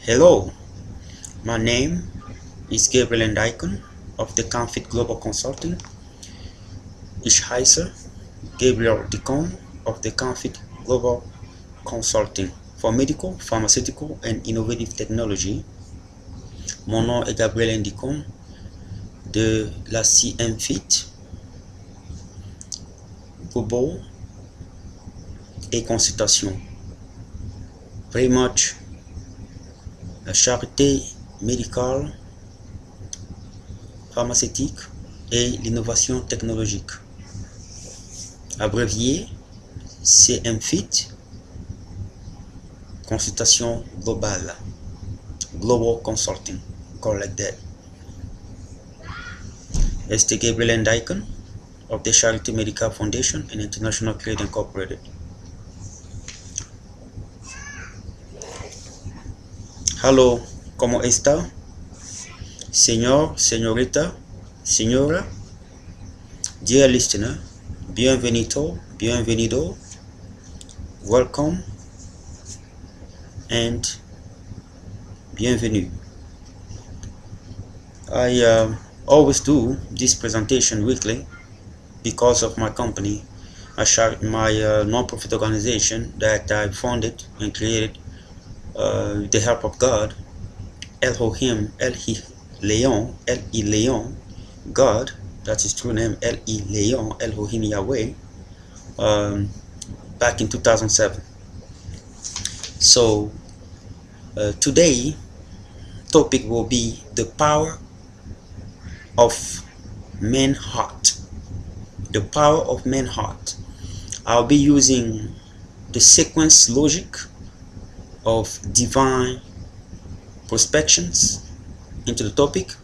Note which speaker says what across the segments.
Speaker 1: Hello, my name is Gabriel Ndikon of the Confit Global Consulting. Ishaiser Gabriel Dicon of the Confit Global Consulting for medical, pharmaceutical, and innovative technology. Mon nom est Gabriel Ndikon de la CMFIT Global et Consultation. Very much la charité médicale, pharmaceutique et l'innovation technologique. Abrévié CMFIT, consultation globale, global consulting, call like that. Este Gabriel Ndikon of the Charity Medical Foundation and International Trade Incorporated. Hello, ¿cómo está? Señor, señorita, señora, dear listener, bienvenido, bienvenido, welcome, and bienvenue. I always do this presentation weekly because of my company, my non-profit organization that I founded and created with the help of God, Elohim, El-Leon, God, that's his true name, El-Leon, Elohim Yahweh, back in 2007. So today topic will be the power of man's heart. The power of man's heart. I'll be using the sequence logic of divine prospections into the topic.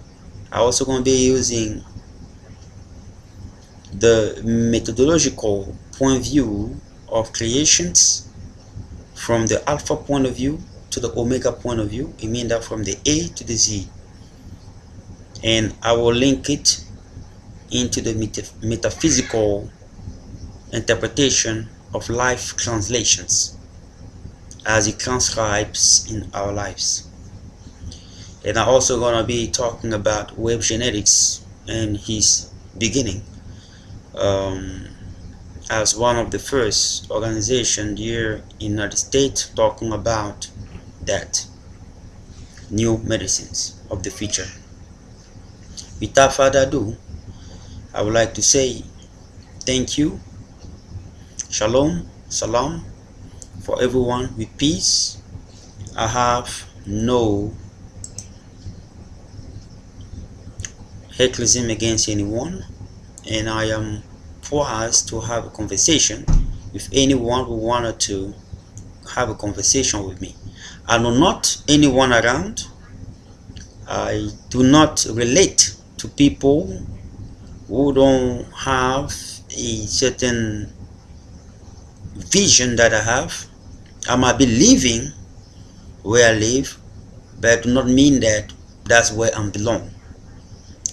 Speaker 1: I'm also going to be using the methodological point of view of creations from the alpha point of view to the omega point of view. I mean that from the A to the Z. And I will link it into the metaphysical interpretation of life translations as it transcribes in our lives. And I'm also going to be talking about web genetics and his beginning as one of the first organizations here in the United States talking about that new medicines of the future. Without further ado, I would like to say thank you, shalom, salam, for everyone with peace. I have no hecklism against anyone, and I am poised to have a conversation with anyone who wanted to have a conversation with me. I know not anyone around. I do not relate to people who don't have a certain vision that I have. I might be living where I live, but I do not mean that that's where I belong.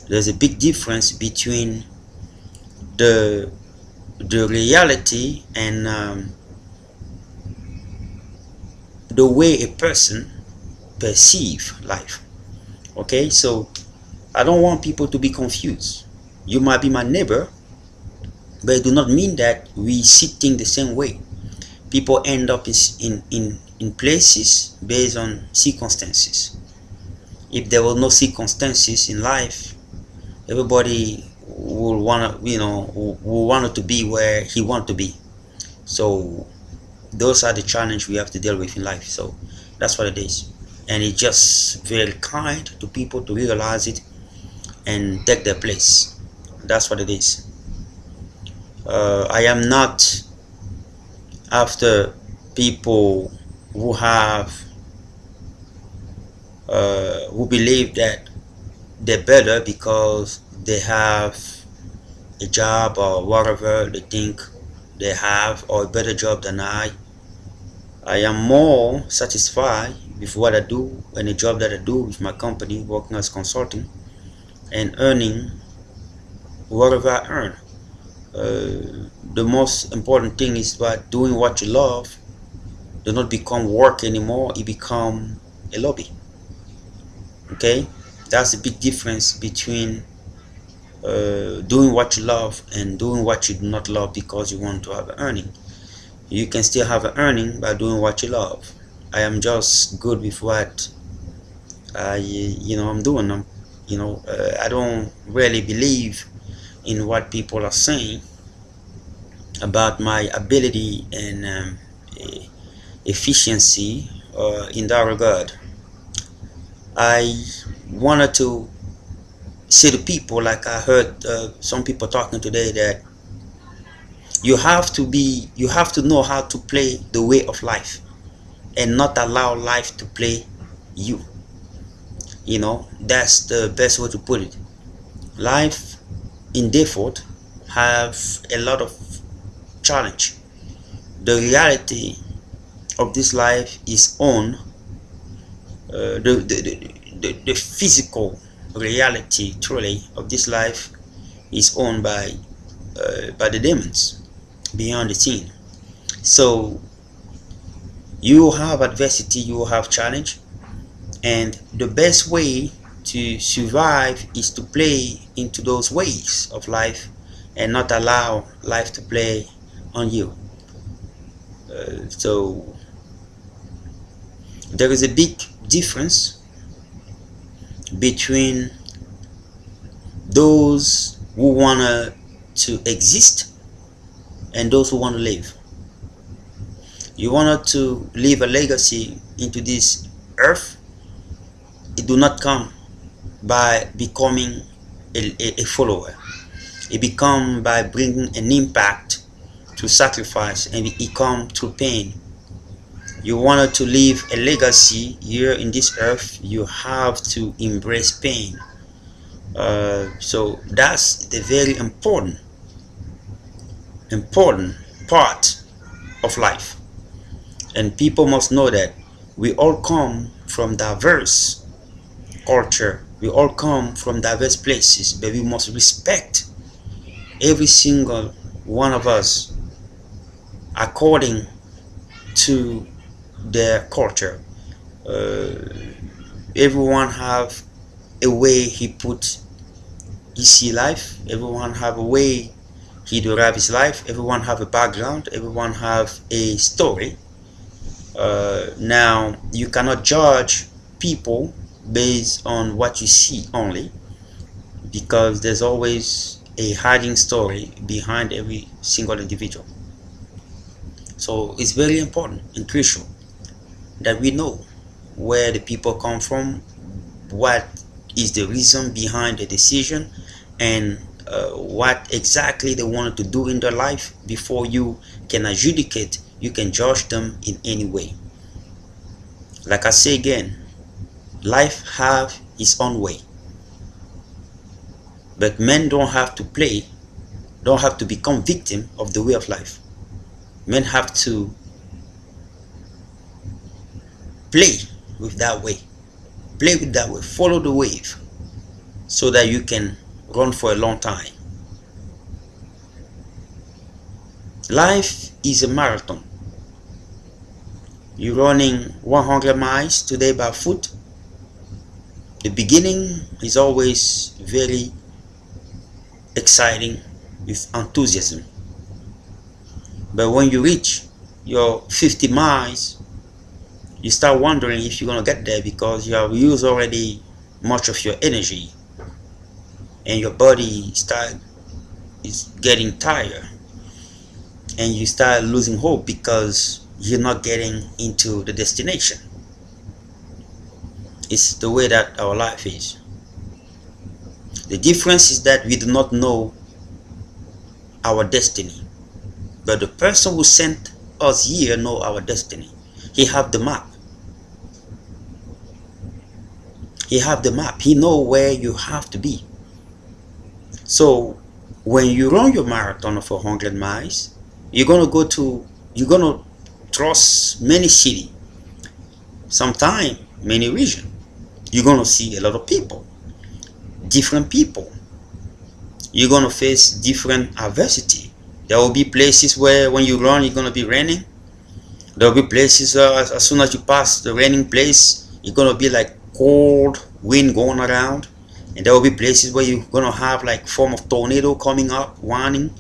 Speaker 1: There's a big difference between the reality and the way a person perceives life. Okay, so I don't want people to be confused. You might be my neighbor, but it do not mean that we see things the same way. People end up in places based on circumstances. If there were no circumstances in life, everybody will want to be where he want to be. So those are the challenge we have to deal with in life. So that's what it is, and it's just very kind to people to realize it and take their place. That's what it is. I am not after people who have who believe that they're better because they have a job or whatever they think they have, or a better job than I am more satisfied with what I do and the job that I do with my company, working as consulting and earning whatever I earn. The most important thing is about doing what you love. Do not become work anymore. It become a lobby. Okay, that's the big difference between doing what you love and doing what you do not love because you want to have an earning. You can still have an earning by doing what you love. I am just good with what I'm doing. I don't really believe in what people are saying about my ability and efficiency in that regard. I wanted to say to people, like I heard some people talking today, that you have to know how to play the way of life and not allow life to play you. That's the best way to put it. Life in default have a lot of challenge. The reality of this life is on the physical reality truly of this life is owned by the demons beyond the scene. So you will have adversity, you will have challenge, and the best way to survive is to play into those ways of life and not allow life to play on you. So there is a big difference between those who want to exist and those who want to live. You want to leave a legacy into this earth. It do not come by becoming a follower. It become by bringing an impact through sacrifice, and it come through pain. You wanted to leave a legacy here in this earth, you have to embrace pain. So that's the very important part of life, and people must know that we all come from diverse culture, we all come from diverse places, but we must respect every single one of us according to their culture. Everyone have a way he see life. Everyone have a way he derive his life. Everyone have a background. Everyone have a story. Now you cannot judge people based on what you see only, because there's always a hiding story behind every single individual. So it's very important and crucial that we know where the people come from, what is the reason behind the decision, and what exactly they wanted to do in their life before you can adjudicate, you can judge them in any way. Like I say again, life have its own way, but men don't have to become victim of the way of life. Men have to play with that way, follow the wave, so that you can run for a long time. Life is a marathon. You're running 100 miles today by foot. The beginning is always very exciting with enthusiasm, but when you reach your 50 miles, you start wondering if you're gonna get there, because you have used already much of your energy and your body is getting tired, and you start losing hope because you're not getting into the destination. It's the way that our life is. The difference is that we do not know our destiny, but the person who sent us here know our destiny. He have the map. He know where you have to be. So when you run your marathon of 100 miles, you're gonna cross many cities, sometime many regions. You're gonna see a lot of people, different people. You're gonna face different adversity. There will be places where when you run, you're gonna be raining. There will be places as soon as you pass the raining place, you're gonna be like cold wind going around, and there will be places where you're gonna have like form of tornado coming up, warning.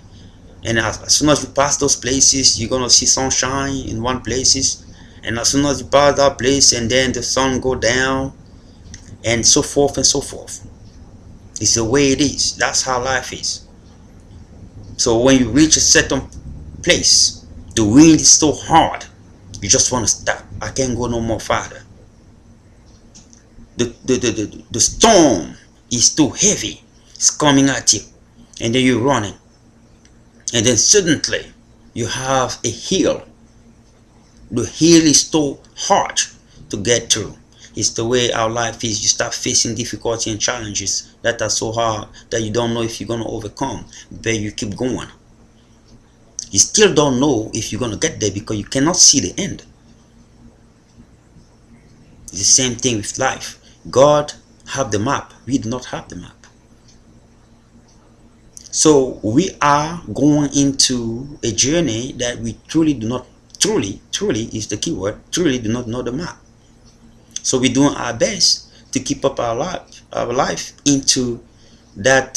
Speaker 1: And as soon as you pass those places, you're gonna see sunshine in one places, and as soon as you pass that place, and then the sun go down, and so forth and so forth. It's the way it is. That's how life is. So when you reach a certain place, the wind is so hard, you just want to stop. I can't go no more farther. The storm is too heavy. It's coming at you, and then you're running, and then suddenly you have a hill. The hill is so hard to get through. It's the way our life is. You start facing difficulty and challenges that are so hard that you don't know if you're going to overcome, but you keep going. You still don't know if you're going to get there because you cannot see the end. It's the same thing with life. God have the map. We do not have the map. So we are going into a journey that we truly do not, truly is the key word, truly do not know the map. So we're doing our best to keep up our life into that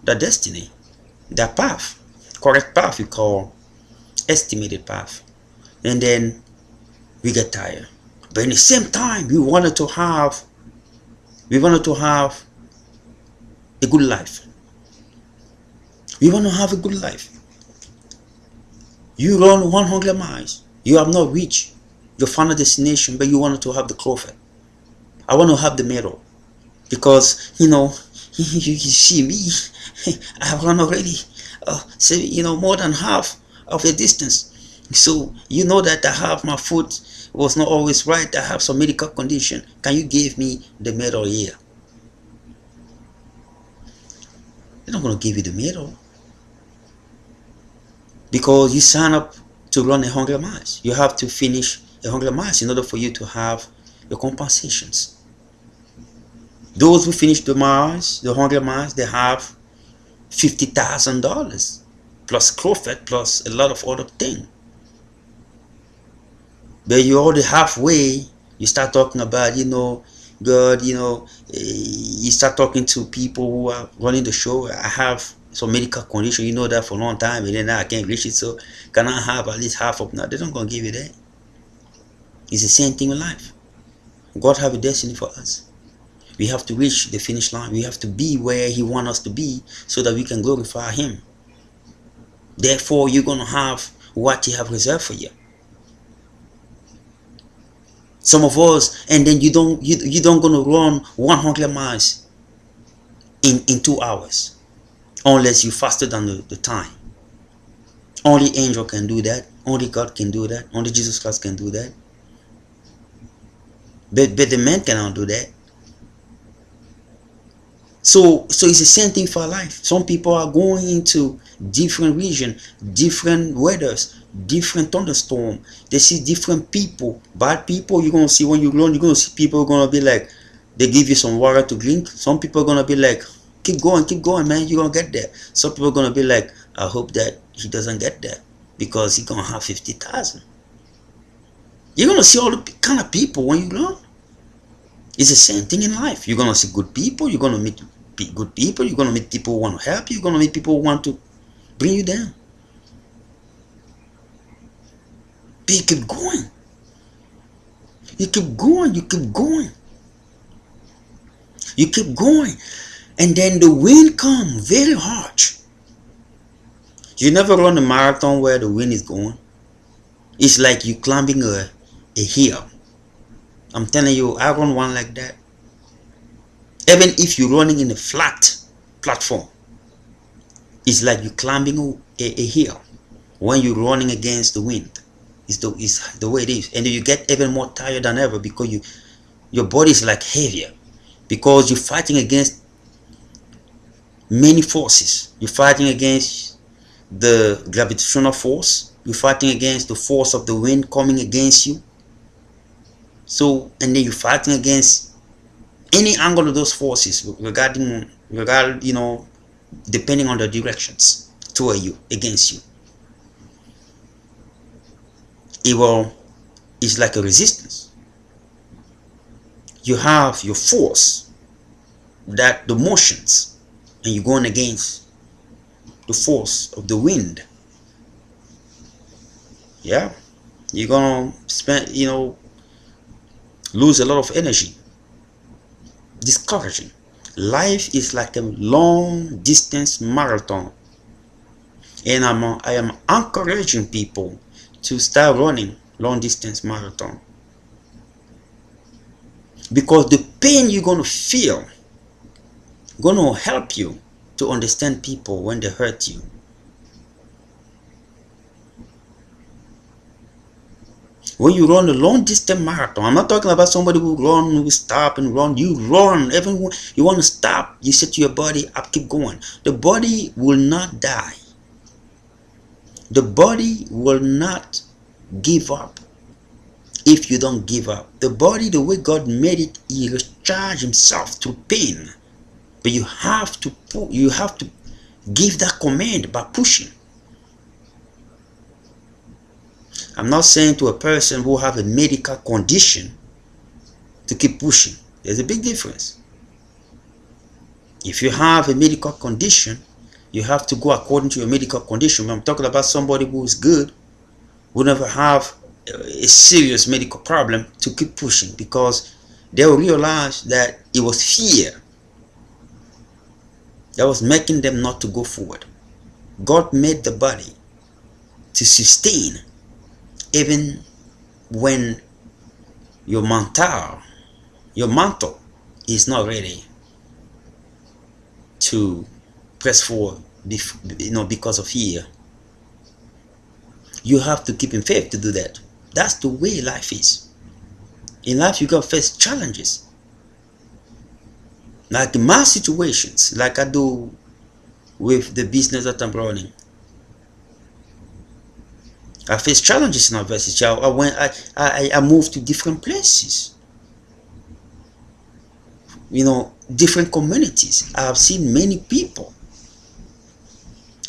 Speaker 1: destiny, that path, correct path we call estimated path. And then we get tired. But in the same time, we wanted to have a good life. We want to have a good life. You run 100 miles. You have not reached your final destination, but you wanted to have the trophy. I want to have the medal. Because, you see me, I have run already, more than half of the distance. So, you know that I have my foot was not always right. I have some medical condition. Can you give me the medal here? They're not going to give you the medal. Because you sign up to run 100 miles. You have to finish 100 miles in order for you to have your compensations. Those who finish the 100 miles, they have $50,000 plus profit plus a lot of other things. But you're already halfway. You start talking about, God, you start talking to people who are running the show. I have some medical condition, you know that for a long time, and then now I can't reach it, so can I have at least half of that? They're not going to give you that. It's the same thing with life. God have a destiny for us. We have to reach the finish line. We have to be where He wants us to be so that we can glorify Him. Therefore, you're going to have what He have reserved for you. Some of us, and then you don't going to run 100 miles in 2 hours. Unless you faster than the time. Only angel can do that. Only God can do that. Only Jesus Christ can do that. But the man cannot do that. So it's the same thing for life. Some people are going into different regions, different weathers, different thunderstorm. They see different people. Bad people, you're going to see when you run, you're going to see people going to be like, they give you some water to drink. Some people are going to be like, keep going, man, you're going to get there. Some people are going to be like, I hope that he doesn't get there because he's going to have 50,000. You're going to see all the kind of people when you run. It's the same thing in life. You're going to see good people. You're going to meet good people. You're going to meet people who want to help you. You're going to meet people who want to bring you down. But you keep going. You keep going. You keep going. You keep going. And then the wind comes very harsh. You never run a marathon where the wind is going. It's like you climbing a hill. I'm telling you, I run one like that. Even if you're running in a flat platform, it's like you're climbing a hill when you're running against the wind. It's the way it is. And you get even more tired than ever because your body is like heavier. Because you're fighting against many forces. You're fighting against the gravitational force. You're fighting against the force of the wind coming against you. So, and then you're fighting against any angle of those forces regarding depending on the directions toward you, against you. It's like a resistance. You have your force, that the motions, and you're going against the force of the wind. Yeah, you're gonna spend, lose a lot of energy. Discouraging. Life is like a long distance marathon, and I am encouraging people to start running long distance marathon, because the pain you're gonna feel gonna help you to understand people when they hurt you. When you run a long distance marathon, I'm not talking about somebody who run, who stop and run. You run. Everyone, you want to stop. You say to your body, "I keep going." The body will not die. The body will not give up if you don't give up. The body, the way God made it, He recharges Himself through pain. But you have to give that command by pushing. I'm not saying to a person who have a medical condition to keep pushing. There's a big difference. If you have a medical condition, you have to go according to your medical condition. I'm talking about somebody who is good, who never have a serious medical problem, to keep pushing, because they will realize that it was fear that was making them not to go forward. God made the body to sustain even when your mantle is not ready to press forward, because of fear. You have to keep in faith to do that. That's the way life is. In life, you gotta face challenges. Like my situations, like I do with the business that I'm running. I face challenges in adversity. I moved to different places, different communities. I have seen many people.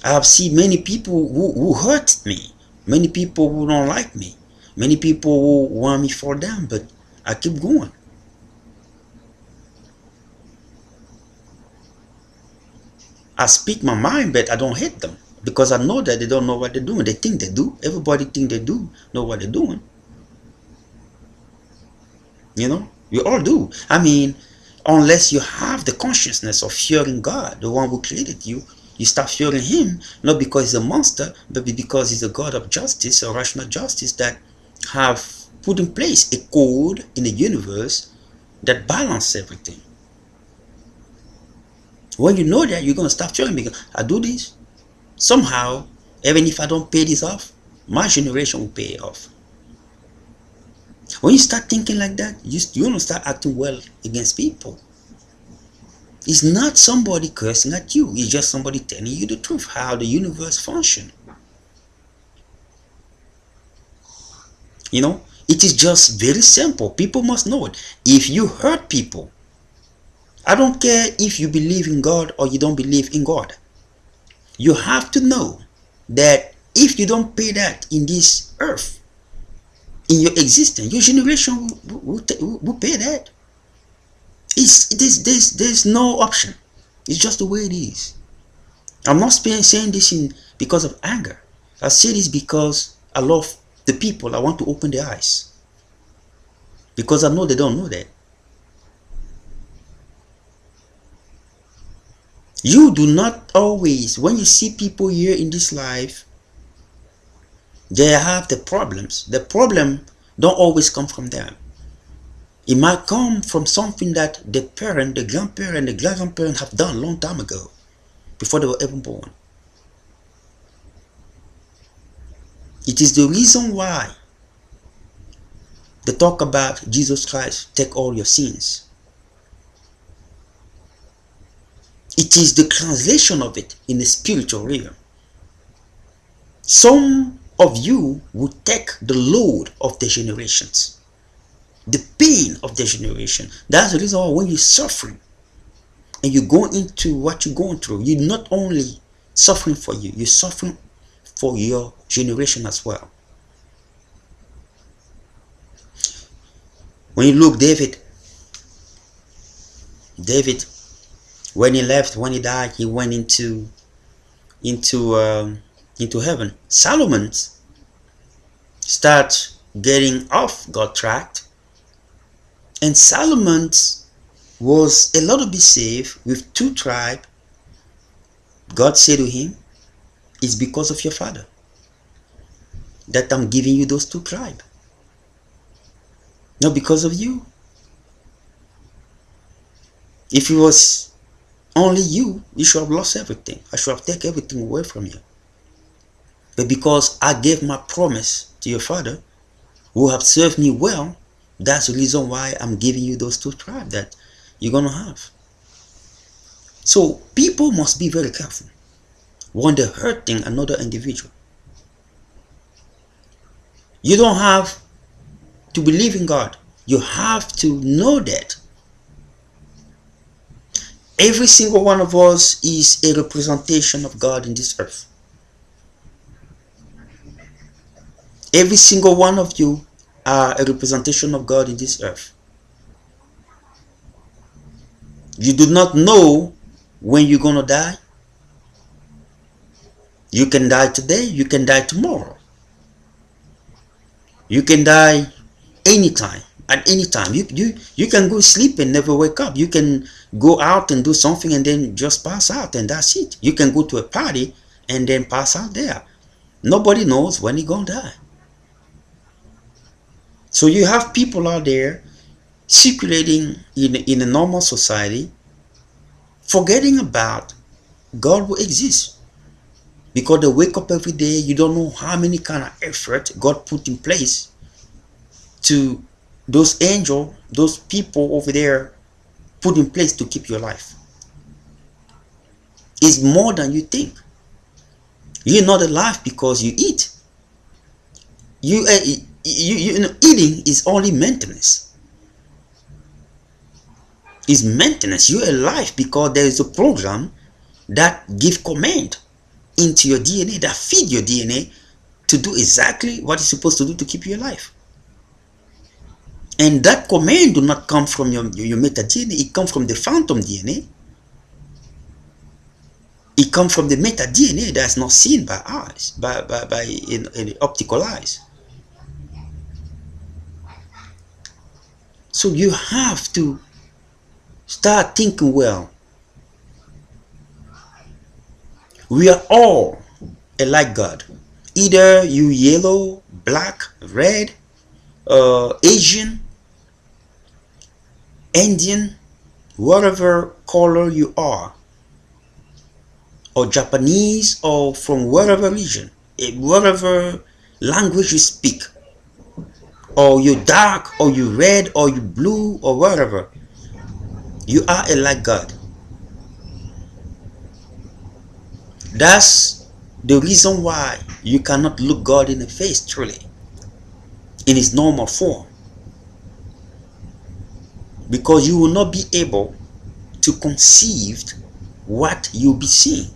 Speaker 1: I have seen many people who hurt me, many people who don't like me, many people who want me for them, but I keep going. I speak my mind, but I don't hate them, because I know that they don't know what they're doing. They think they do. Everybody think they do know what they're doing. We all do. I mean, unless you have the consciousness of fearing God, the one who created you, you start fearing Him, not because He's a monster, but because He's a God of justice, or rational justice, that have put in place a code in the universe that balances everything. When you know that, you're going to start fearing, because I do this. Somehow, even if I don't pay this off, my generation will pay it off. When you start thinking like that, you're going to start acting well against people. It's not somebody cursing at you. It's just somebody telling you the truth, how the universe functions. It is just very simple. People must know it. If you hurt people, I don't care if you believe in God or you don't believe in God. You have to know that if you don't pay that in this earth, in your existence, your generation will pay that. There's no option. It's just the way it is. I'm not saying this because of anger. I say this because I love the people. I want to open their eyes, because I know they don't know that. You do not always, when you see people here in this life, they have the problems. The problem don't always come from them. It might come from something that the parent, the grandparent, the great-grandparent have done a long time ago, before they were even born. It is the reason why they talk about Jesus Christ, take all your sins. It is the translation of it in the spiritual realm. Some of you will take the load of the generations, the pain of the generation. That's the reason why when you're suffering and you go into what you're going through, you're not only suffering for you, you're suffering for your generation as well. When you look, David David, when he left, when he died, he went into heaven. Solomon start getting off God's track, and Solomon was a little bit saved with 2 tribes. God said to him, it's because of your father that I'm giving you those 2 tribes, not because of you. If it was only you, you should have lost everything. I should have taken everything away from you. But because I gave my promise to your father, who have served me well, that's the reason why I'm giving you those 2 tribes that you're going to have. So people must be very careful when they're hurting another individual. You don't have to believe in God. You have to know that every single one of us is a representation of God in this earth. Every single one of you are a representation of God in this earth. You do not know when you're going to die. You can die today, you can die tomorrow. You can die anytime, at any time. You can go sleep and never wake up. You can go out and do something and then just pass out, and that's it. You can go to a party and then pass out there. Nobody knows when you're going to die. So you have people out there circulating in a normal society, forgetting about God will exist. Because they wake up every day, you don't know how many kind of effort God put in place to those angels, those people over there put in place to keep your life. It's more than you think. You're not alive because you eat. You know, eating is only maintenance. It's maintenance. You're alive because there is a program that gives command into your DNA, that feed your DNA to do exactly what it's supposed to do to keep you alive. And that command do not come from your meta-DNA, it comes from the phantom DNA. It comes from the meta-DNA that's not seen by eyes, in optical eyes. So you have to start thinking well. We are all alike God. Either you yellow, black, red, Asian, Indian, whatever color you are, or Japanese, or from whatever region, whatever language you speak, or you dark, or you red, or you blue, or whatever, you are alike God. That's the reason why you cannot look God in the face truly, in his normal form, because you will not be able to conceive what you'll be seeing.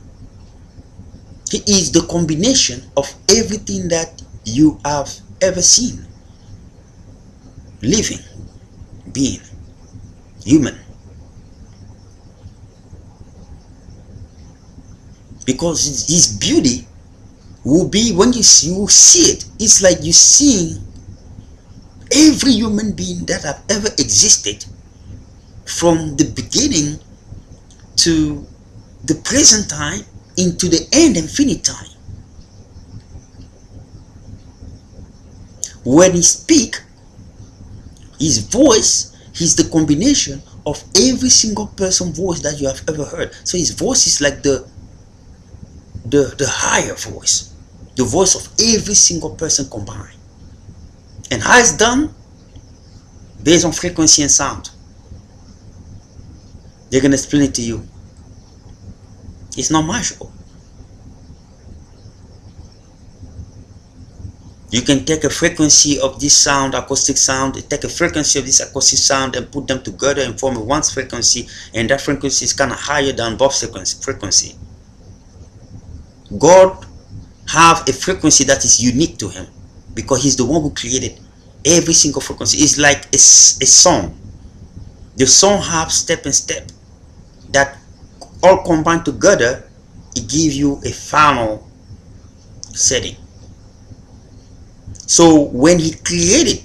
Speaker 1: He is the combination of everything that you have ever seen. Living being, human. Because his beauty will be, when you see it, it's like you're seeing every human being that have ever existed, from the beginning to the present time into the end, infinite time. When he speaks, his voice is the combination of every single person's voice that you have ever heard. So his voice is like the higher voice, the voice of every single person combined. And how it's done? Based on frequency and sound. They're going to explain it to you. It's not magical. You can take a frequency of this sound, acoustic sound, take a frequency of this acoustic sound and put them together and form one frequency, and that frequency is kind of higher than Bob's frequency. God have a frequency that is unique to him because he's the one who created every single frequency. It's like a song. The song have step and step. that all combined together, it gives you a final setting. So when he created,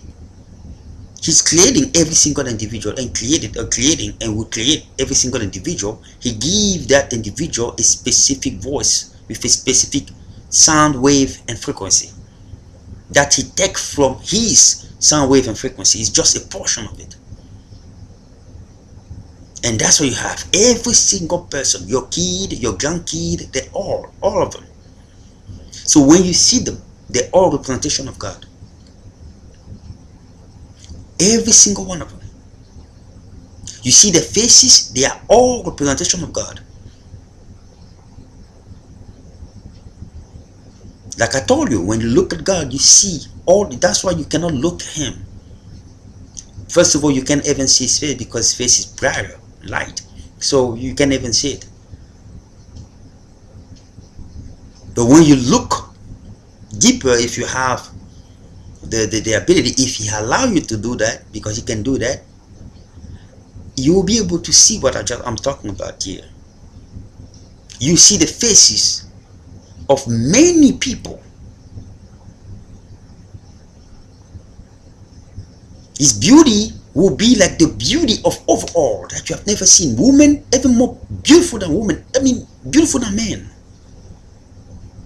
Speaker 1: he's creating every single individual and creating and will create every single individual. He gives that individual a specific voice with a specific sound wave and frequency that he takes from his sound wave and frequency. It's just a portion of it. And that's what you have. Every single person, your kid, your grandkid, they all of them. So when you see them, they're all representation of God. Every single one of them. You see the faces, they are all representation of God. Like I told you, when you look at God, you see all. That's why you cannot look at him. First of all, you can't even see his face because his face is brighter light, so you can't even see it. But when you look deeper, if you have the ability, if he allow you to do that, because he can do that, you will be able to see what I'm talking about here. You see the faces of many people. His beauty will be like the beauty of overall that you have never seen. Women even more beautiful than women. I mean, beautiful than men.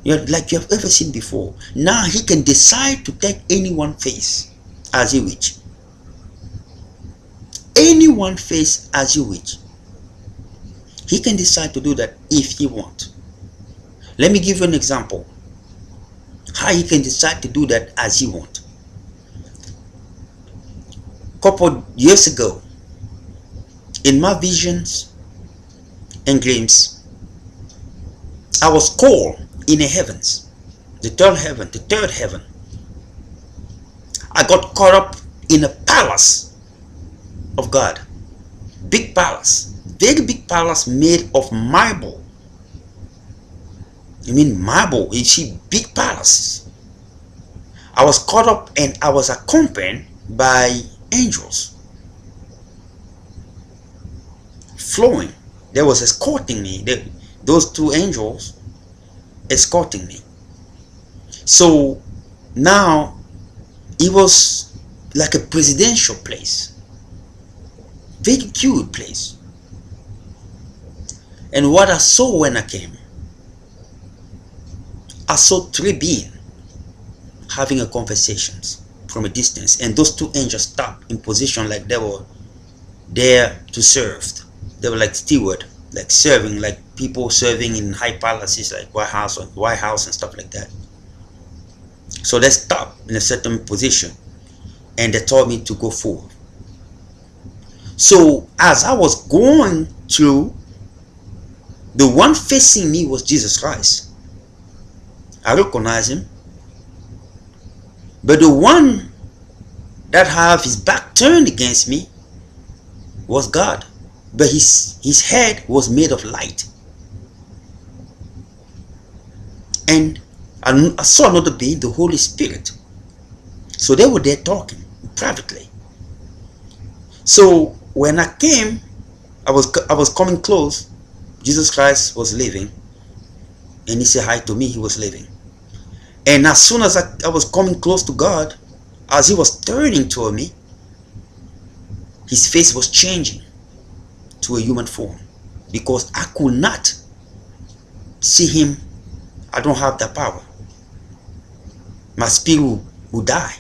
Speaker 1: Like you have ever seen before. Now he can decide to take anyone's face as he wish. Anyone face as you wish. He can decide to do that if he wants. Let me give you an example. How he can decide to do that as he wants. Couple years ago, in my visions and dreams, I was called in the heavens, the third heaven. I got caught up in a palace of God. Big palace, very big palace made of marble. You mean marble? You see, big palace. I was caught up and I was accompanied by angels flowing. They was escorting me. Those two angels escorting me. So now it was like a presidential place, very cute place. And what I saw when I came, I saw three beings having a conversations from a distance, and those two angels stopped in position like they were there to serve. They were like steward, like serving, like people serving in high palaces like White House and stuff like that. So they stopped in a certain position and they told me to go forward. So as I was going through, the one facing me was Jesus Christ. I recognized him. But the one that have his back turned against me was God. But his head was made of light. And I saw another being, the Holy Spirit. So they were there talking privately. So when I came, I was coming close. Jesus Christ was leaving. And he said hi to me, he was leaving. And as soon as I was coming close to God, as he was turning toward me, his face was changing to a human form, because I could not see him. I don't have that power. My spirit would die.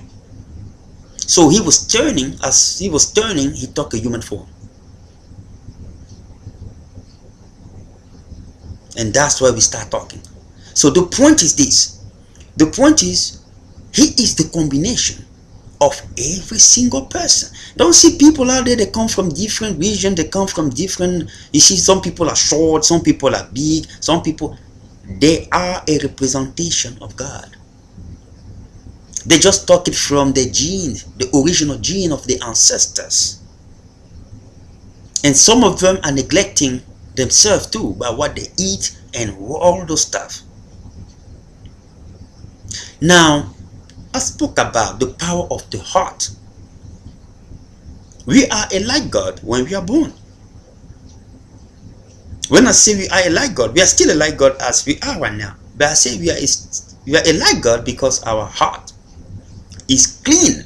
Speaker 1: So he was turning. As he was turning, he took a human form. And that's why we start talking. So the point is this. The point is, he is the combination of every single person. Don't see people out there that come from different regions, they come from different, you see, some people are short, some people are big, some people, they are a representation of God. They just took it from the genes, the original gene of the ancestors. And some of them are neglecting themselves too by what they eat and all those stuff. Now, I spoke about the power of the heart. We are like God when we are born. When I say we are like God, we are still like God as we are right now. But I say we are like God because our heart is clean,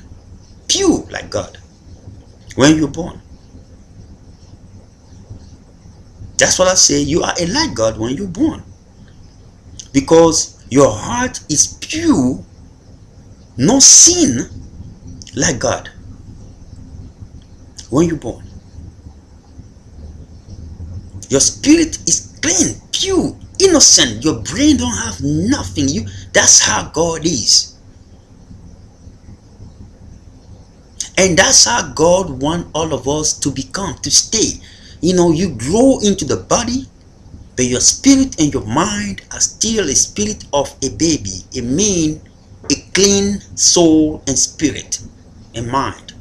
Speaker 1: pure like God when you're born. That's what I say. You are like God when you're born. Because your heart is pure, no sin, like God when you're born. Your spirit is clean, pure, innocent. Your brain don't have nothing. That's how God is. And that's how God wants all of us to become, to stay. You grow into the body, but your spirit and your mind are still a spirit of a baby, a clean soul and spirit and mind.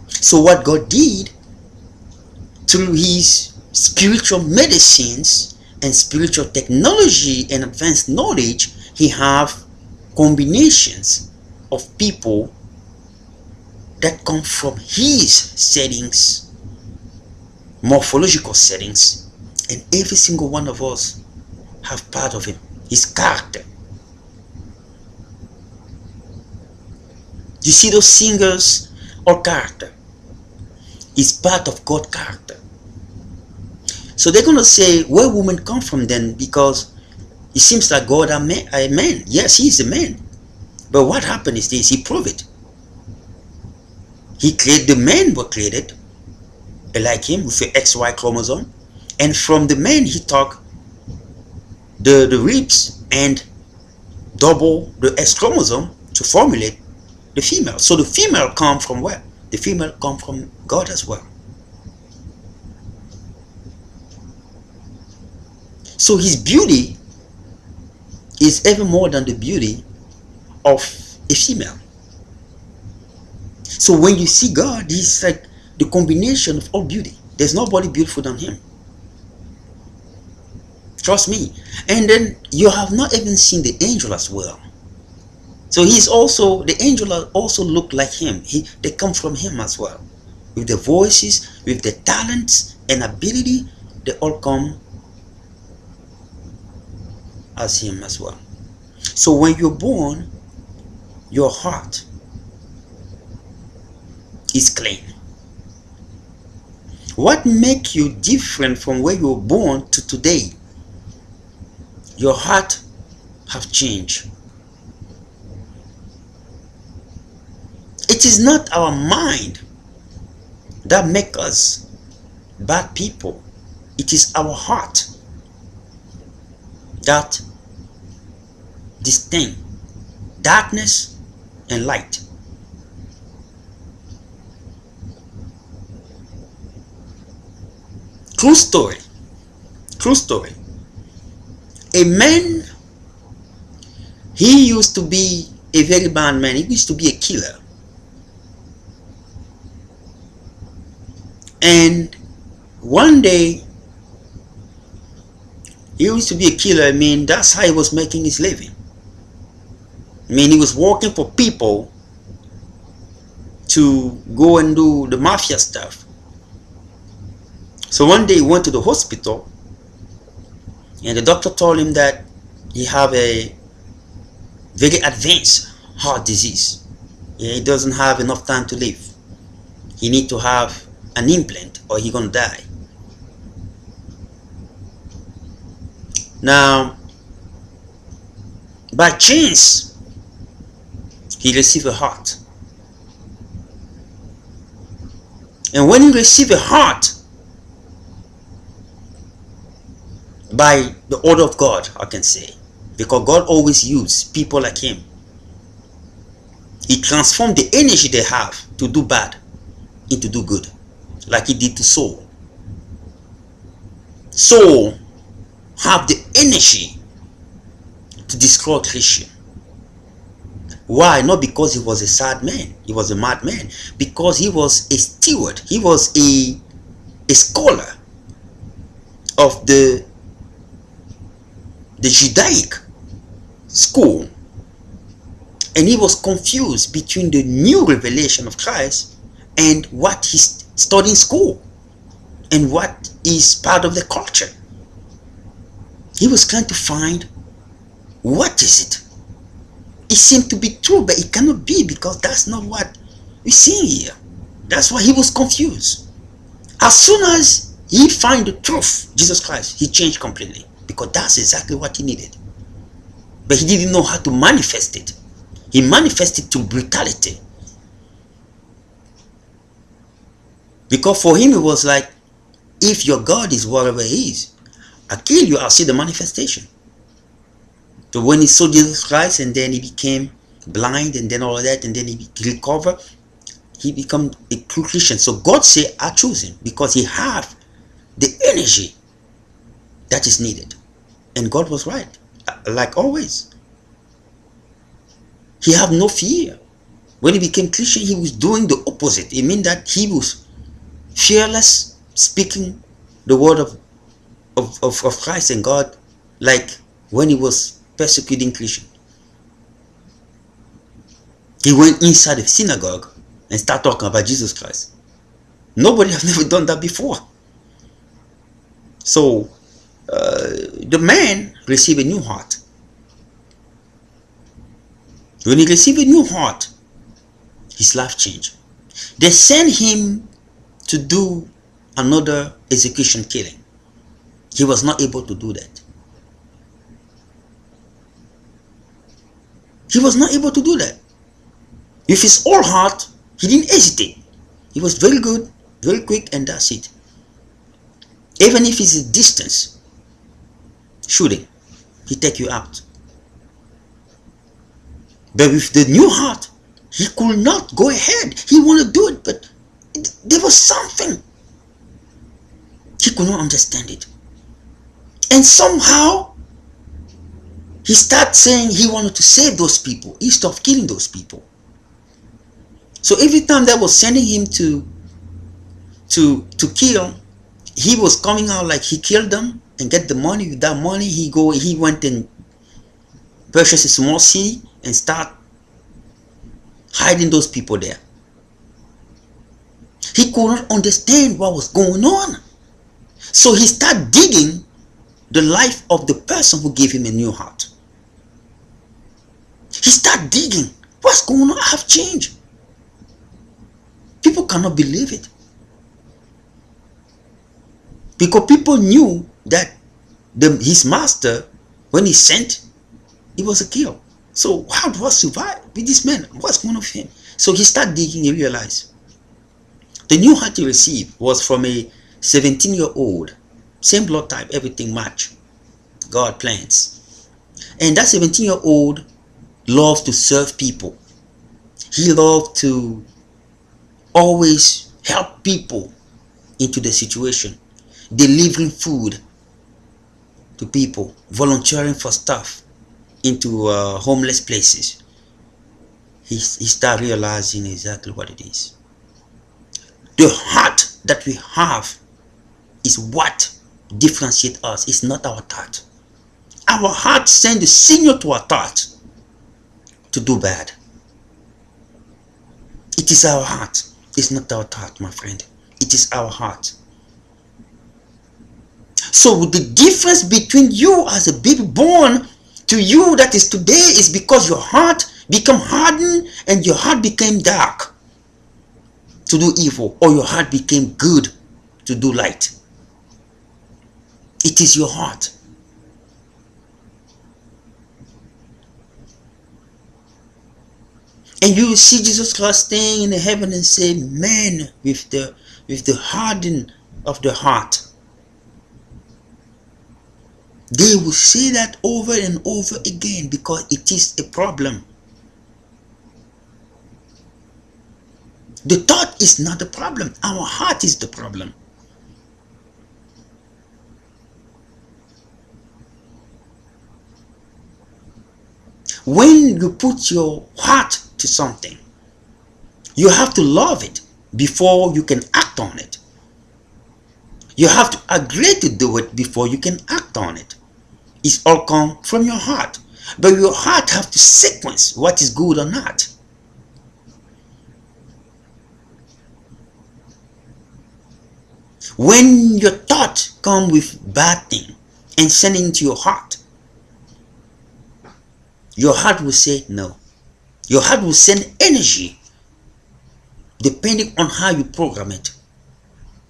Speaker 1: So what God did through his spiritual medicines and spiritual technology and advanced knowledge, he have combinations of people that come from his settings, morphological settings, and every single one of us have part of him, his character. You see those singers or character is part of God's character. So they're going to say, where women come from then? Because it seems like God a man. Yes, he is a man. But what happened is this, he proved it. He created the man were created like him with the XY chromosome. And from the man he took the ribs and double the X chromosome to formulate the female. So the female come from where? The female come from God as well. So his beauty is even more than the beauty of a female. So when you see God, he's like the combination of all beauty. There's nobody beautiful than him. Trust me. And then you have not even seen the angel as well. So the angel also look like him. They come from him as well. With the voices, with the talents and ability, they all come as him as well. So when you're born, your heart is clean. What makes you different from where you were born to today? Your heart have changed. It is not our mind that makes us bad people. It is our heart that distinct darkness and light. True story. A man, he used to be a very bad man. He used to be a killer. And one day, he used to be a killer. That's how he was making his living. He was working for people to go and do the mafia stuff. So one day he went to the hospital, and the doctor told him that he have a very advanced heart disease. He doesn't have enough time to live. He need to have an implant or he gonna die. Now, by chance, he received a heart. And when he received a heart, by the order of God, I can say, because God always used people like him. He transformed the energy they have to do bad into do good, like he did to Saul. Saul have the energy to destroy Christian. Why? Not because he was a sad man, he was a mad man, because he was a steward, he was a scholar of the Judaic school, and he was confused between the new revelation of Christ and what he's studying in school and what is part of the culture. He was trying to find, what is it? It seemed to be true, but it cannot be, because that's not what we're seeing here. That's why he was confused. As soon as he find the truth, Jesus Christ, he changed completely, because that's exactly what he needed. But he didn't know how to manifest it. He manifested through brutality. Because for him it was like, if your God is whatever he is, I'll kill you, I'll see the manifestation. So when he saw Jesus Christ, and then he became blind, and then all of that, and then he recovered, he became a true Christian. So God said, I choose him, because he have the energy that is needed. And God was right, like always. He had no fear. When he became Christian, he was doing the opposite. It means that he was fearless, speaking the word of Christ and God, like when he was persecuting Christians. He went inside the synagogue and started talking about Jesus Christ. Nobody has never done that before. So the man received a new heart. When he received a new heart, his life changed. They sent him to do another execution killing. He was not able to do that. He was not able to do that. With his whole heart, he didn't hesitate. He was very good, very quick, and that's it. Even if it's a distance shooting, he take you out. But with the new heart, he could not go ahead. He wanted to do it, but there was something. He could not understand it. And somehow, he started saying he wanted to save those people instead of killing those people. So every time they was sending him to kill, he was coming out like he killed them and get the money. With that money, he went and purchased a small city and start hiding those people there. He could not understand what was going on. So he started digging the life of the person who gave him a new heart. He started digging. What's going on? I have changed. People cannot believe it. Because people knew that his master, when he sent, he was a killer. So how do I survive with this man? What's going on with him? So he started digging. He realized the new heart he received was from a 17-year-old, same blood type, everything match. God plans. And that 17-year-old loves to serve people. He loved to always help people into the situation, delivering food to people, volunteering for stuff into homeless places. He started realizing exactly what it is. The heart that we have is what differentiates us. It's not our thought. Our heart sends a signal to our thought to do bad. It is our heart. It's not our thought, my friend. It is our heart. So the difference between you as a baby born to you that is today is because your heart became hardened and your heart became dark to do evil, or your heart became good to do light. It is your heart. And you will see Jesus Christ staying in the heaven and say, man, with the hardening of the heart. They will say that over and over again because it is a problem. The thought is not the problem. Our heart is the problem. When you put your heart to something, you have to love it before you can act on it. You have to agree to do it before you can act on it. It's all come from your heart. But your heart have to sequence what is good or not. When your thought come with bad thing and send it into your heart will say no. Your heart will send energy depending on how you program it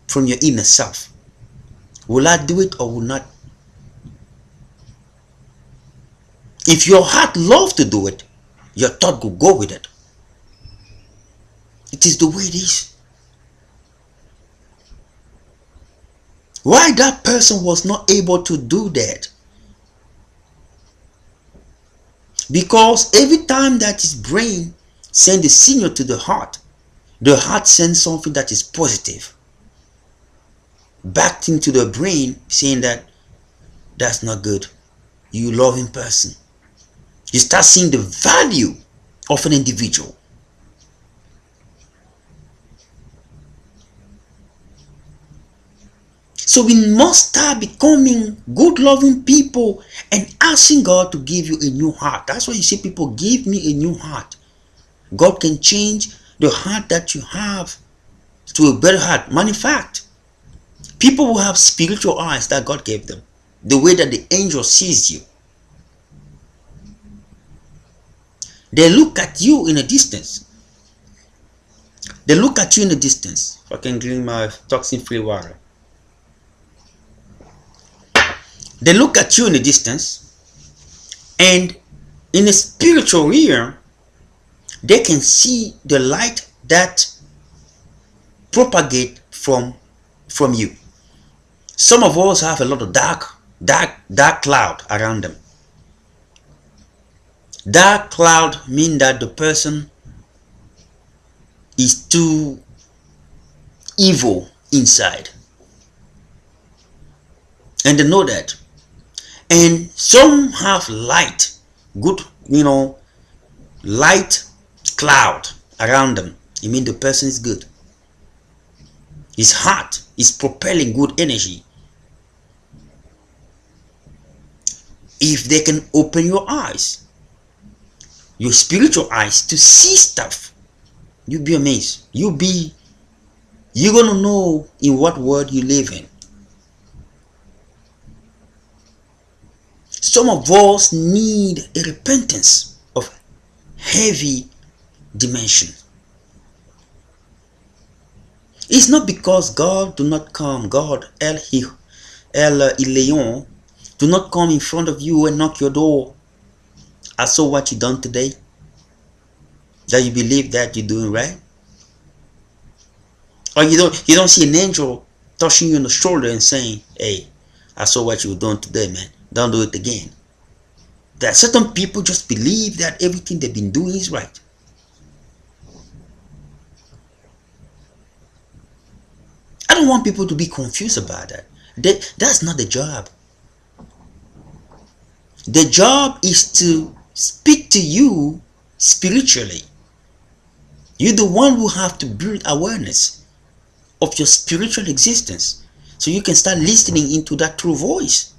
Speaker 1: from your inner self. Will I do it or will not? If your heart loves to do it, your thought will go with it. It is the way it is. Why that person was not able to do that? Because every time that his brain sends a signal to the heart sends something that is positive back into the brain, saying that that's not good. You loving person. You start seeing the value of an individual. So we must start becoming good loving people and asking God to give you a new heart. That's why you see people, give me a new heart. God can change the heart that you have to a better heart. Matter of fact, people will have spiritual eyes that God gave them. The way that the angel sees you. They look at you in a distance. They look at you in a distance. If I can drink my toxin-free water. They look at you in a distance, and in a spiritual realm, they can see the light that propagate from you. Some of us have a lot of dark cloud around them. Dark cloud mean that the person is too evil inside, and they know that. And some have light, good, light cloud around them. It means the person is good. His heart is propelling good energy. If they can open your eyes, your spiritual eyes, to see stuff, you'll be amazed. You're gonna know in what world you live in. Some of us need a repentance of heavy dimension. It's not because God do not come, God El Elyon do not come in front of you and knock your door. I saw what you done today, that you believe that you're doing right. Or you don't see an angel touching you on the shoulder and saying, hey, I saw what you were doing today, man. Don't do it again. There are certain people just believe that everything they've been doing is right. I don't want people to be confused about that. That's not the job. The job is to speak to you spiritually. You're the one who have to build awareness of your spiritual existence, so you can start listening into that true voice.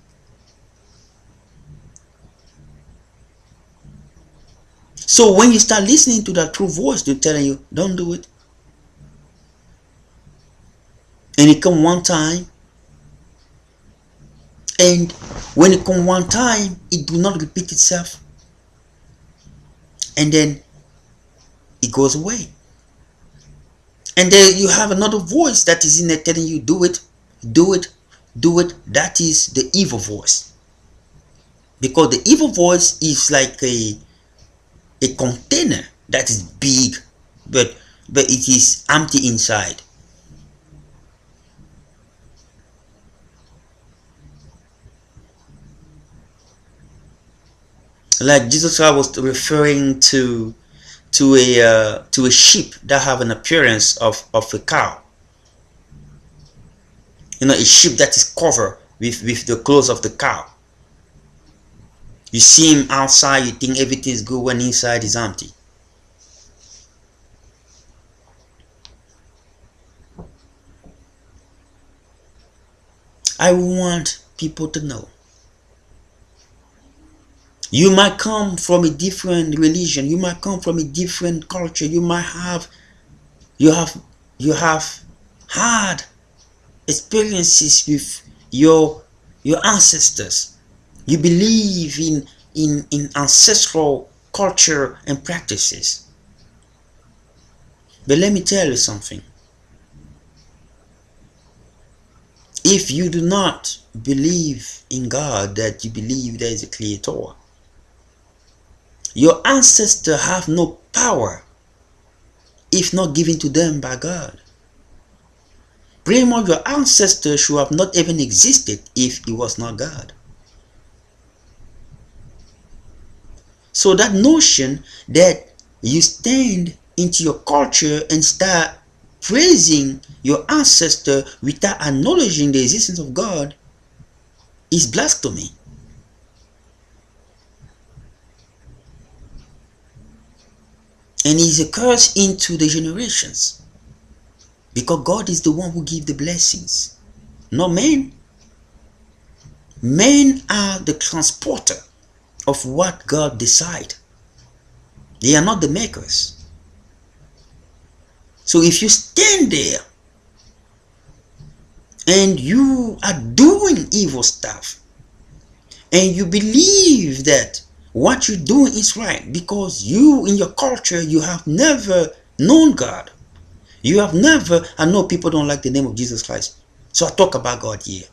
Speaker 1: So when you start listening to that true voice, they're telling you, don't do it. And it come one time. And when it come one time, it do not repeat itself. And then it goes away. And then you have another voice that is in there telling you, do it, do it, do it. That is the evil voice. Because the evil voice is like a container that is big, but it is empty inside. Like Jesus was referring to a sheep that have an appearance of a cow. A sheep that is covered with the clothes of the cow. You see him outside, you think everything is good, when inside is empty. I want people to know. You might come from a different religion, you might come from a different culture, you have had experiences with your ancestors. You believe in ancestral culture and practices. But let me tell you something. If you do not believe in God, that you believe there is a creator, your ancestors have no power if not given to them by God. Pretty much your ancestors should have not even existed if it was not God. So that notion that you stand into your culture and start praising your ancestor without acknowledging the existence of God is blasphemy. And is a curse into the generations. Because God is the one who gives the blessings, not men. Men are the transporter of what God decides. They are not the makers. So if you stand there and you are doing evil stuff and you believe that what you're doing is right because you in your culture you have never known God. You have never, I know people don't like the name of Jesus Christ, so I talk about God here.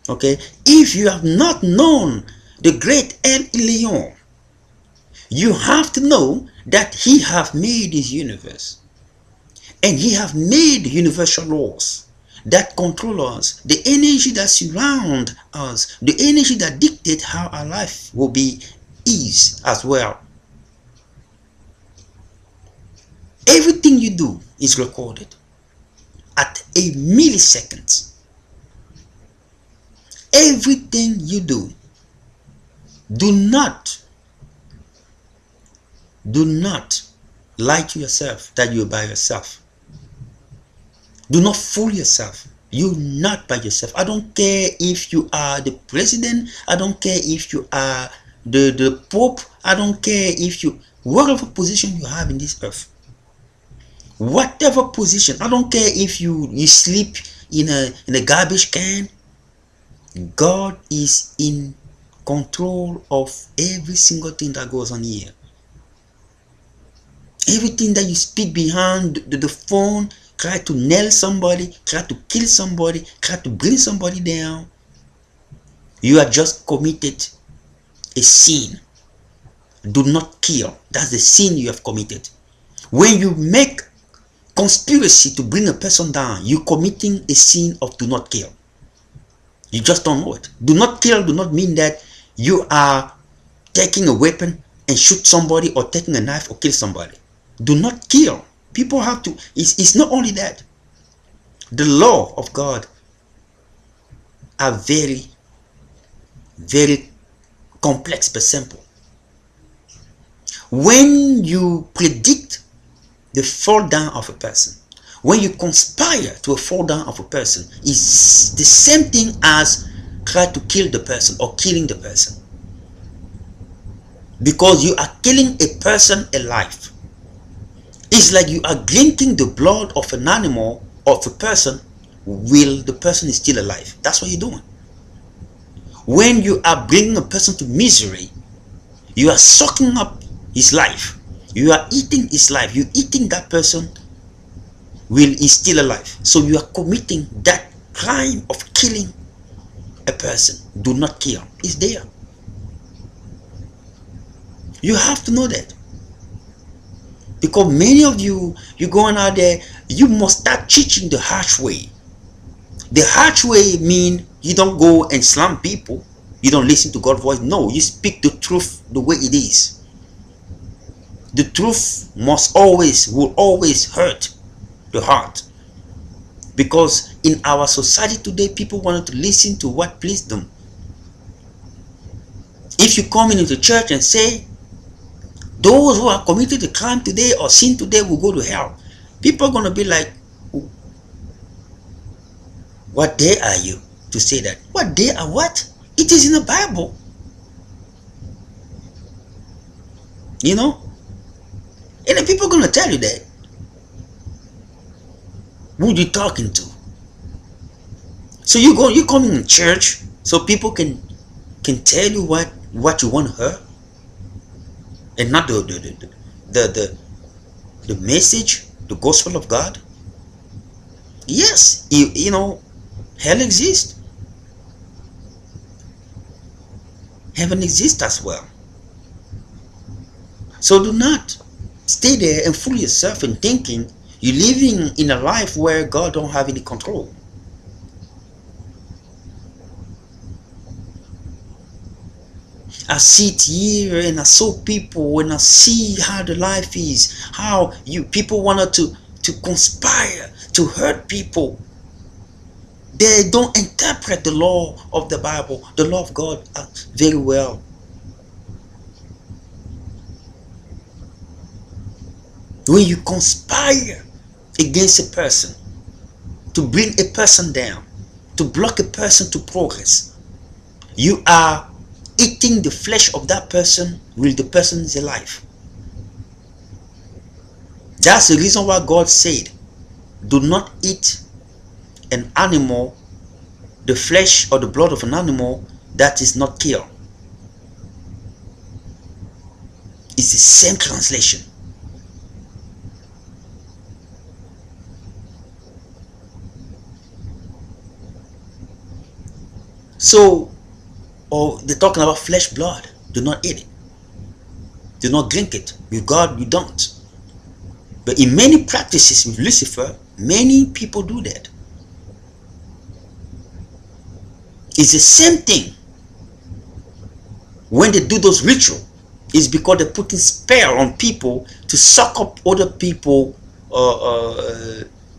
Speaker 1: Okay, if you have not known the great El Elyon, you have to know that he have made this universe and he have made universal laws that control us, the energy that surround us, the energy that dictate how our life will be is as well. Everything you do is recorded at a millisecond. Everything you do. Do not lie to yourself that you're by yourself. Do not fool yourself. You're not by yourself. I don't care if you are the president. I don't care if you are the pope. I don't care if you, whatever position you have in this earth. Whatever position. I don't care if you sleep in a garbage can. God is in control of every single thing that goes on here. Everything that you speak behind the phone, try to nail somebody, try to kill somebody, try to bring somebody down, you are just committed a sin. Do not kill. That's the sin you have committed. When you make conspiracy to bring a person down, you're committing a sin of do not kill. You just don't know it. Do not kill do not mean that you are taking a weapon and shoot somebody or taking a knife or kill somebody. Do not kill. People have to, it's not only that. The law of God are very, very complex but simple. When you predict the fall down of a person, when you conspire to a fall down of a person, is the same thing as try to kill the person or killing the person. Because you are killing a person alive. It's like you are drinking the blood of an animal or of a person while the person is still alive. That's what you're doing. When you are bringing a person to misery, you are sucking up his life. You are eating his life. You're eating that person while he's still alive. So you are committing that crime of killing a person. Do not kill. It's there. You have to know that. Because many of you, you're going out there, you must start teaching the harsh way. The harsh way means you don't go and slam people. You don't listen to God's voice. No, you speak the truth the way it is. The truth will always hurt the heart. Because in our society today, people wanted to listen to what pleased them. If you come into church and say, those who are committed a crime today or sin today will go to hell, people are going to be like, what day are you to say that? What day are what? It is in the Bible. You know? And the people are going to tell you that. Who you talking to? So you come in church so people can tell you what you want to hear, and not the message, the gospel of God. Yes, you know, hell exists, heaven exists as well. So do not stay there and fool yourself in thinking you're living in a life where God don't have any control. I sit here and I saw people and I see how the life is, how you people wanted to conspire to hurt people. They don't interpret the law of the Bible, the law of God, very well. When you conspire against a person, to bring a person down, to block a person to progress, you are eating the flesh of that person while the person is alive. That's the reason why God said, do not eat an animal, the flesh or the blood of an animal that is not killed. It's the same translation. So, or they're talking about flesh, blood. Do not eat it. Do not drink it. With God, you don't. But in many practices with Lucifer, many people do that. It's the same thing. When they do those rituals, it's because they're putting spell on people to suck up other people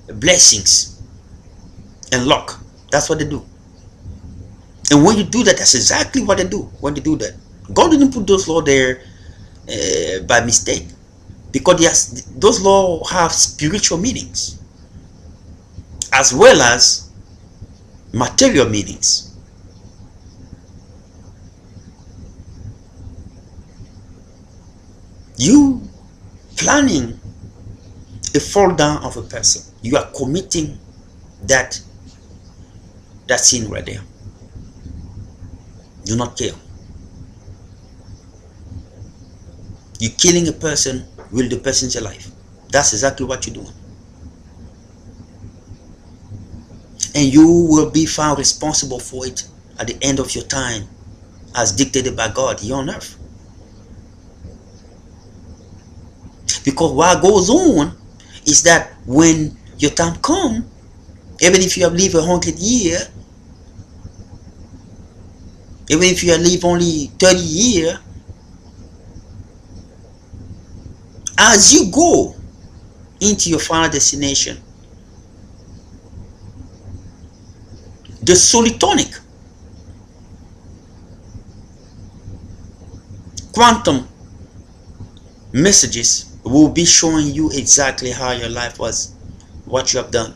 Speaker 1: blessings and luck. That's what they do. And when you do that, that's exactly what they do when they do that. God didn't put those laws there by mistake, because those laws have spiritual meanings as well as material meanings. You planning a fall down of a person, you are committing that sin right there. Do not kill. You're killing a person while the person's alive. That's exactly what you're doing. And you will be found responsible for it at the end of your time, as dictated by God here on earth. Because what goes on is that when your time comes, even if you have lived 100 years, even if you have lived only 30 years, as you go into your final destination, the solitonic quantum messages will be showing you exactly how your life was, what you have done,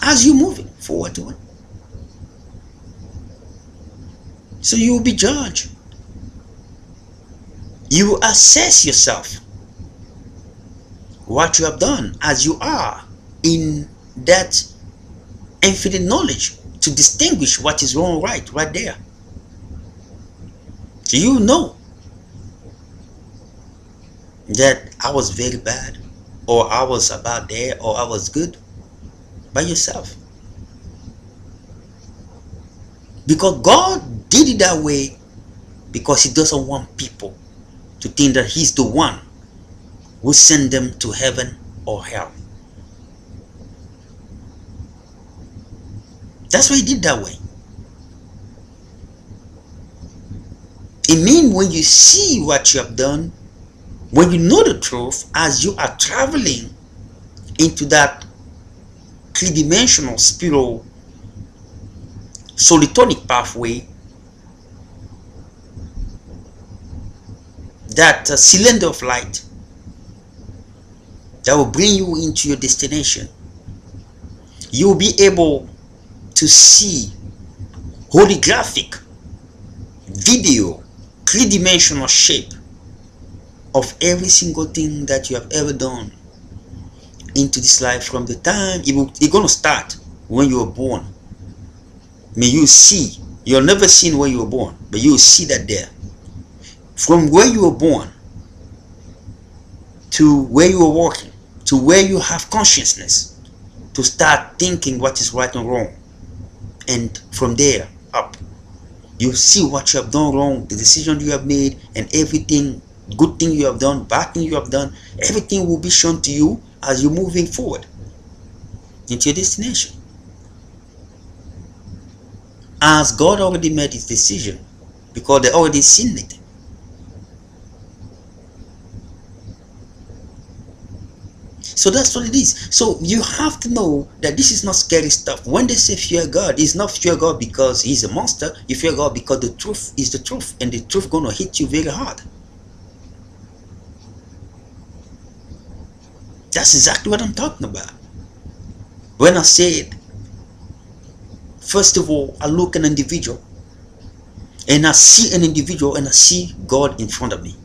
Speaker 1: as you're moving forward to it. So you will be judged. You will assess yourself, what you have done, as you are in that infinite knowledge to distinguish what is wrong, right there. So you know that I was very bad, or I was about there, or I was good by yourself. Because God did it that way because He doesn't want people to think that He's the one who send them to heaven or hell. That's why He did that way. It means when you see what you have done, when you know the truth, as you are traveling into that three-dimensional spiral solitonic pathway, that cylinder of light that will bring you into your destination, you will be able to see holographic video, three-dimensional shape of every single thing that you have ever done into this life from the time it's gonna start when you were born. May you see, you'll never seen where you were born, but you will see that there. From where you were born to where you are walking, to where you have consciousness, to start thinking what is right and wrong. And from there up, you see what you have done wrong, the decision you have made, and everything, good thing you have done, bad thing you have done, everything will be shown to you as you're moving forward into your destination. As God already made his decision, because they already seen it. So that's what it is. So you have to know that this is not scary stuff. When they say fear God, it's not fear God because he's a monster. You fear God because the truth is the truth, and the truth gonna hit you very hard. That's exactly what I'm talking about. When I said, first of all, I look at an individual, and I see an individual, and I see God in front of me.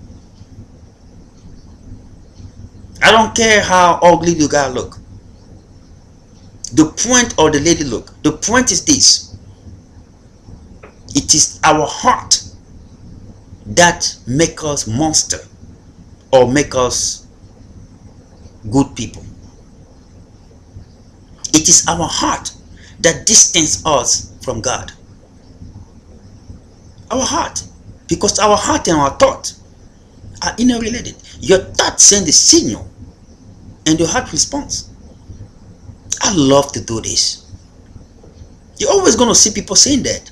Speaker 1: I don't care how ugly the guy look, the point, or the lady look. The point is this: it is our heart that make us monster or make us good people. It is our heart that distance us from God. Our heart, because our heart and our thought are interrelated. Your thought sends the signal, and your heart responds. I love to do this. You're always going to see people saying that.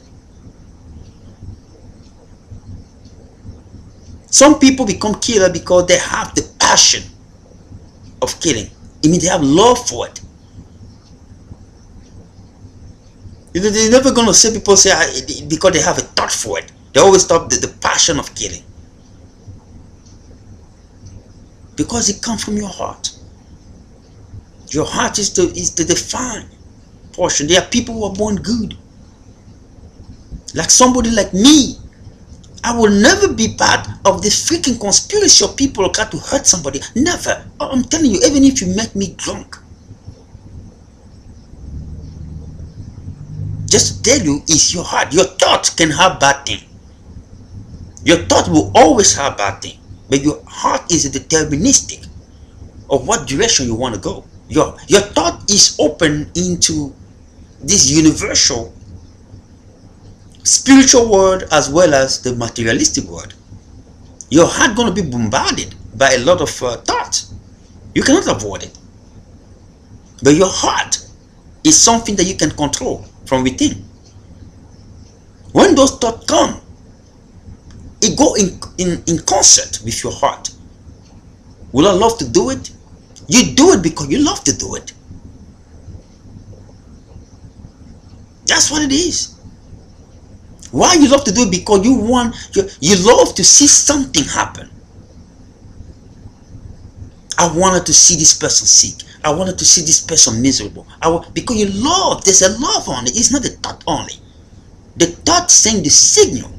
Speaker 1: Some people become killer because they have the passion of killing. I mean, they have love for it. They're never going to see people say because they have a thought for it. They always talk the passion of killing. Because it comes from your heart. Your heart is the defined portion. There are people who are born good. Like somebody like me, I will never be part of the freaking conspiracy of people who try to hurt somebody. Never. I'm telling you, even if you make me drunk. Just to tell you, it's your heart. Your thought can have bad thing. Your thought will always have bad thing. But your heart is deterministic of what direction you want to go. Your thought is open into this universal spiritual world as well as the materialistic world. Your heart going to be bombarded by a lot of thoughts. You cannot avoid it. But your heart is something that you can control from within. When those thoughts come, it go in concert with your heart. Will I love to do it? You do it because you love to do it. That's what it is. Why you love to do it? Because you love to see something happen. I wanted to see this person sick. I wanted to see this person miserable. Because you love. There's a love on it. It's not the thought only. The thought sends the signal,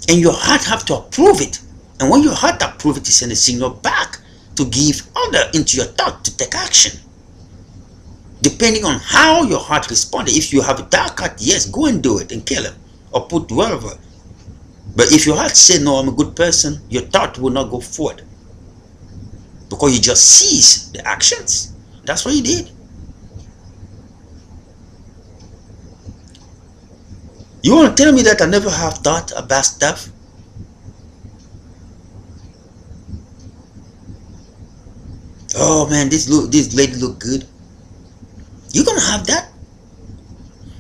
Speaker 1: and your heart have to approve it. And when your heart approves it, it sends a signal back to give order into your thought to take action. Depending on how your heart responded. If you have a dark heart, yes, go and do it and kill him or put wherever. But if your heart says, no, I'm a good person, your thought will not go forward. Because you just seize the actions. That's what you did. You want to tell me that I never have thought about stuff? Oh man, this lady look good. You're gonna have that.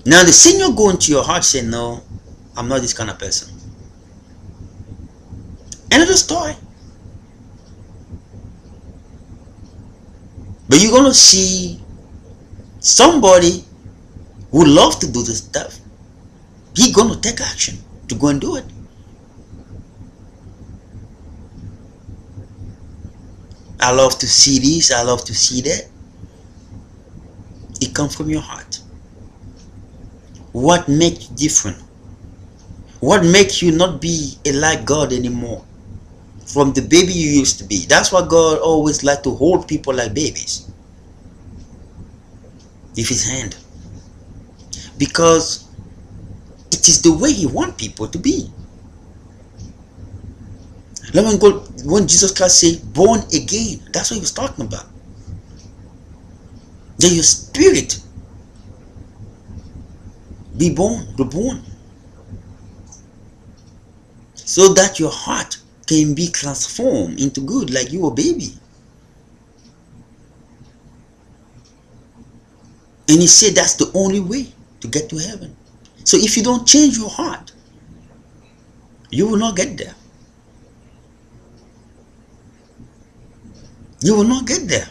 Speaker 1: Now the signal go into your heart saying, no, I'm not this kind of person. End of the story. But you're gonna see somebody who loves to do this stuff. He's gonna take action to go and do it. I love to see this, I love to see that. It comes from your heart. What makes you different? What makes you not be like God anymore? From the baby you used to be. That's why God always liked to hold people like babies. with his hand, because it is the way he wants people to be. When Jesus Christ said born again, that's what he was talking about. That your spirit be born, reborn, so that your heart can be transformed into good, like you a baby. And he said that's the only way to get to heaven. So if you don't change your heart, you will not get there. You will not get there.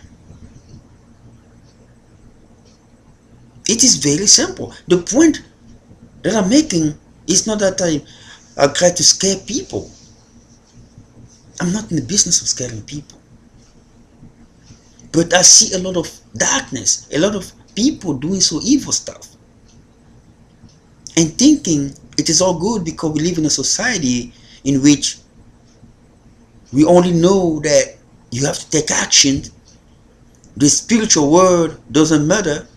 Speaker 1: It is very simple. The point that I'm making is not that I try to scare people. I'm not in the business of scaring people. But I see a lot of darkness, a lot of people doing so evil stuff, and thinking it is all good because we live in a society in which we only know that you have to take action. The spiritual world doesn't matter.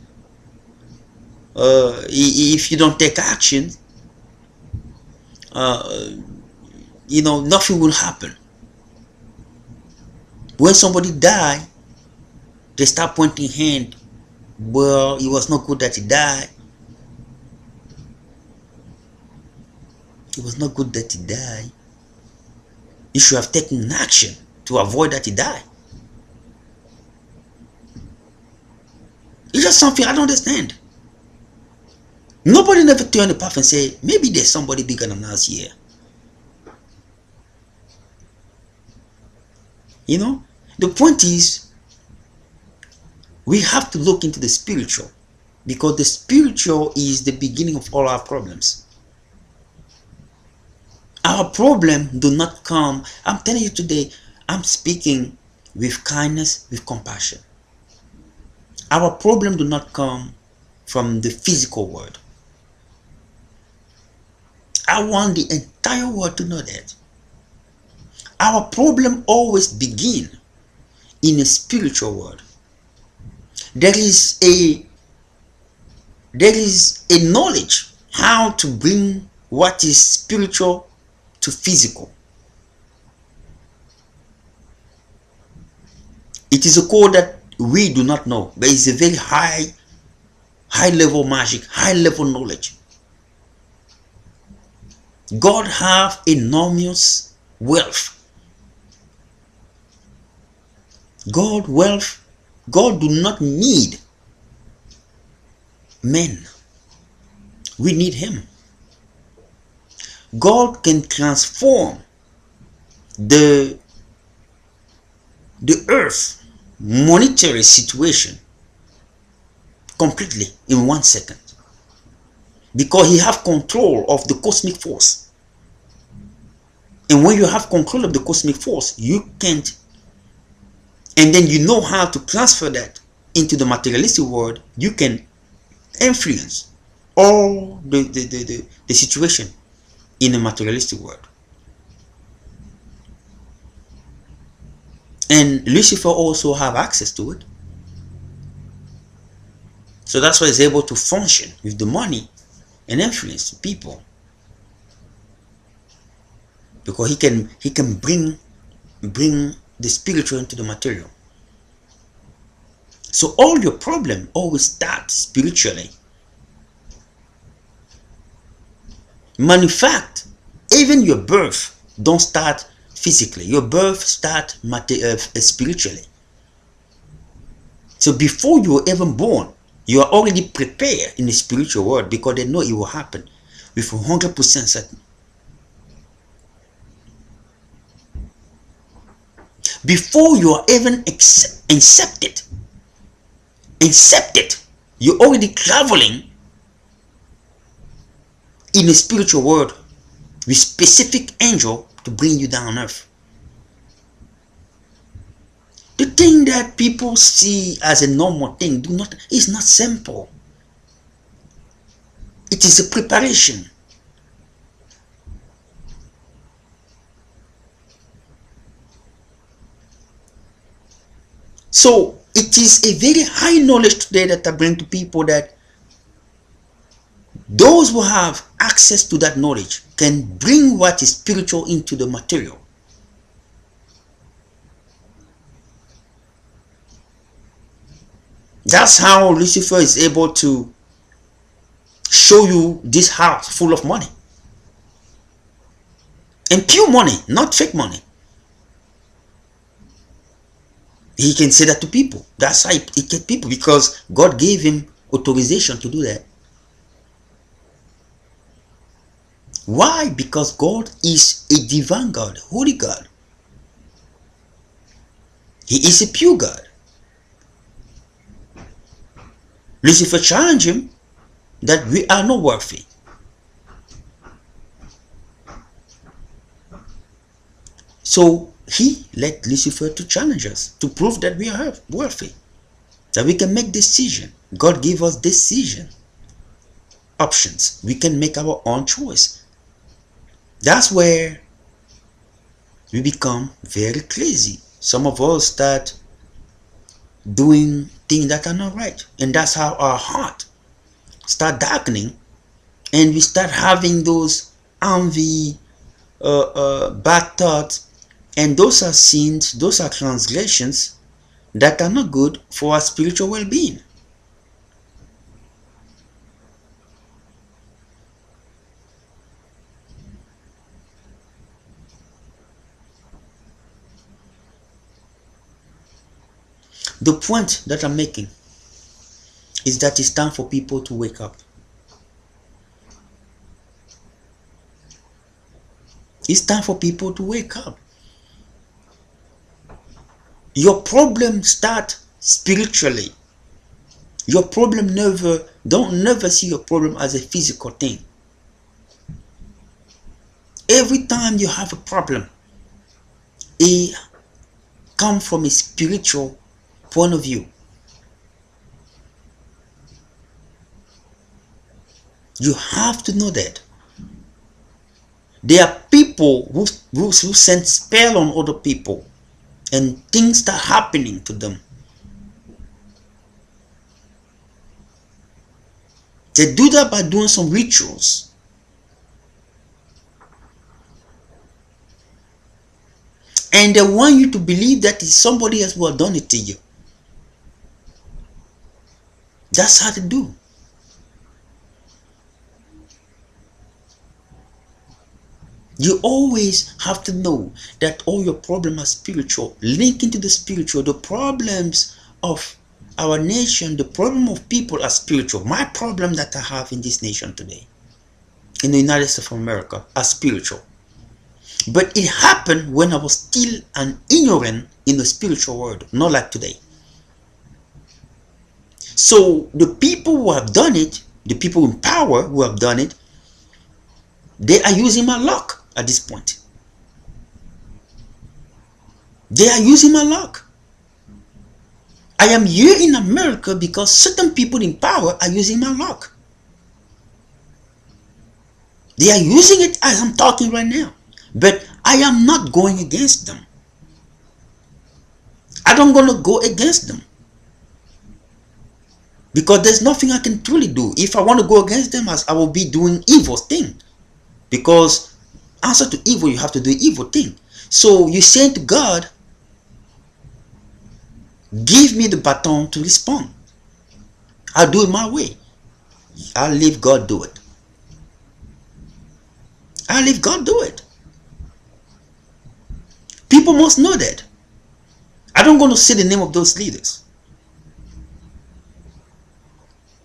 Speaker 1: If you don't take action, nothing will happen. When somebody die, they start pointing hand. Well, it was not good that he died. It was not good that he died. You should have taken action to avoid that he died. It's just something I don't understand. Nobody never turned the path and say, maybe there's somebody bigger than us here. The point is, we have to look into the spiritual, because the spiritual is the beginning of all our problems. Our problem do not come, I'm telling you today, I'm speaking with kindness, with compassion. Our problem do not come from the physical world. I want the entire world to know that. Our problem always begin in a spiritual world. There is a knowledge how to bring what is spiritual to physical. It is a code that we do not know, but it's a very high level magic, high level knowledge. God have enormous wealth. God do not need men. We need him. God can transform the earth monetary situation completely in 1 second, because he have control of the cosmic force. And when you have control of the cosmic force, you can't, and then you know how to transfer that into the materialistic world, you can influence all the situation in the materialistic world. And Lucifer also have access to it. So that's why he's able to function with the money and influence people, because he can bring the spiritual into the material. So all your problem always starts spiritually. Matter of fact, even your birth don't start physically. Your birth start spiritually. So before you were even born, you are already prepared in the spiritual world, because they know it will happen with 100% certain. Before you are even accepted, you're already traveling in the spiritual world with specific angel to bring you down on earth. The thing that people see as a normal thing is not simple. It is a preparation. So It is a very high knowledge today that I bring to people, that those who have access to that knowledge can bring what is spiritual into the material. That's how Lucifer is able to show you this house full of money. And pure money, not fake money. He can say that to people. That's how he gets people, because God gave him authorization to do that. Why? Because God is a divine God, holy God. He is a pure God. Lucifer challenged him that we are not worthy. So he let Lucifer to challenge us, to prove that we are worthy, that we can make decision. God gave us decision options. We can make our own choice. That's where we become very crazy. Some of us start doing things that are not right, and that's how our heart start darkening, and we start having those envy, bad thoughts, and those are sins, those are transgressions that are not good for our spiritual well-being. The point that I'm making is that it's time for people to wake up. It's time for people to wake up. Your problem start spiritually. Your problem never see your problem as a physical thing. Every time you have a problem, it comes from a spiritual point of view. You have to know that. There are people who send spell on other people, and things start happening to them. They do that by doing some rituals. And they want you to believe that it's somebody else who has done it to you. That's how they do. You always have to know that all your problems are spiritual. Link into the spiritual. The problems of our nation, the problem of people are spiritual. My problem that I have in this nation today, in the United States of America, are spiritual. But it happened when I was still an ignorant in the spiritual world, not like today. So the people who have done it, the people in power who have done it, they are using my luck at this point. They are using my luck. I am here in America because certain people in power are using my luck. They are using it as I'm talking right now. But I am not going against them. I don't gonna go against them. Because there's nothing I can truly do. If I want to go against them, I will be doing evil thing. Because answer to evil, you have to do evil thing. So you say to God, give me the baton to respond. I'll do it my way. I'll leave God do it. I'll leave God do it. People must know that. I don't want to say the name of those leaders.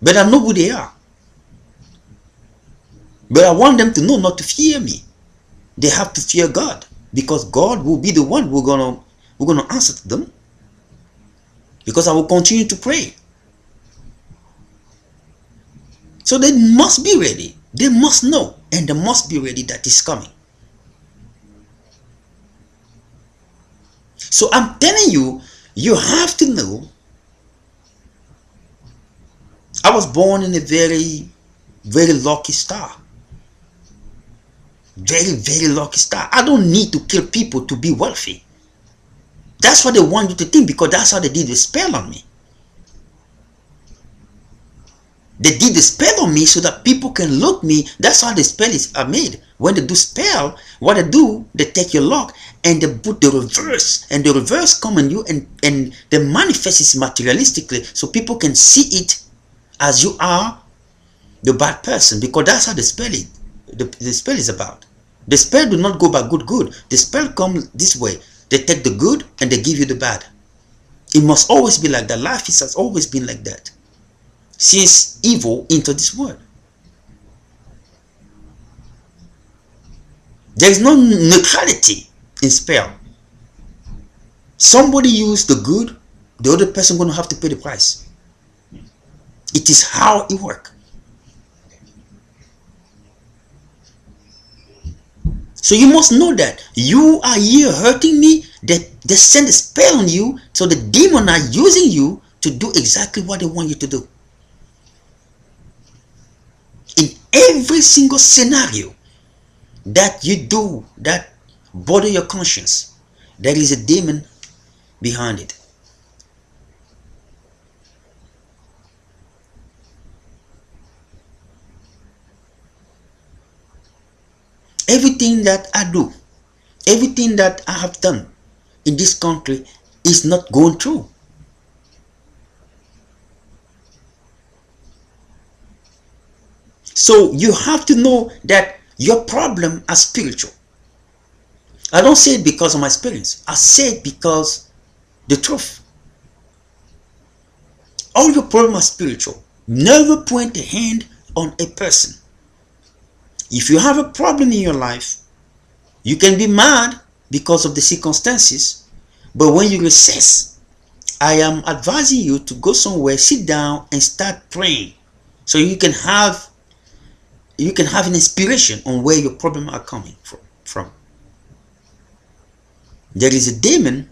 Speaker 1: But I know who they are. But I want them to know not to fear me. They have to fear God. Because God will be the one who's gonna answer to them. Because I will continue to pray. So they must be ready. They must know. And they must be ready that it's coming. So I'm telling you, you have to know. I was born in a very, very lucky star. Very, very lucky star. I don't need to kill people to be wealthy. That's what they want you to think, because that's how they did the spell on me. They did the spell on me so that people can look me. That's how the spell are made. When they do spell, what they do, they take your luck and they put the reverse, and the reverse come on you, and they manifest it materialistically so people can see it as you are the bad person, because that's how the spell is. The spell is about. The spell do not go by good. The spell comes this way. They take the good and they give you the bad. It must always be like that. Life has always been like that, since evil entered this world. There is no neutrality in spell. Somebody use the good, the other person going to have to pay the price. It is how it works. So you must know that you are here hurting me. They send a spell on you, so the demon are using you to do exactly what they want you to do. In every single scenario that you do that bother your conscience, there is a demon behind it. Everything that I do, everything that I have done in this country is not going through. So you have to know that your problem are spiritual. I don't say it because of my experience. I say it because the truth. All your problems are spiritual. Never point a hand on a person. If you have a problem in your life, you can be mad because of the circumstances, but when you recess, I am advising you to go somewhere, sit down and start praying, so you can have an inspiration on where your problems are coming from. There is a demon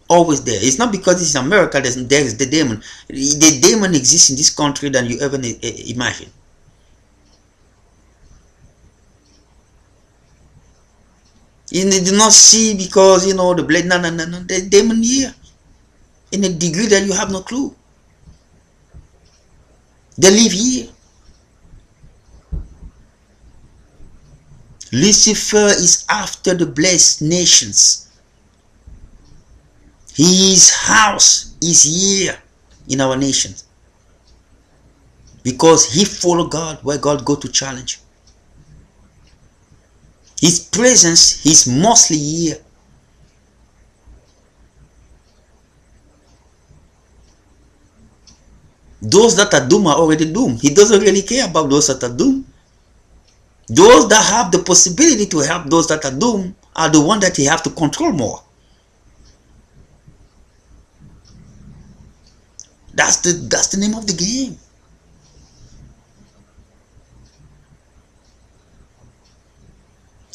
Speaker 1: always there. It's not because it's America there is the demon. The demon exists in this country than you ever imagine. You do not see because the blade. No. The demon here, in a degree that you have no clue. They live here. Lucifer is after the blessed nations. His house is here in our nations, because he follow God where God go to challenge. His presence is mostly here. Those that are doomed are already doomed. He doesn't really care about those that are doomed. Those that have the possibility to help those that are doomed are the ones that he have to control more. That's the name of the game.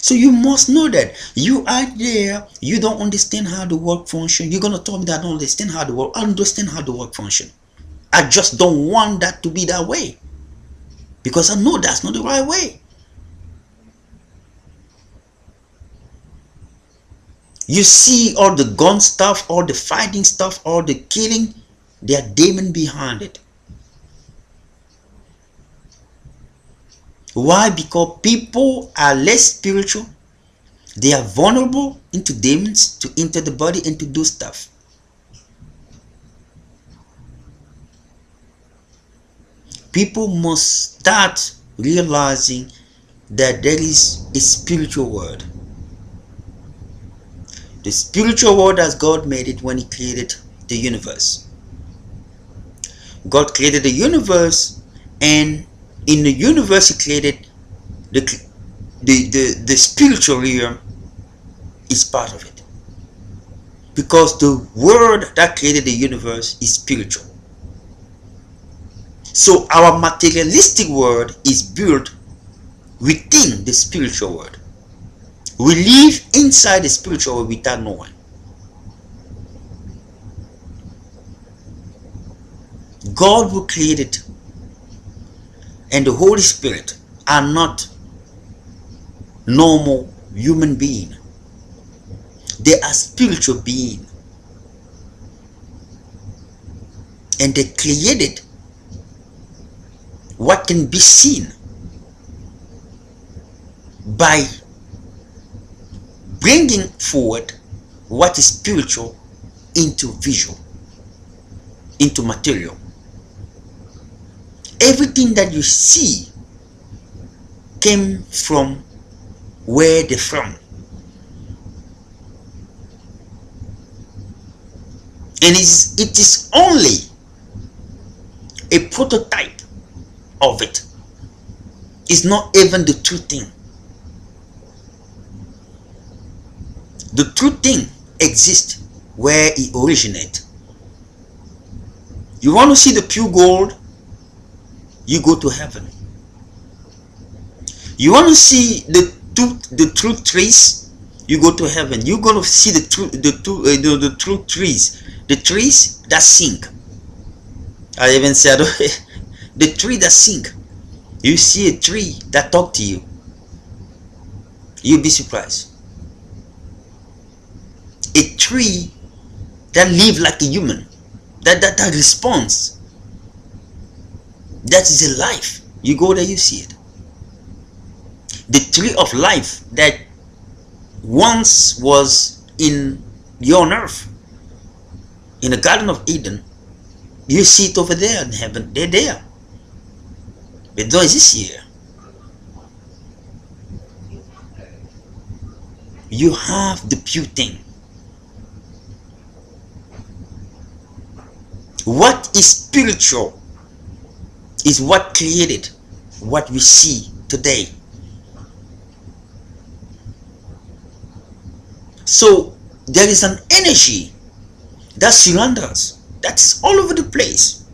Speaker 1: So you must know that you are there. You don't understand how the world functions. You're gonna tell me that I don't understand how the world. I understand how the world functions. I just don't want that to be that way, because I know that's not the right way. You see all the gun stuff, all the fighting stuff, all the killing. There are demons behind it. Why? Because people are less spiritual. They are vulnerable into demons to enter the body and to do stuff. People must start realizing that there is a spiritual world. The spiritual world as God made it when he created the universe. God created the universe, and in the universe he created the spiritual realm is part of it, because the word that created the universe is spiritual. So our materialistic world is built within the spiritual world. We live inside the spiritual world without knowing. God who created and the Holy Spirit are not normal human beings. They are spiritual beings. and they created what can be seen by bringing forward what is spiritual into visual, into material. Everything that you see came from where they're from. And it is only a prototype of it. It's not even the true thing. The true thing exists where it originates. You want to see the pure gold? You go to heaven. You want to see the true trees? You go to heaven. You're going to see the true trees. The trees that sing. I even said the tree that sing. You see a tree that talk to you. You'll be surprised. A tree that live like a human. That responds. That is a life. You go there, you see it. The tree of life that once was in your earth, in the Garden of Eden, you see it over there in heaven. They're there. But don't exist here. You have the pure thing. What is spiritual is what created what we see today. So there is an energy that surrounds us, that's all over the place,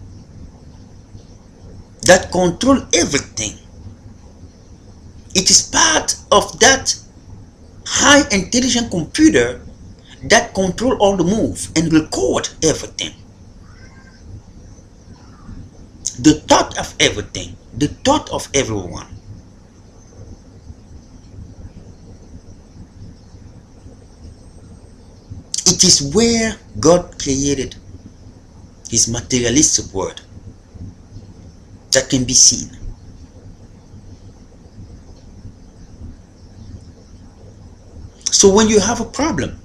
Speaker 1: that control everything. It is part of that high intelligent computer that control all the move and record everything. The thought of everything, the thought of everyone. It is where God created his materialistic world that can be seen. So when you have a problem,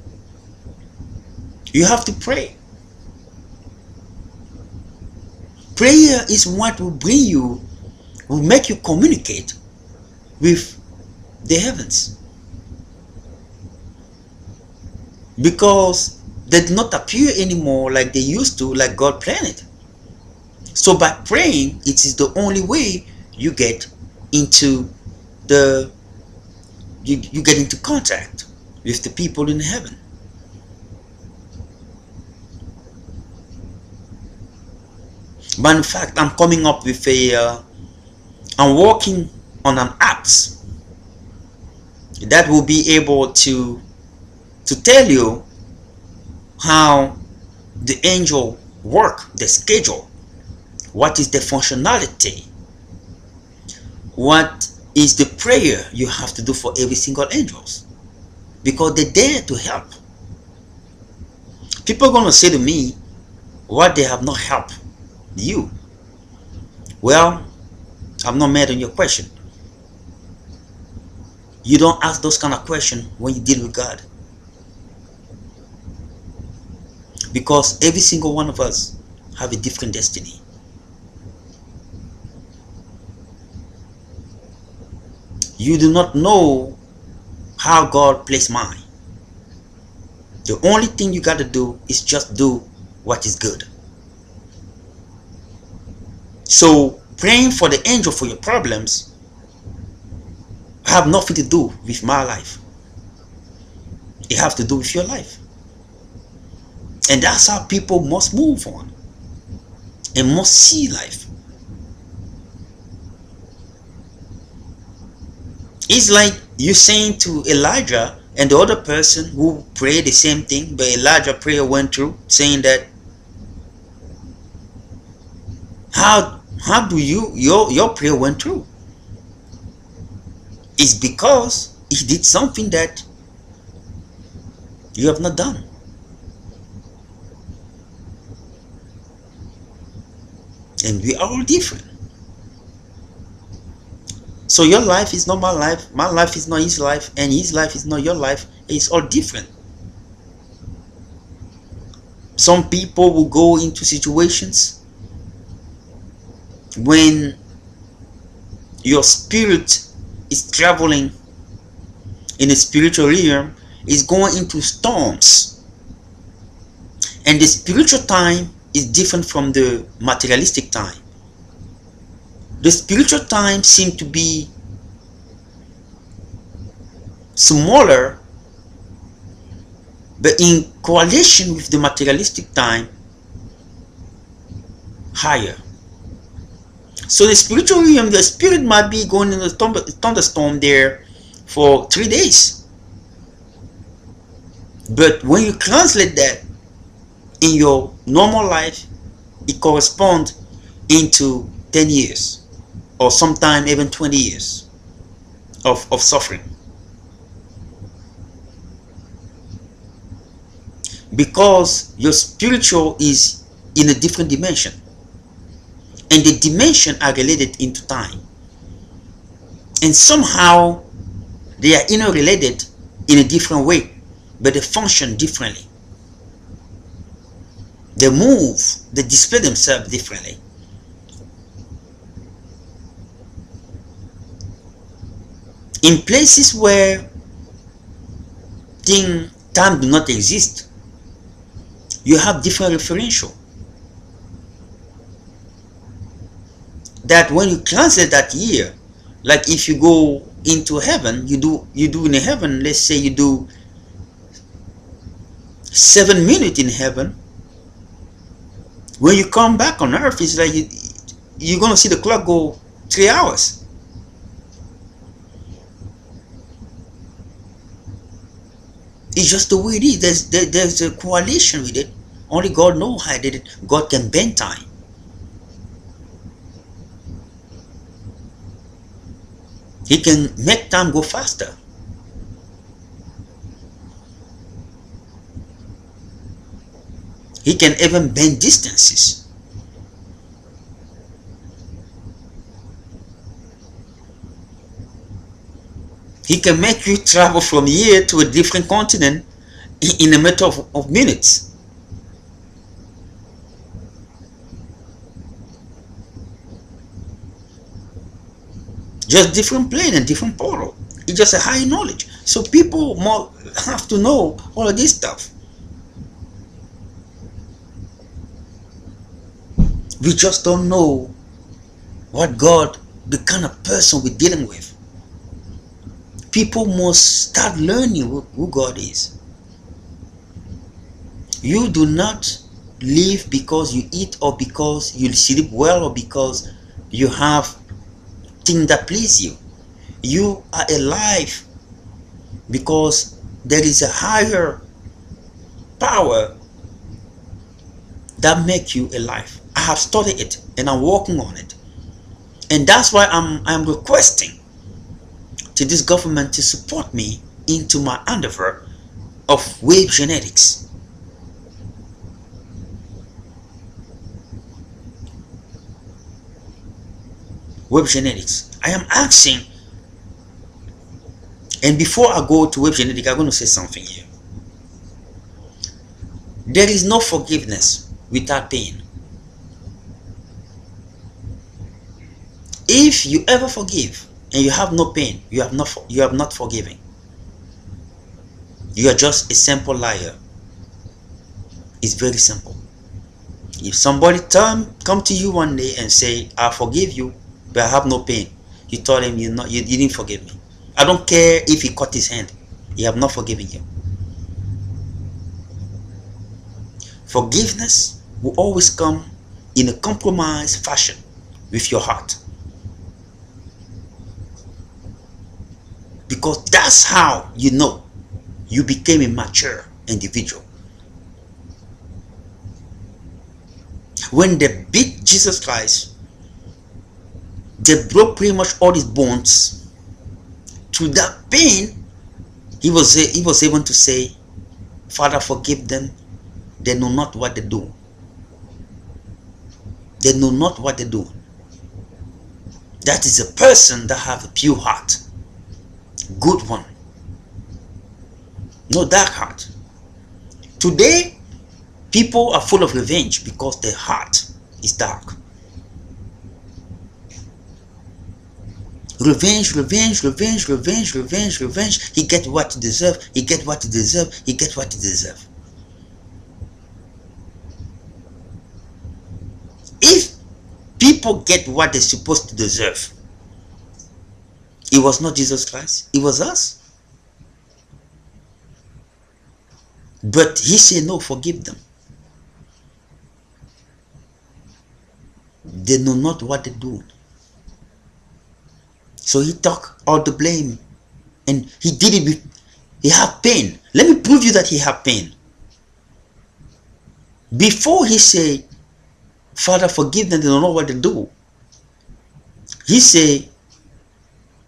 Speaker 1: you have to pray. Prayer is what will bring you, will make you communicate with the heavens. Because they do not appear anymore like they used to, like God planned it. So by praying, it is the only way you get into you get into contact with the people in heaven. But in fact, I'm coming up with I'm working on an apps that will be able to tell you how the angel work, the schedule, what is the functionality, what is the prayer you have to do for every single angels, because they're there to help. People are going to say to me, what, they have not helped you? Well, I'm not mad on your question. You don't ask those kind of questions when you deal with God. Because every single one of us have a different destiny. You do not know how God placed mine. The only thing you got to do is just do what is good. So praying for the angel for your problems have nothing to do with my life. It has to do with your life. And that's how people must move on and must see life. It's like you saying to Elijah and the other person who prayed the same thing, but Elijah's prayer went through, saying that how do your prayer went through? It's because he did something that you have not done. And we are all different. So your life is not my life is not his life, and his life is not your life. It's all different. Some people will go into situations when your spirit is traveling in a spiritual realm, is going into storms. And the spiritual time is different from the materialistic time. The spiritual time seems to be smaller, but in correlation with the materialistic time, higher. So the spiritual realm, the spirit might be going in a thunderstorm there for 3 days. But when you translate that in your normal life, it corresponds into 10 years or sometime even 20 years of suffering. Because your spiritual is in a different dimension, and the dimension are related into time, and somehow they are interrelated in a different way, but they function differently. They move, they display themselves differently. In places where time do not exist, you have different referential. That when you translate that year, like if you go into heaven, you do in heaven, let's say you do 7 minutes in heaven. When you come back on earth, it's like you're gonna see the clock go 3 hours. It's just the way it is. There's a correlation with it. Only God knows how I did it. God can bend time. He can make time go faster. He can even bend distances. He can make you travel from here to a different continent in a matter of minutes. Just different plane and different portal. It's just a high knowledge. So people more have to know all of this stuff. We just don't know what God, the kind of person we're dealing with. People must start learning who God is. You do not live because you eat, or because you sleep well, or because you have things that please you. You are alive because there is a higher power that makes you alive. I have studied it and I'm working on it, and that's why I'm requesting to this government to support me into my endeavor of wave genetics. Wave genetics. I am asking, and before I go to wave genetics, I'm going to say something here. There is no forgiveness without pain. If you ever forgive and you have no pain, you have not forgiven. You are just a simple liar. It's very simple. If somebody come to you one day and say, I forgive you, but I have no pain, you told him you didn't forgive me. I don't care if he cut his hand, he have not forgiven you. Forgiveness will always come in a compromised fashion with your heart, because that's how you know you became a mature individual. When they beat Jesus Christ, they broke pretty much all his bones. Through that pain, he was able to say, Father, forgive them, they know not what they do. They know not what they do. That is a person that have a pure heart. Good one. No dark heart. Today, people are full of revenge because their heart is dark. Revenge, revenge, revenge, revenge, revenge, revenge. He get what he deserve. He get what he deserve. He get what he deserve. If people get what they're supposed to deserve, it was not Jesus Christ. It was us. But he said, no, forgive them. They know not what they do. So he took all the blame. And he did it with, he had pain. Let me prove you that he had pain. Before he said, Father, forgive them, they don't know what they do. He said,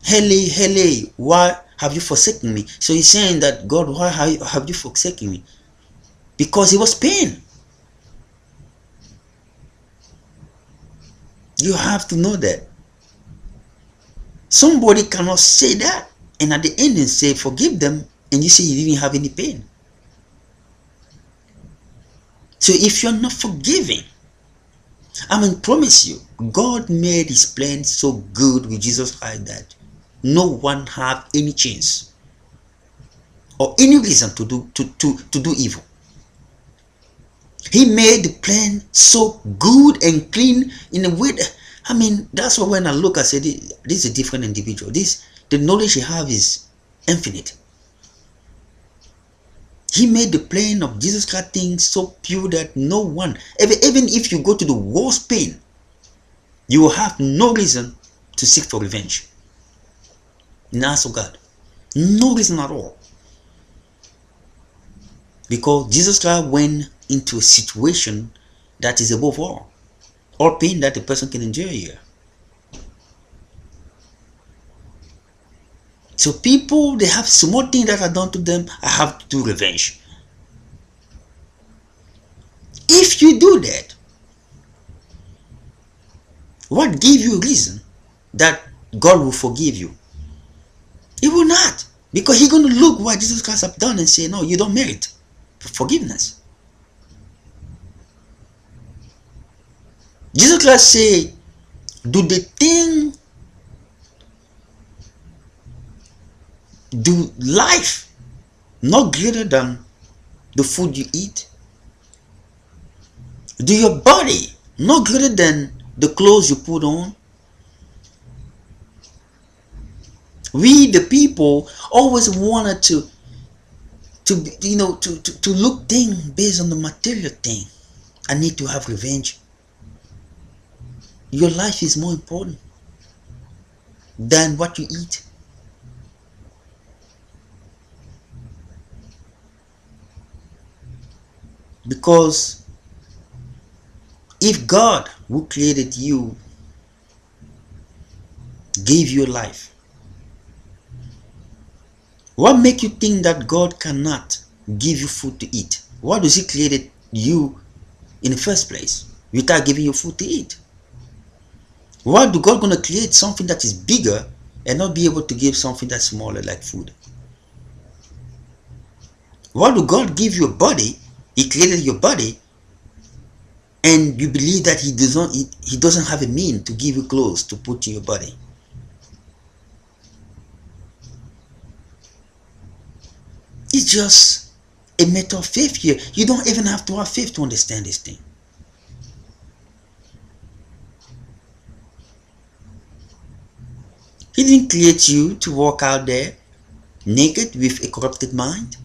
Speaker 1: Hele, Hele, why have you forsaken me? So he's saying that, God, why have you forsaken me? Because he was pain. You have to know that. Somebody cannot say that and at the end and say, forgive them, and you say you didn't have any pain. So if you're not forgiving, I promise you, God made his plan so good with Jesus Christ that no one have any chance or any reason to do evil. He made the plan so good and clean in a way that, that's why when I look, I say, this is a different individual. The knowledge he have is infinite. He made the plan of Jesus Christ thing so pure that no one, even if you go to the worst pain, you will have no reason to seek for revenge. In the eyes of God. No reason at all. Because Jesus Christ went into a situation that is above all pain that a person can endure here. So people, they have small things that are done to them, I have to do revenge. If you do that, what gives you a reason that God will forgive you? He will not. Because he's going to look what Jesus Christ has done and say, no, you don't merit forgiveness. Jesus Christ said, do life not greater than the food you eat? Do your body not greater than the clothes you put on? We, the people, always wanted to look things based on the material thing. I need to have revenge. Your life is more important than what you eat. Because if God, who created you, gave you life, what makes you think that God cannot give you food to eat? Why does he create you in the first place without giving you food to eat? Why do God gonna create something that is bigger and not be able to give something that's smaller like food? Why do God give you a body? He created your body, and you believe that he doesn't have a mean to give you clothes to put in your body. It's just a matter of faith here. You don't even have to have faith to understand this thing. He didn't create you to walk out there naked with a corrupted mind.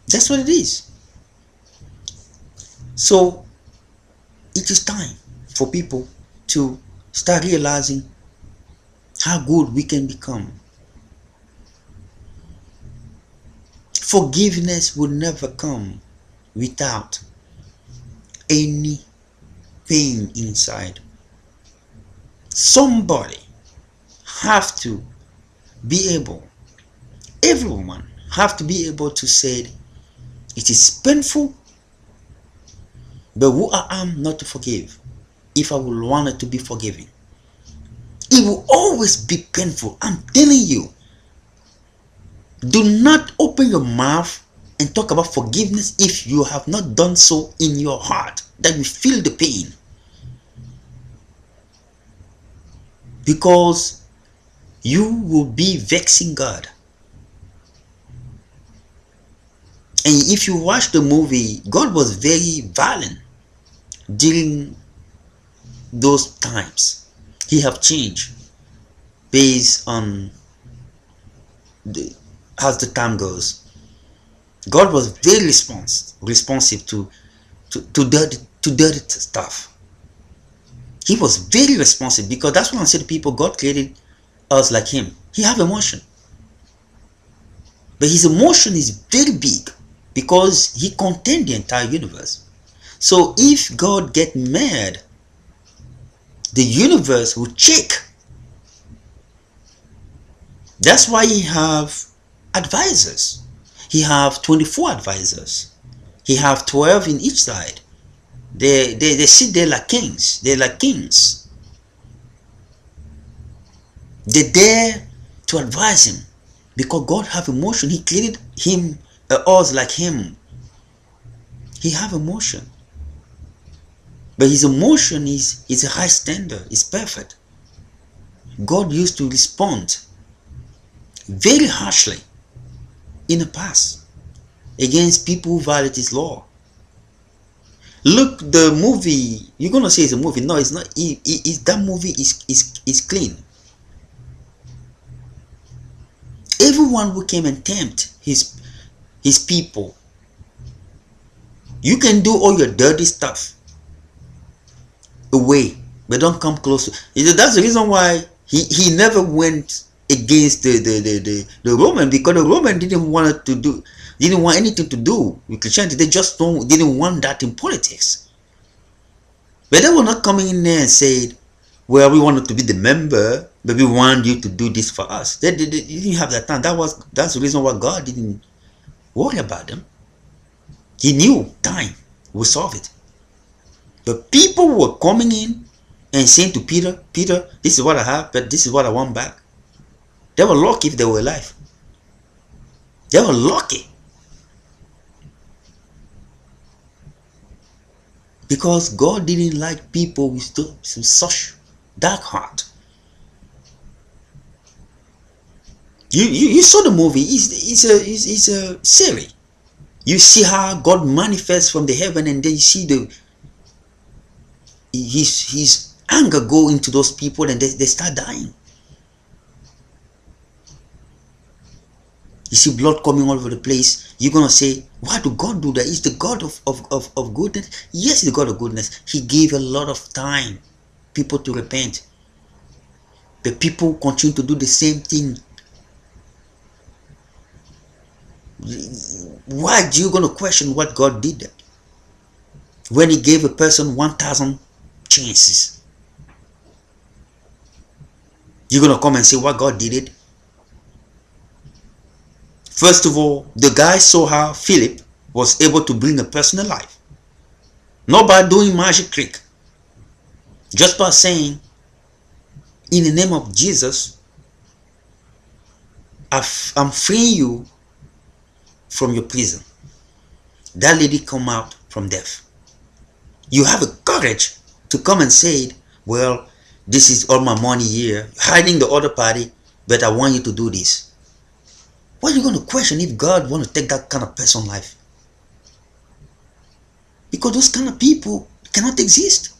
Speaker 1: That's what it is. So it is time for people to start realizing how good we can become. Forgiveness will never come without any pain inside. Somebody have to be able, everyone have to be able to say, it is painful, But who I am not to forgive, if I would want it to be forgiven? It will always be painful. I'm telling you. Do not open your mouth and talk about forgiveness if you have not done so in your heart, that you feel the pain. Because you will be vexing God. And if you watch the movie, God was very violent during those times. He have changed based on as the time goes. God was very responsive to dirty stuff. He was very responsive, because that's when I said to people, God created us like him. He have emotion. But his emotion is very big because he contained the entire universe. So if God get mad, the universe will shake. That's why he have advisors. He have 24 advisors. He have 12 in each side. They sit there like kings. They're like kings. They're there to advise him, because God have emotion. He created him, us like him. He have emotion. But his emotion is a high standard. It's perfect. God used to respond very harshly in the past against people who violate his law. Look, the movie, you're gonna say it's a movie. No, it's not. That movie is clean. Everyone who came and tempt his people. You can do all your dirty stuff away, but don't come close to. That's the reason why he never went against the Roman, because the Roman didn't want anything to do with Christianity. They just didn't want that in politics. But they were not coming in there and said, well, we wanted to be the member, but we want you to do this for us. They didn't have that time. That's the reason why God didn't worry about them. He knew time will solve it. But people were coming in and saying to Peter, this is what I have, but this is what I want back. They were lucky if they were alive. They were lucky. Because God didn't like people with such dark heart. You saw the movie. It's a series. You see how God manifests from the heaven, and then you see his anger go into those people, and they start dying. You see blood coming all over the place. You're gonna say, why do God do that? He's the God of goodness. Yes, he's the God of goodness. He gave a lot of time people to repent. But people continue to do the same thing. Why are you gonna question what God did that? When he gave a person 1,000 chances, you're gonna come and say what God did it? First of all, the guy saw how Philip was able to bring a person alive. Not by doing magic trick. Just by saying, in the name of Jesus, I'm freeing you from your prison. That lady come out from death. You have the courage to come and say, well, this is all my money here, hiding the other party, but I want you to do this. Why are you going to question if God want to take that kind of person's life? Because those kind of people cannot exist.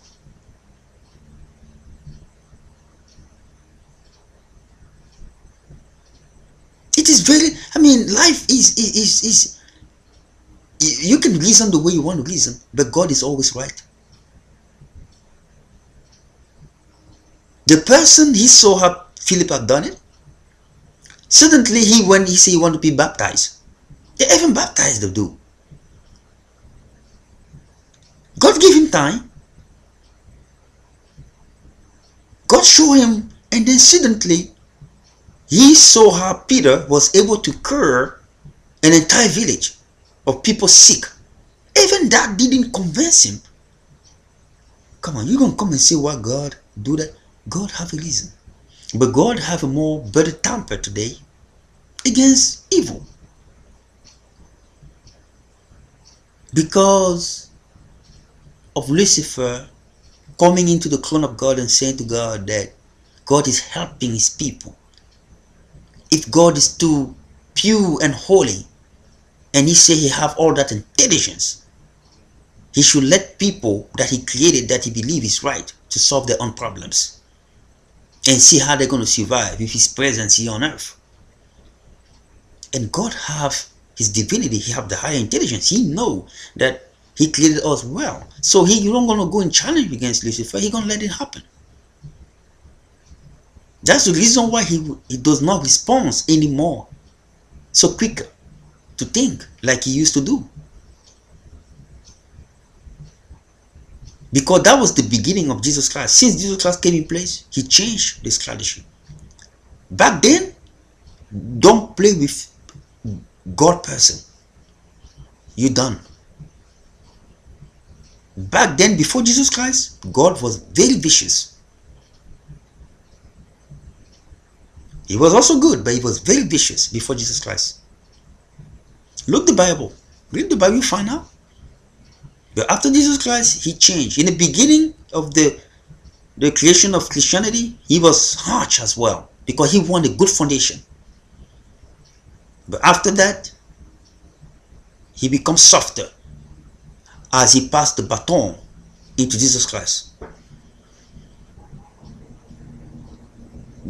Speaker 1: It is very, life is you can reason the way you want to reason, but God is always right. The person he saw how Philip had done it, suddenly he said he wanted to be baptized. They even baptized the dude. God gave him time. God showed him, and then suddenly he saw how Peter was able to cure an entire village of people sick. Even that didn't convince him Come on, you gonna come and say why God do that? God have a reason. But God have a more better temper today against evil. Because of Lucifer coming into the throne of God and saying to God that God is helping his people. If God is too pure and holy, and he say he have all that intelligence, he should let people that he created, that he believe is right, to solve their own problems and see how they're going to survive with his presence here on earth. And God have his divinity, he have the higher intelligence. He know that he created us well. So he don't going to go and challenge against Lucifer. He going to let it happen. That's the reason why he does not respond anymore so quick to think like he used to do. Because that was the beginning of Jesus Christ. Since Jesus Christ came in place, he changed the strategy. Back then, don't play with God person. You're done. Back then, before Jesus Christ, God was very vicious. He was also good, but he was very vicious before Jesus Christ. Look the Bible. Read the Bible, you find out. But after Jesus Christ, he changed. In the beginning of the creation of Christianity, he was harsh as well, because he wanted a good foundation. But after that, he becomes softer as he passed the baton into Jesus Christ.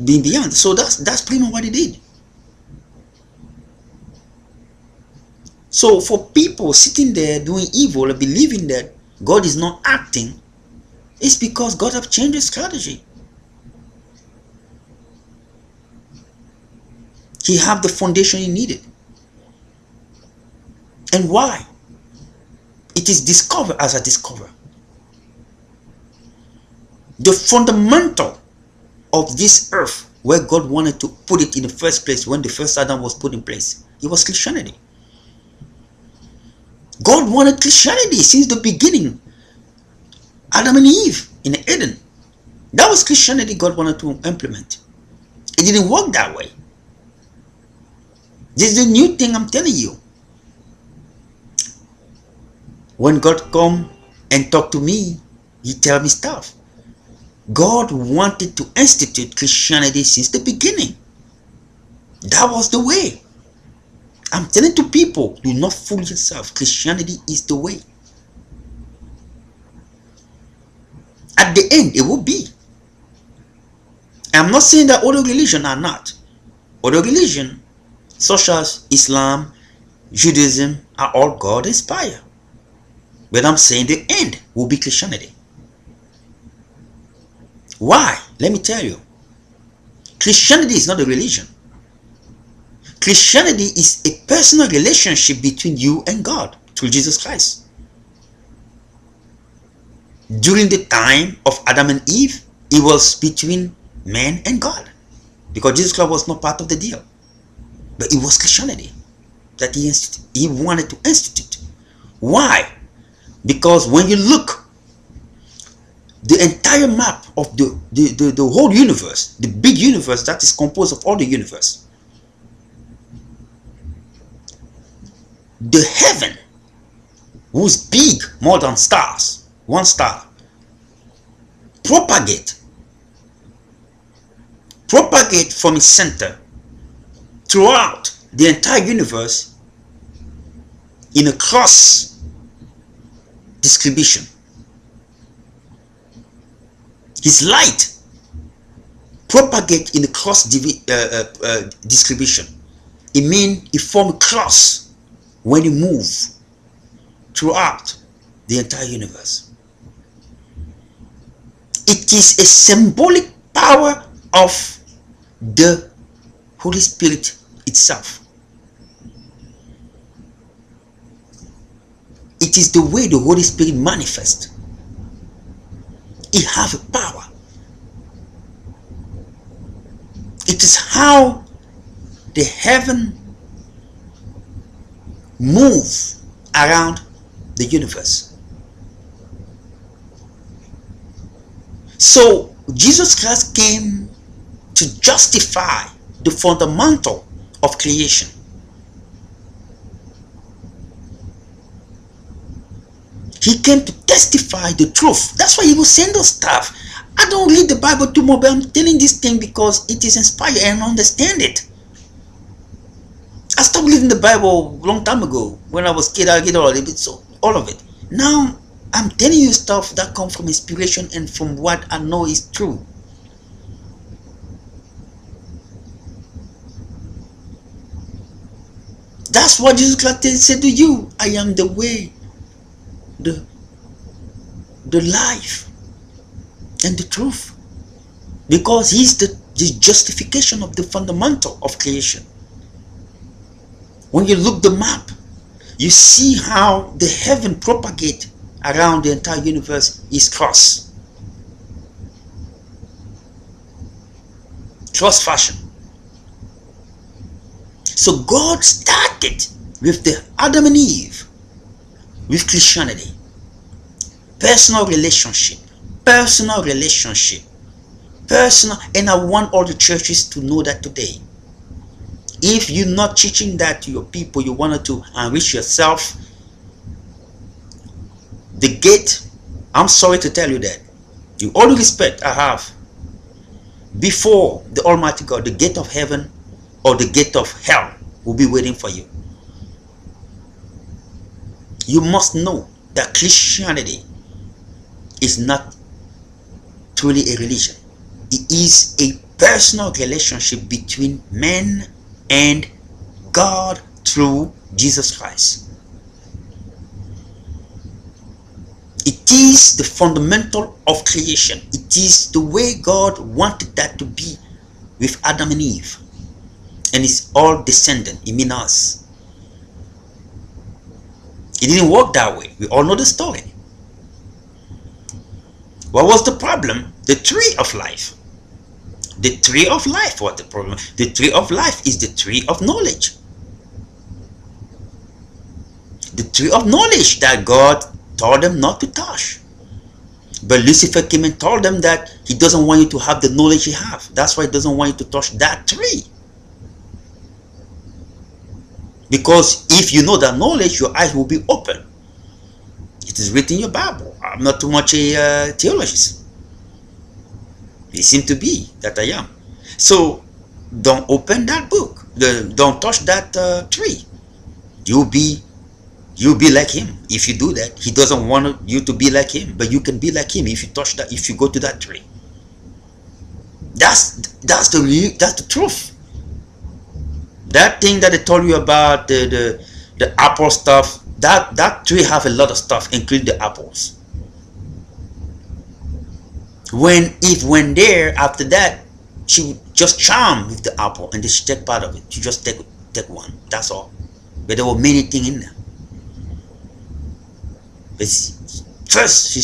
Speaker 1: Being beyond. So that's pretty much what he did. So for people sitting there doing evil and believing that God is not acting, it's because God have changed his strategy. He have the foundation he needed. And why? It is discovered as a discover. The fundamental of this earth, where God wanted to put it in the first place, when the first Adam was put in place, it was Christianity. God wanted Christianity since the beginning. Adam and Eve in Eden. That was Christianity God wanted to implement. It didn't work that way. This is the new thing I'm telling you. When God come and talk to me, he tell me stuff. God wanted to institute Christianity since the beginning. That was the way. I'm telling to people, do not fool yourself. Christianity is the way. At the end, it will be. I'm not saying that other religions are not. Other religions, such as Islam, Judaism, are all God inspired. But I'm saying the end will be Christianity. Why? Let me tell you. Christianity is not a religion. Christianity is a personal relationship between you and God through Jesus Christ. During the time of Adam and Eve, it was between man and God, because Jesus Christ was not part of the deal. But it was Christianity that he wanted to institute. Why? Because when you look, the entire map of the whole universe, the big universe that is composed of all the universe, the heaven, who's big more than stars, one star, propagate from its center throughout the entire universe in a cross distribution. His light propagate in a cross distribution. It means it forms a cross when you move throughout the entire universe. It is a symbolic power of the Holy Spirit itself. It is the way the Holy Spirit manifests. It has a power. It is how the heaven move around the universe. So Jesus Christ came to justify the fundamental of creation. He came to testify the truth. That's why he was saying those stuff. I don't read the Bible too much, but I'm telling this thing because it is inspired and I understand it. I stopped reading the Bible a long time ago. When I was a kid, I read all of it, so all of it. Now I'm telling you stuff that comes from inspiration and from what I know is true. That's what Jesus Christ said to you. I am the way, the life, and the truth. Because he's the justification of the fundamental of creation. When you look the map, you see how the heaven propagate around the entire universe is cross fashion. So God started with the Adam and Eve, with Christianity. Personal relationship, and I want all the churches to know that today. If you're not teaching that to your people, you wanted to enrich yourself, the gate, I'm sorry to tell you that, with all the respect I have, before the Almighty God, the gate of heaven or the gate of hell will be waiting for you. You must know that Christianity is not truly a religion. It is a personal relationship between man and God through Jesus Christ. It is the fundamental of creation. It is the way God wanted that to be with Adam and Eve. And it's all descendant. It means us. It didn't work that way. We all know the story. What was the problem? The tree of life. The tree of life was the problem. The tree of life is the tree of knowledge. The tree of knowledge that God told them not to touch. But Lucifer came and told them that he doesn't want you to have the knowledge you have. That's why he doesn't want you to touch that tree. Because if you know that knowledge, your eyes will be open. It is written in your Bible. I'm not too much a theologist. It seems to be that I am. So don't open that book. Don't touch that tree. You'll be like him if you do that. He doesn't want you to be like him, but you can be like him if you touch that. If you go to that tree. That's the truth. That thing that I told you about the apple stuff. That tree have a lot of stuff, including the apples. When Eve went there, after that, she would just charm with the apple, and then she take part of it. She just take one. That's all. But there were many things in there. But first, she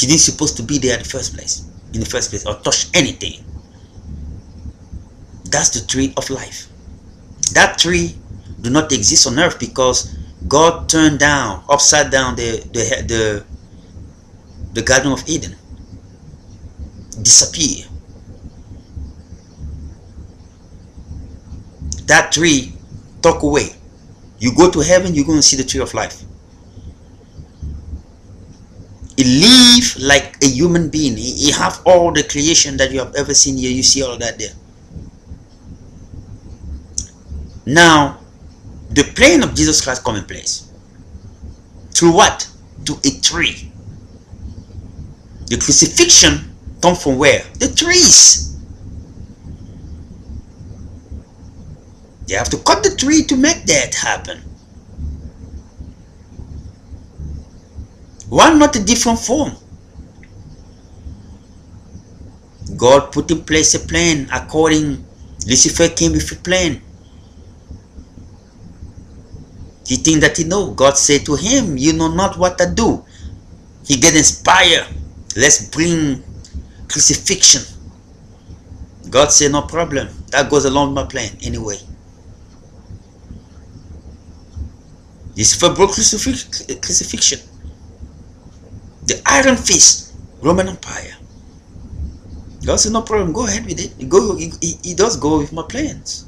Speaker 1: didn't supposed to be there in the first place, or touch anything. That's the tree of life. That tree do not exist on earth because God turned upside down the Garden of Eden. Disappear. That tree took away. You go to heaven, you're going to see the tree of life. It live like a human being. It have all the creation that you have ever seen here. You see all of that there. Now, the plan of Jesus Christ come in place. Through what? To a tree. The crucifixion come from where? The trees. They have to cut the tree to make that happen. Why not a different form? God put in place a plan according. Lucifer came with a plan. He think that he know. God said to him, you know not what to do. He get inspired. Let's bring crucifixion. God said, no problem. That goes along with my plan anyway. Lucifer broke crucifixion. The iron fist Roman Empire. God said, no problem, go ahead with it. He does go with my plans.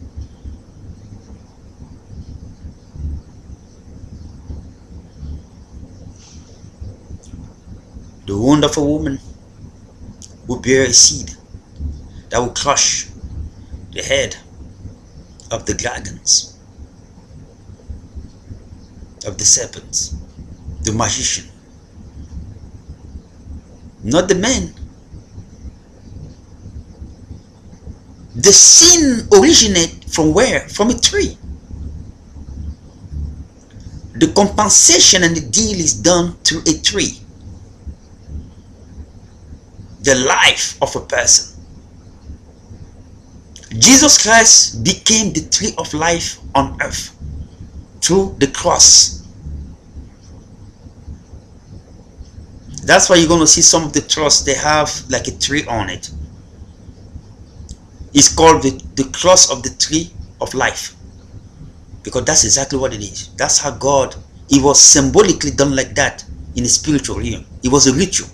Speaker 1: The wonderful woman will bear a seed that will crush the head of the dragons, of the serpents, the magician. Not the man. The sin originates from where? From a tree. The compensation and the deal is done through a tree. The life of a person. Jesus Christ became the tree of life on earth through the cross. That's why you're going to see some of the trusts, they have like a tree on it. It's called the cross of the tree of life, because that's exactly what it is. That's how God, it was symbolically done like that in the spiritual realm. It was a ritual.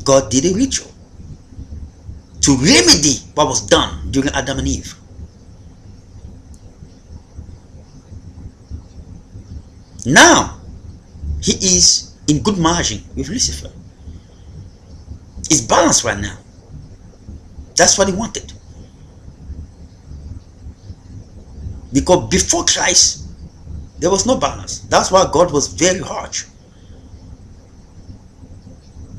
Speaker 1: God did a ritual to remedy what was done during Adam and Eve. Now he is in good margin with Lucifer. It's balanced right now. That's what he wanted. Because before Christ, there was no balance. That's why God was very harsh.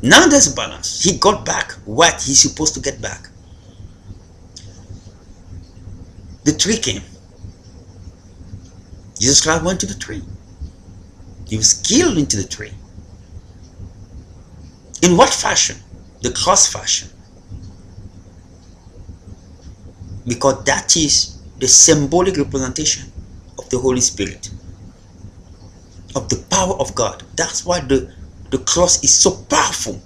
Speaker 1: Now there's a balance. He got back what he's supposed to get back. The tree came. Jesus Christ went to the tree. He was killed into the tree. In what fashion? The cross fashion. Because that is the symbolic representation of the Holy Spirit, of the power of God. That's why the cross is so powerful.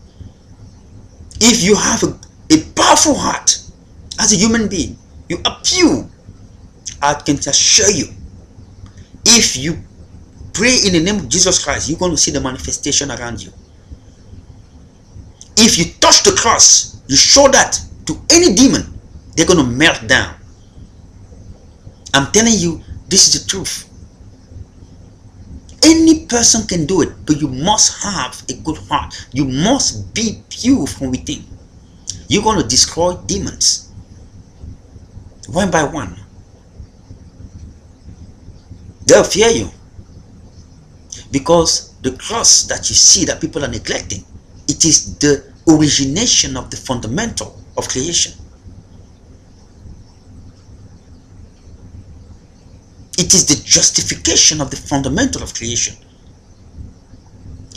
Speaker 1: If you have a powerful heart as a human being, you appeal. I can assure you, if you pray in the name of Jesus Christ, you're going to see the manifestation around you. If you touch the cross, you show that to any demon, they're going to melt down. I'm telling you, this is the truth. Any person can do it, but you must have a good heart. You must be pure from within. You're going to destroy demons one by one. They'll fear you, because the cross that you see that people are neglecting, it is the origination of the fundamental of creation. It is the justification of the fundamental of creation.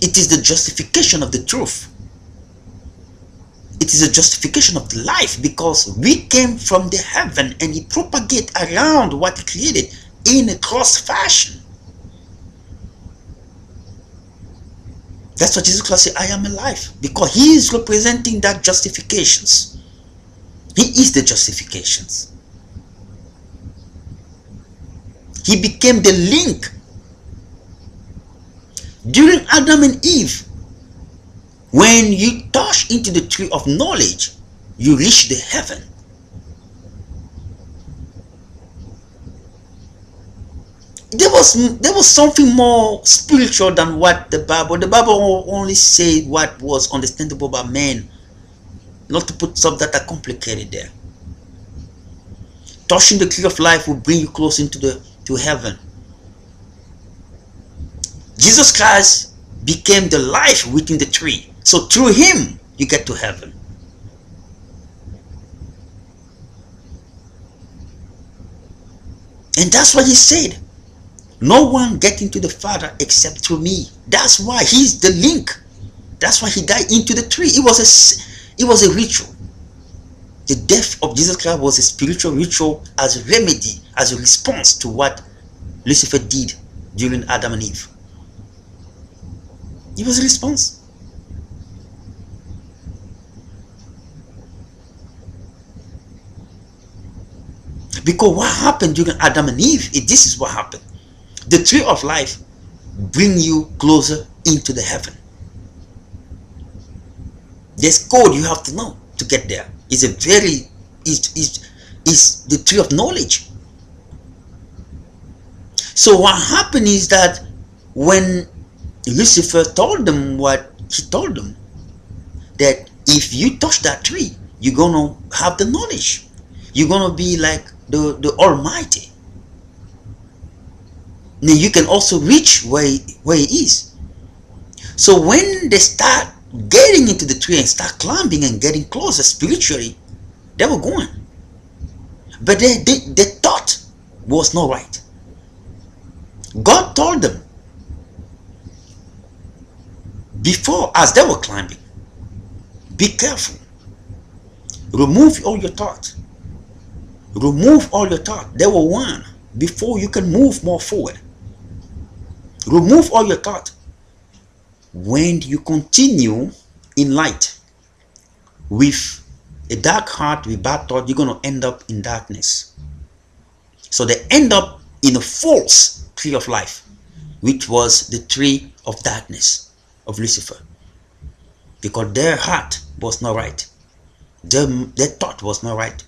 Speaker 1: It is the justification of the truth. It is a justification of the life, because we came from the heaven and he propagated around what he created in a cross fashion. That's what Jesus Christ said, I am alive, because he is representing that justifications. He is the justifications. He became the link. During Adam and Eve, when you touch into the tree of knowledge, you reach the heaven. There was something more spiritual than what the Bible only said what was understandable by man, not to put stuff that are complicated there. Touching the tree of life will bring you close to heaven. Jesus Christ became the life within the tree. So through him, you get to heaven. And that's what he said. No one get into the Father except through me. That's why he's the link. That's why he died into the tree. It was a ritual. The death of Jesus Christ was a spiritual ritual as a remedy, as a response to what Lucifer did during Adam and Eve. It was a response. Because what happened during Adam and Eve, this is what happened. The tree of life bring you closer into the heaven. There's code you have to know to get there. It's a very is the tree of knowledge. So what happened is that when Lucifer told them what he told them, that if you touch that tree, you're gonna have the knowledge. You're gonna be like the Almighty. Now you can also reach where he is. So when they start getting into the tree and start climbing and getting closer spiritually, they were going. But they thought was not right. God told them before, as they were climbing, be careful. Remove all your thoughts. Remove all your thoughts. They were one before you can move more forward. Remove all your thoughts. When you continue in light with a dark heart, with bad thought, you're going to end up in darkness. So they end up in a false tree of life, which was the tree of darkness of Lucifer, because their heart was not right. Their thought was not right.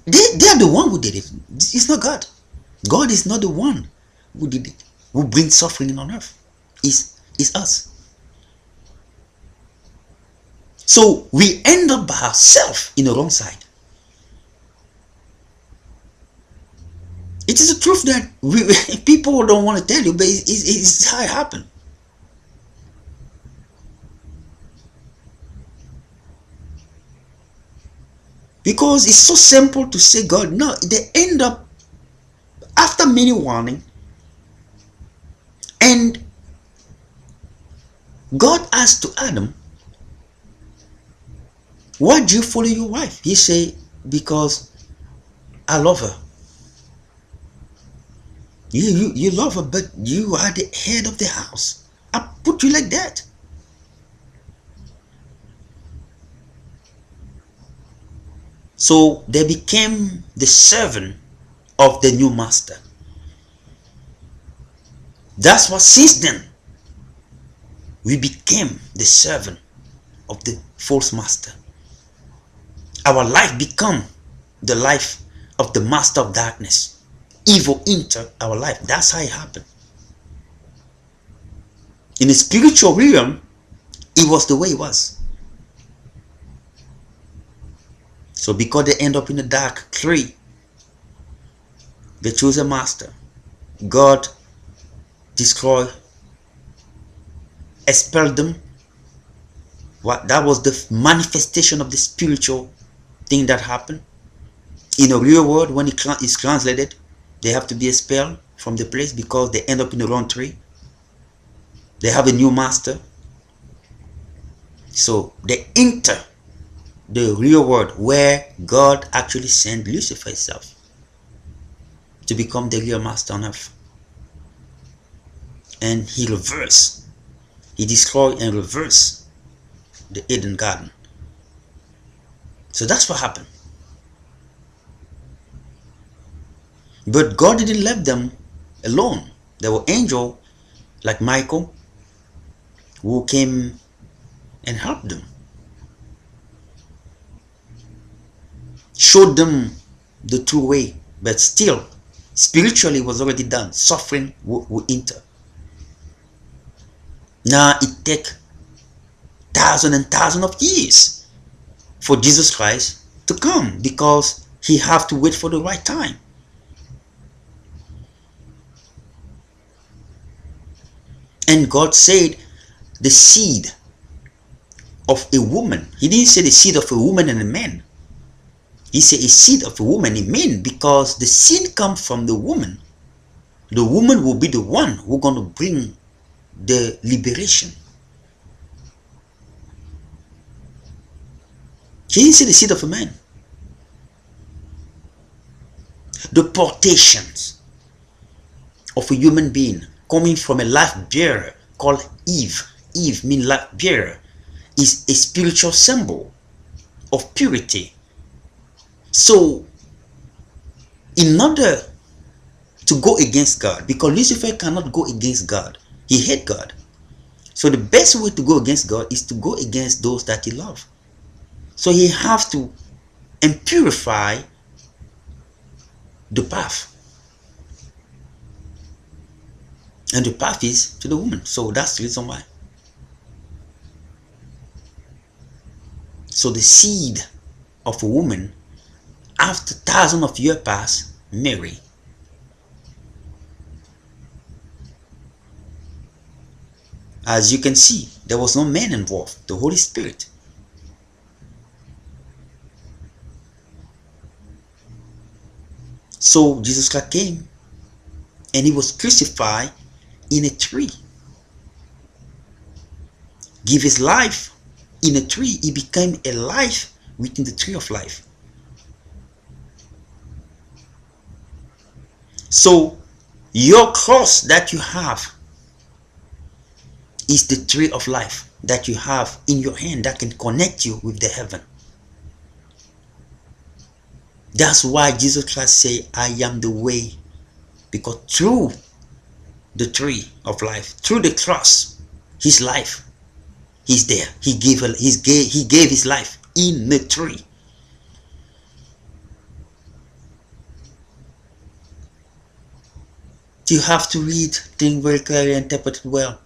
Speaker 1: They are the one who did it. It's not God. God is not the one who did it, who brings suffering on earth. It's us. So we end up by ourselves in the wrong side. It is the truth that people don't want to tell you, but it's how it happened. Because it's so simple to say God. No, they end up after many warning, and God asked to Adam, why do you follow your wife? He said, because I love her. You love her, but you are the head of the house. I put you like that. So they became the servant of the new master. That's what since then we became the servant of the false master. Our life become the life of the master of darkness. Evil enter our life. That's how it happened. In the spiritual realm, it was the way it was. So because they end up in the dark tree, they chose a master. God destroyed, expelled them. That was the manifestation of the spiritual thing that happened. In the real world, when it is translated, they have to be expelled from the place because they end up in the wrong tree. They have a new master. So they enter the real world where God actually sent Lucifer himself to become the real master on earth. And he reversed. He destroyed and reversed the Eden Garden. So that's what happened. But God didn't leave them alone. There were angels like Michael who came and helped them. Showed them the true way. But still, spiritually it was already done. Suffering will enter. Now it takes thousands and thousands of years for Jesus Christ to come, because he have to wait for the right time. And God said the seed of a woman. He didn't say the seed of a woman and a man. He said a seed of a woman and a man, because the seed comes from the woman. The woman will be the one who's going to bring the liberation. He didn't say the seed of a man. The portations of a human being coming from a life bearer called Eve. Eve means life bearer, is a spiritual symbol of purity. So, in order to go against God, because Lucifer cannot go against God, he hates God. So the best way to go against God is to go against those that he loves. So he have to and purify the path. And the path is to the woman. So that's the reason why. So the seed of a woman, after thousands of years pass, Mary. As you can see, there was no man involved, the Holy Spirit. So Jesus Christ came and he was crucified in a tree. Give his life in a tree. He became a life within the tree of life. So your cross that you have is the tree of life that you have in your hand that can connect you with the heaven. That's why Jesus Christ said, I am the way. Because through the tree of life, through the cross, his life, he's there. He gave his life in the tree. You have to read things very clearly and interpret it well.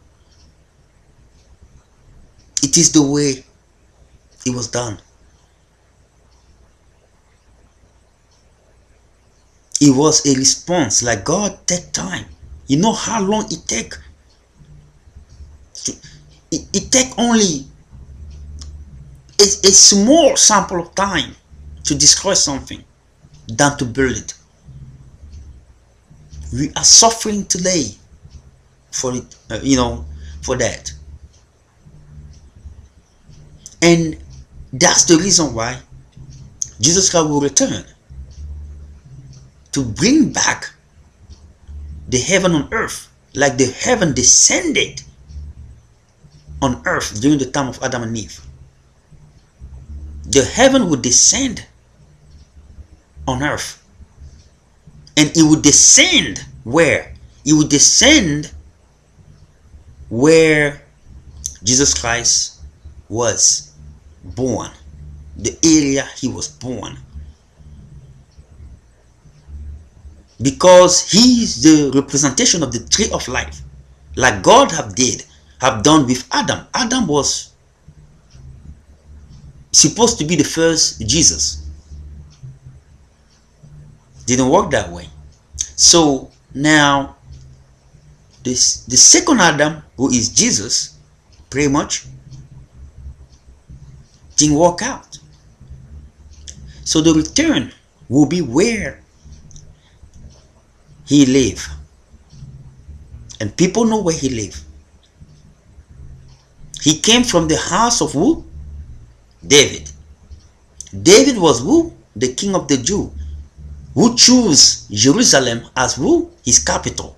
Speaker 1: It is the way it was done. It was a response, like God take time. You know how long it take? It take only a small sample of time to destroy something than to build it. We are suffering today for it, for that. And that's the reason why Jesus Christ will return to bring back the heaven on earth, like the heaven descended on earth during the time of Adam and Eve. The heaven would descend on earth. And it would descend where? It would descend where Jesus Christ was born, the area he was born. Because he is the representation of the tree of life, like God have done with Adam. Adam was supposed to be the first Jesus. Didn't work that way. So now the second Adam, who is Jesus, pretty much didn't work out. So the return will be where he lived. And people know where he lived. He came from the house of who? David. David was who? The king of the Jews, who chose Jerusalem as who? His capital.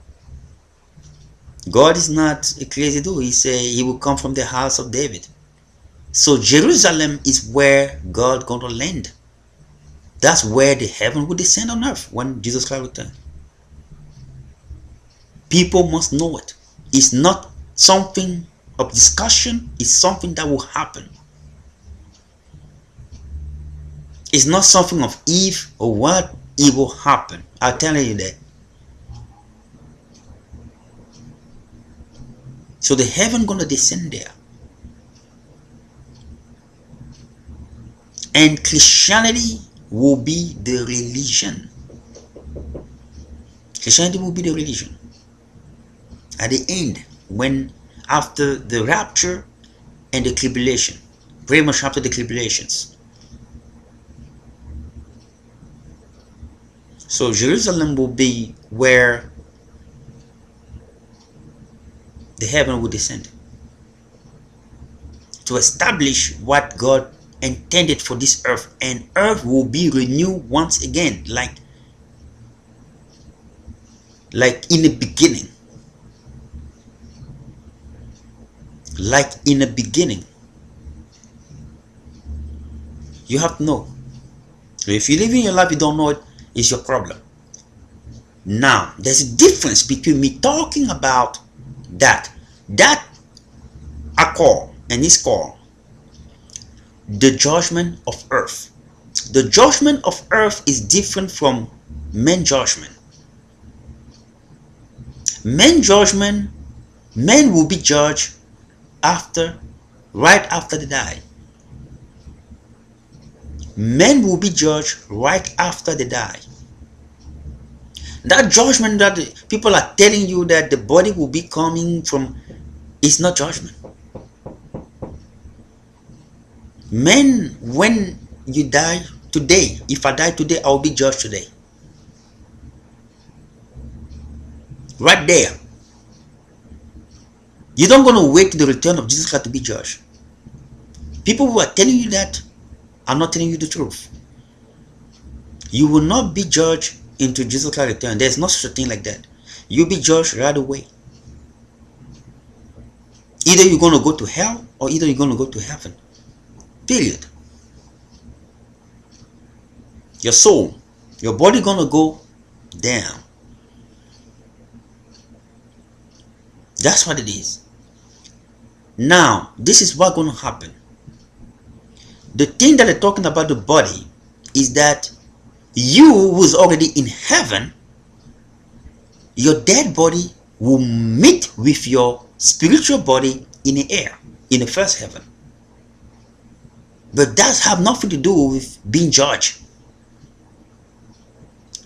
Speaker 1: God is not a crazy dude. He said he will come from the house of David. So Jerusalem is where God gonna land. That's where the heaven will descend on earth when Jesus Christ returns. People must know it. It's not something of discussion. It's something that will happen. It's not something of if or what. It will happen. I'll tell you that. So the heaven gonna descend there. And Christianity will be the religion. Christianity will be the religion. At the end, when after the rapture and the tribulation, very much after the tribulations. So Jerusalem will be where the heaven will descend to establish what God intended for this earth, and earth will be renewed once again, like in the beginning. Like in the beginning. You have to know. So if you live in your life, you don't know it, it's your problem. Now, there's a difference between me talking about that I call, and it's called the judgment of earth. The judgment of earth is different from man's judgment. Man's judgment, men will be judged right after they die. Men will be judged right after they die. That judgment that people are telling you that the body will be coming from is not judgment. Men, when you die today, if I die today, I will be judged today. Right there. You don't going to wait to the return of Jesus Christ to be judged. People who are telling you that are not telling you the truth. You will not be judged into Jesus Christ's return. There's no such a thing like that. You'll be judged right away. Either you're going to go to hell or either you're going to go to heaven. Period. Your soul, your body going to go down. That's what it is. Now, this is what's going to happen. The thing that they're talking about the body is that you who's already in heaven, your dead body will meet with your spiritual body in the air, in the first heaven. But that have nothing to do with being judged.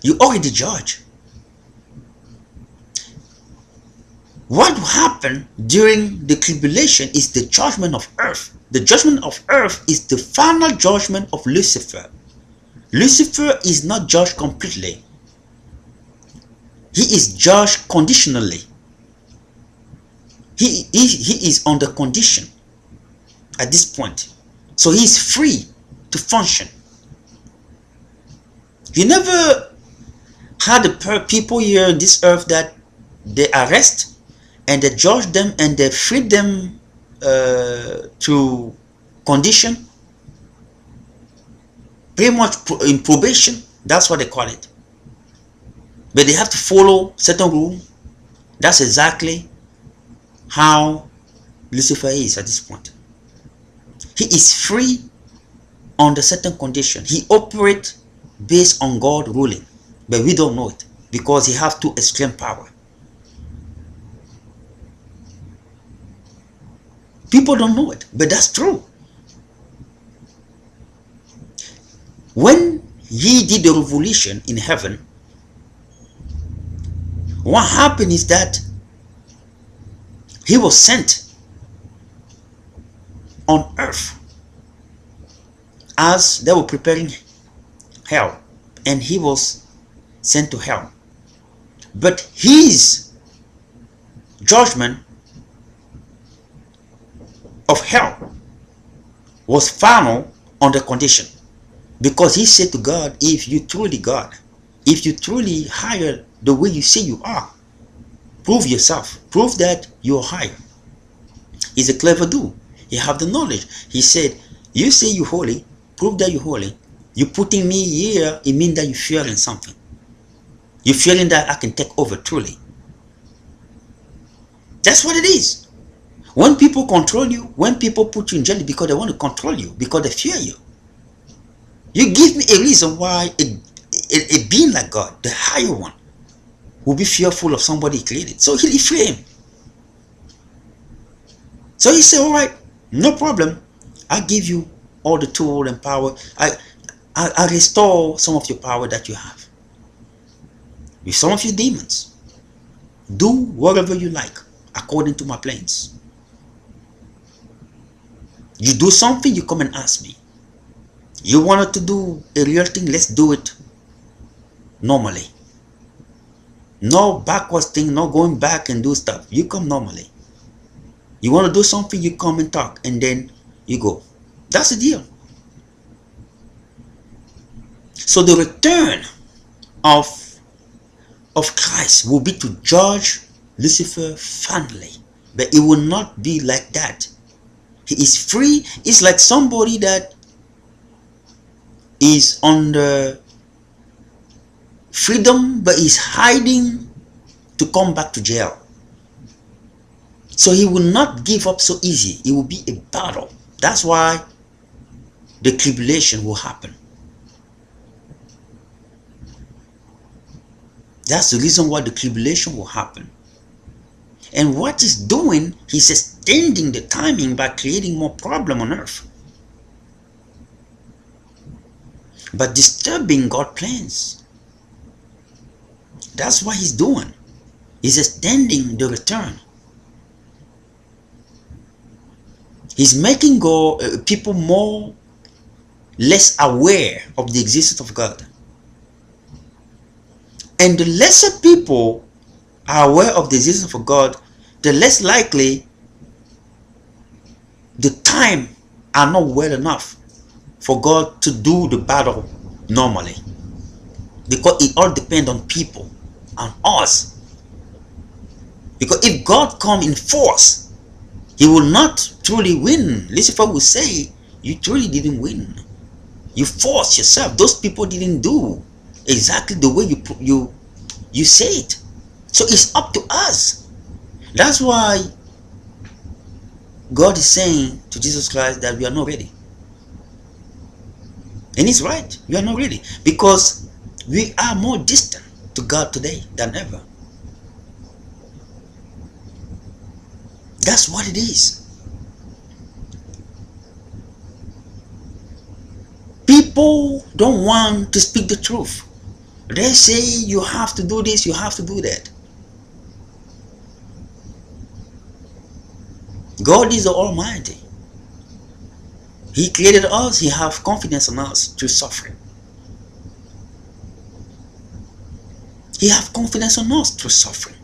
Speaker 1: You already judged. What happened during the tribulation is the judgment of earth. The judgment of earth is the final judgment of Lucifer. Lucifer is not judged completely. He is judged conditionally. He is under condition at this point. So he is free to function. You never had the people here on this earth that they arrest and they judge them and they free them through condition, pretty much in probation. That's what they call it. But they have to follow certain rule. That's exactly how Lucifer is at this point. He is free under certain condition. He operates based on God ruling, but we don't know it because he has two extreme power. People don't know it, but that's true. When he did the revolution in heaven, what happened is that he was sent on earth as they were preparing hell, and he was sent to hell. But his judgment of hell was final on the condition, because he said to God, if you truly God, if you truly higher the way you say you are, prove yourself, prove that you are higher. He's a clever dude. He have the knowledge. He said, you say you holy, prove that you holy. You putting me here, it means that you fearing something. You feeling that I can take over truly. That's what it is. When people control you, when people put you in jail because they want to control you, because they fear you. You give me a reason why a being like God, the higher one, will be fearful of somebody he created. So he free him. So he said, all right, no problem. I give you all the tool and power. I restore some of your power that you have. With some of your demons. Do whatever you like according to my plans. You do something, you come and ask me. You wanted to do a real thing, let's do it normally. No backwards thing, no going back and do stuff. You come normally. You want to do something, you come and talk, and then you go. That's the deal. So the return of Christ will be to judge Lucifer finally. But it will not be like that. He is free. It's like somebody that is under freedom but is hiding to come back to jail. So he will not give up so easy. It will be a battle. That's why the tribulation will happen. That's the reason why the tribulation will happen. And what he's doing, he's extending the timing by creating more problem on earth, but disturbing God's plans. That's what he's doing. He's extending the return. He's making people less aware of the existence of God. And the lesser people are aware of the existence of God, the less likely the time are not well enough for God to do the battle normally. Because it all depends on people, on us. Because if God come in force, he will not truly win. Lucifer will say, you truly didn't win. You forced yourself. Those people didn't do exactly the way you say it. So it's up to us. That's why God is saying to Jesus Christ that we are not ready. And he's right. We are not ready. Because we are more distant to God today than ever. That's what it is. People don't want to speak the truth. They say you have to do this, you have to do that. God is the Almighty. He created us. He has confidence in us through suffering. He has confidence in us through suffering.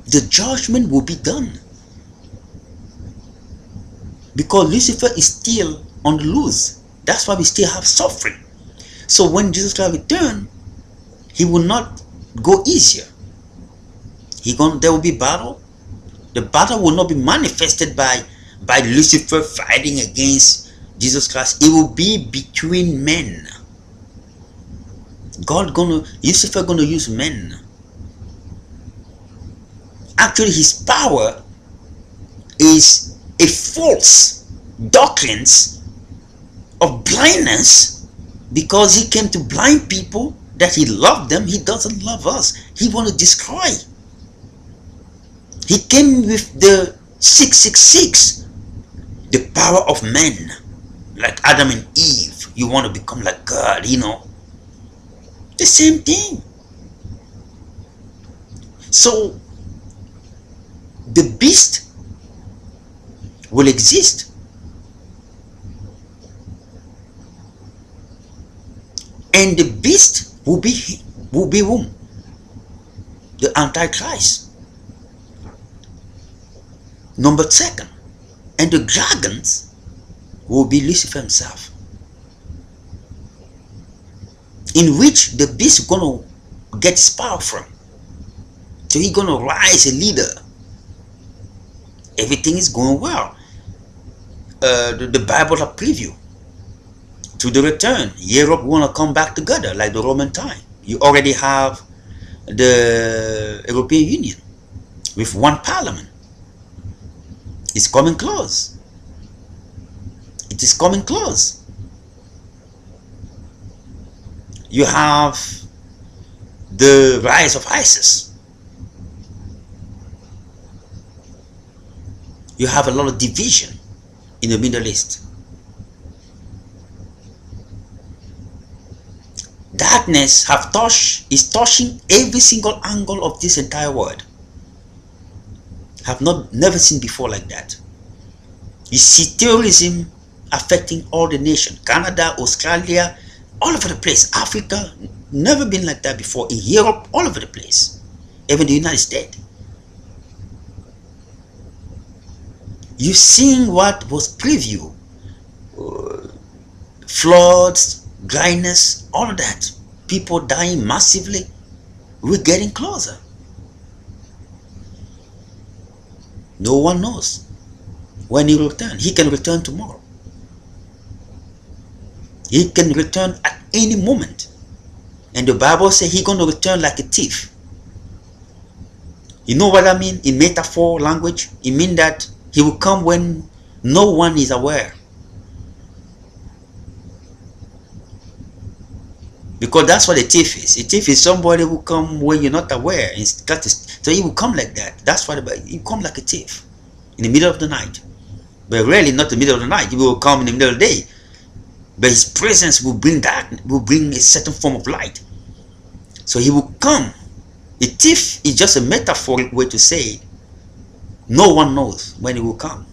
Speaker 1: The judgment will be done. Because Lucifer is still on the loose. That's why we still have suffering. So when Jesus Christ returns, he will not go easier. There will be battle. The battle will not be manifested by Lucifer fighting against Jesus Christ. It will be between men. Lucifer gonna use men. Actually, his power is a false doctrines of blindness, because he came to blind people that he loved them. He doesn't love us. He want to destroy. He came with the 666, the power of men, like Adam and Eve. You want to become like God, the same thing. So the beast will exist, and the beast will be whom? The Antichrist. Number second, and the dragons will be Lucifer himself, in which the beast is gonna get his power from. So he's gonna rise a leader. Everything is going well. The Bible a preview to the return. Europe wanna come back together like the Roman time. You already have the European Union with one parliament. It's coming close. It is coming close. You have the rise of ISIS. You have a lot of division in the Middle East. Darkness is touching every single angle of this entire world. Have never seen before like that. You see terrorism affecting all the nations. Canada, Australia, all over the place. Africa, never been like that before. In Europe, all over the place. Even the United States. You've seen what was preview. Floods, dryness, all of that. People dying massively. We're getting closer. No one knows when he will return. He can return tomorrow. He can return at any moment. And the Bible says he's going to return like a thief. You know what I mean? In metaphor language, it means that he will come when no one is aware. Because that's what a thief is. A thief is somebody who come when you're not aware. So he will come like that. That's what he will come like a thief in the middle of the night. But really not the middle of the night. He will come in the middle of the day. But his presence will bring a certain form of light. So he will come. A thief is just a metaphoric way to say it. No one knows when he will come.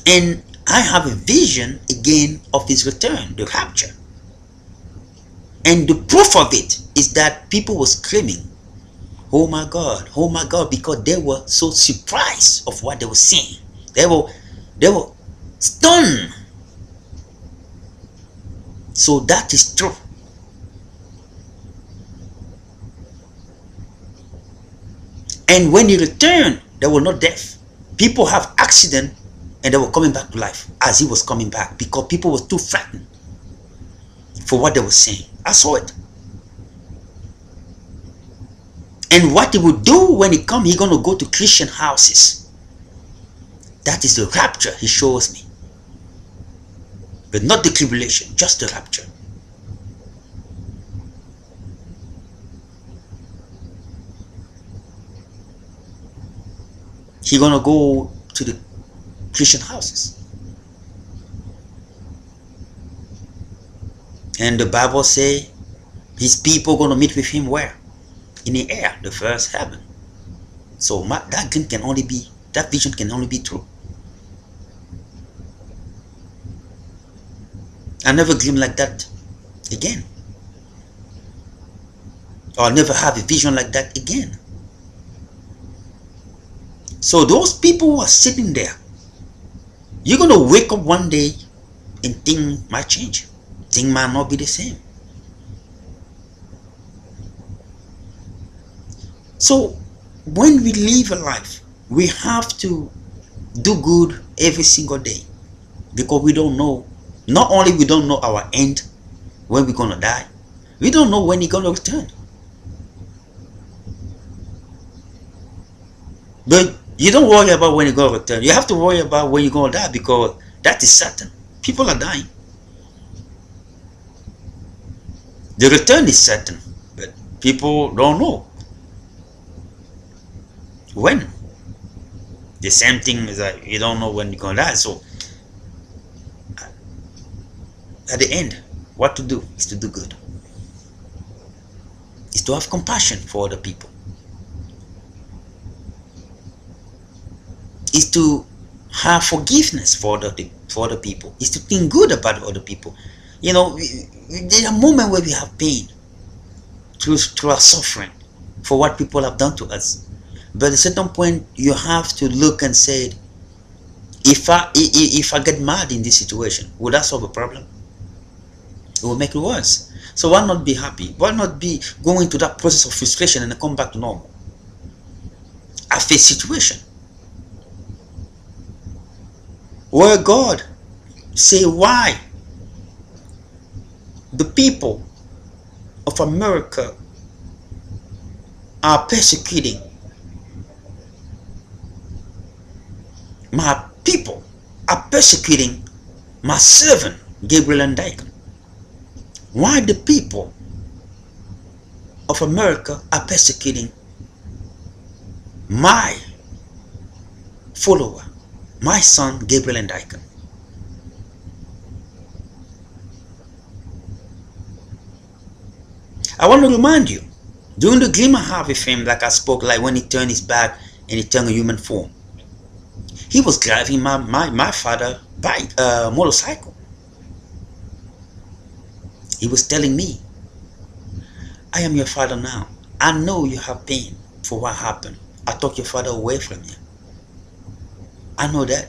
Speaker 1: And I have a vision again of his return, the rapture. And the proof of it is that people were screaming, oh my God, because they were so surprised of what they were seeing. They were stunned. So that is true. And when he returned, there were no death. People have accident and they were coming back to life as he was coming back because people were too frightened for what they were saying. I saw it. And what he would do when he come, he's going to go to Christian houses. That is the rapture he shows me. But not the tribulation, just the rapture. He's going to go to the Christian houses. And the Bible say his people going to meet with him where? In the air, the first heaven. So that vision can only be true. I never dream like that again. Or I'll never have a vision like that again. So those people who are sitting there, you're going to wake up one day and things might change. Things might not be the same. So when we live a life, we have to do good every single day because we don't know. Not only we don't know our end, when we're going to die, we don't know when he's going to return. But you don't worry about when you're going to return. You have to worry about when you're going to die because that is certain. People are dying. The return is certain, but people don't know when. The same thing is that you don't know when you're going to die. So at the end, what to do is to do good. Is to have compassion for other people. Is to have forgiveness for other people. Is to think good about other people. You know, there are moments where we have pain through our suffering for what people have done to us. But at a certain point, you have to look and say, if I get mad in this situation, will that solve a problem? It will make it worse. So why not be happy? Why not be going to that process of frustration and then come back to normal? I face situation where God say, why the people of America are persecuting my people, are persecuting my servant Gabriel and Daikon. Why the people of America are persecuting my follower, my son Gabriel and Daikon? I want to remind you, during the dream I have with him, like I spoke, like when he turned his back and he turned a human form, he was driving my father by a motorcycle. He was telling me, I am your father now. I know you have pain for what happened. I took your father away from you. I know that.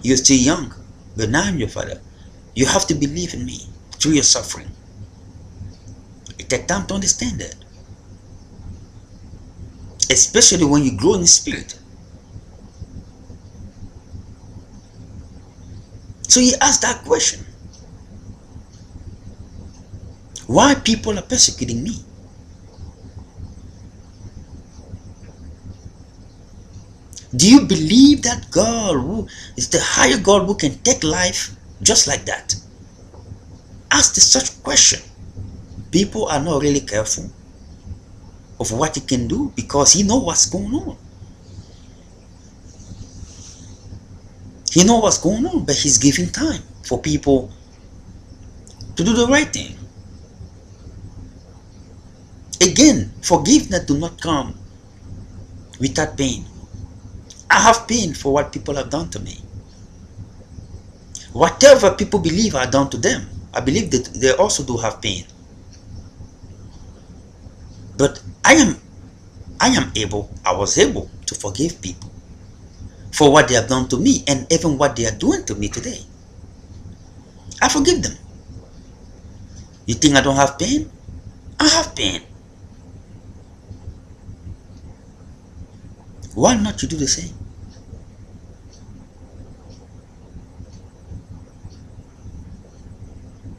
Speaker 1: You're still young, but now I'm your father. You have to believe in me through your suffering. It takes time to understand that. Especially when you grow in the spirit. So he asked that question. Why people are persecuting me? Do you believe that God who is the higher God who can take life just like that? Ask the such question. People are not really careful of what he can do because he knows what's going on. He knows what's going on, but he's giving time for people to do the right thing. Again, forgiveness do not come without pain. I have pain for what people have done to me. Whatever people believe I done to them, I believe that they also do have pain. But I was able to forgive people for what they have done to me and even what they are doing to me today. I forgive them. You think I don't have pain? I have pain. Why not you do the same?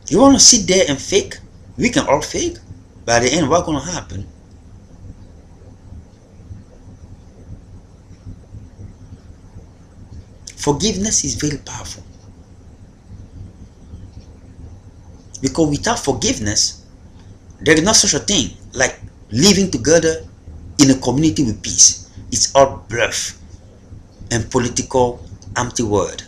Speaker 1: You want to sit there and fake? We can all fake. By the end, what's going to happen? Forgiveness is very powerful. Because without forgiveness, there is not such a thing like living together in a community with peace. It's all bluff and political empty word.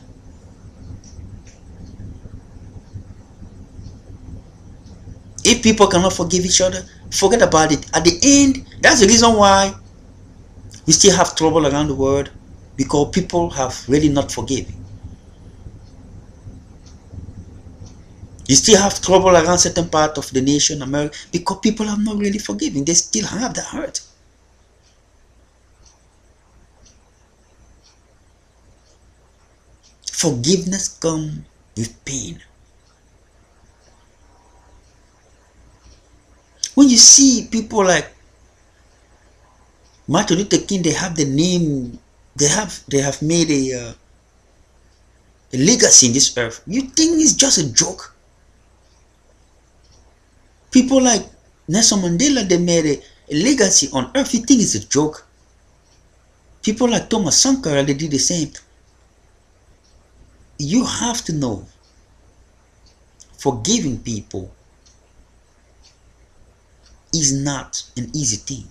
Speaker 1: If people cannot forgive each other, forget about it. At the end, that's the reason why we still have trouble around the world, because people have really not forgiven. You still have trouble around certain part of the nation, America, because people have not really forgiven. They still have that hurt. Forgiveness comes with pain. When you see people like Martin Luther King, they have the name, they have made a legacy in this earth. You think it's just a joke? People like Nelson Mandela, they made a legacy on earth. You think it's a joke? People like Thomas Sankara, they did the same. You have to know, forgiving people is not an easy thing.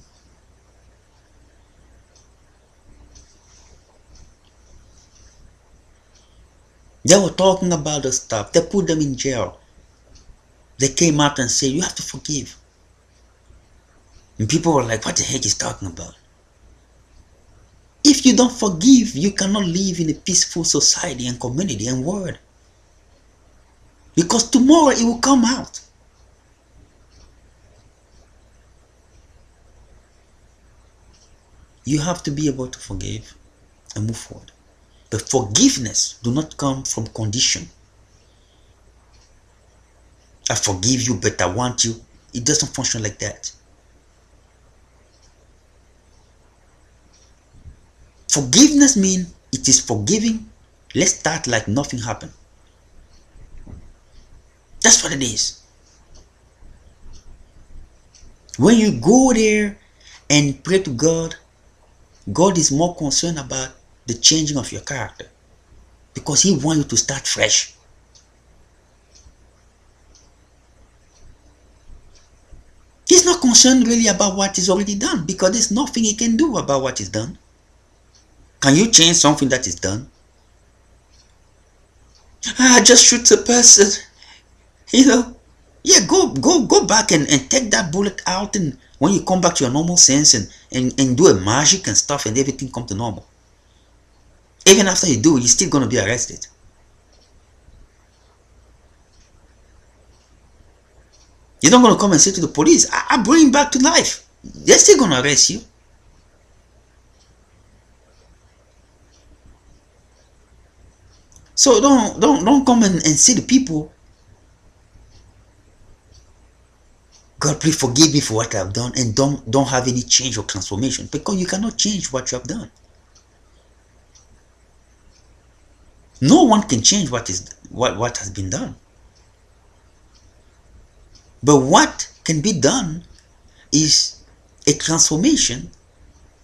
Speaker 1: They were talking about the stuff. They put them in jail. They came out and said, you have to forgive. And people were like, what the heck is talking about? If you don't forgive, you cannot live in a peaceful society and community and world. Because tomorrow it will come out. You have to be able to forgive and move forward. But forgiveness do not come from condition. I forgive you, but I want you. It doesn't function like that. Forgiveness means it is forgiving. Let's start like nothing happened. That's what it is. When you go there and pray to God, God is more concerned about the changing of your character, because He wants you to start fresh. He's not concerned really about what is already done, because there's nothing He can do about what is done. Can you change something that is done? I just shoot a person. Yeah, go back and take that bullet out, and when you come back to your normal sense and do a magic and stuff, and everything come to normal. Even after you do, you're still going to be arrested. You're not going to come and say to the police, I bring him back to life. They're still going to arrest you. So don't come and see the people, God, please forgive me for what I've done, and don't have any change or transformation, because you cannot change what you have done. No one can change what has been done. But what can be done is a transformation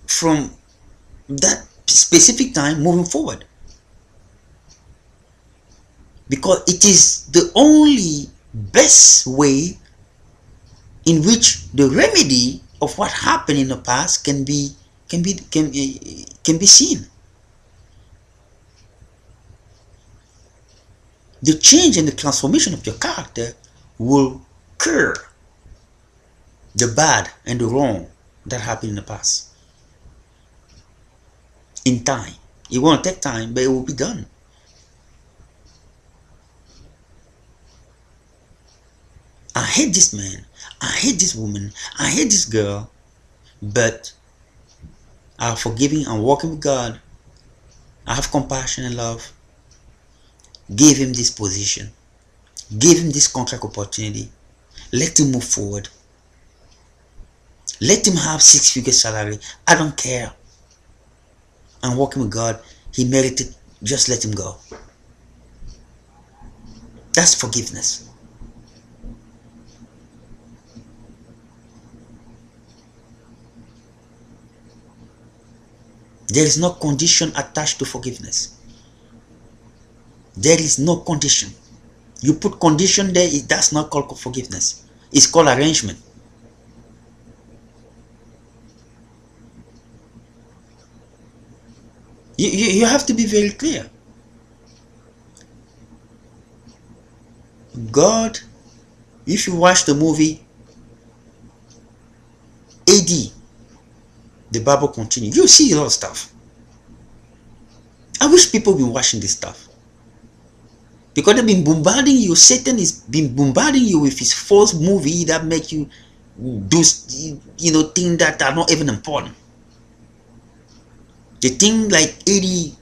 Speaker 1: from that specific time moving forward, because it is the only best way in which the remedy of what happened in the past can be seen. The change and the transformation of your character will cure the bad and the wrong that happened in the past. In time. It won't take time, but it will be done. I hate this man. I hate this woman. I hate this girl. But I'm forgiving. I'm walking with God. I have compassion and love. Give him this position. Give him this contract opportunity. Let him move forward. Let him have 6-figure salary. I don't care. I'm walking with God. He merited. Just let him go. That's forgiveness. There is no condition attached to forgiveness. There is no condition. You put condition there, that's not called forgiveness. It's called arrangement. You have to be very clear. God, if you watch the movie AD, the Bible continues, you see a lot of stuff. I wish people been watching this stuff, because they've been bombarding you. Satan is been bombarding you with his false movie that make you do things that are not even important. The thing like 80,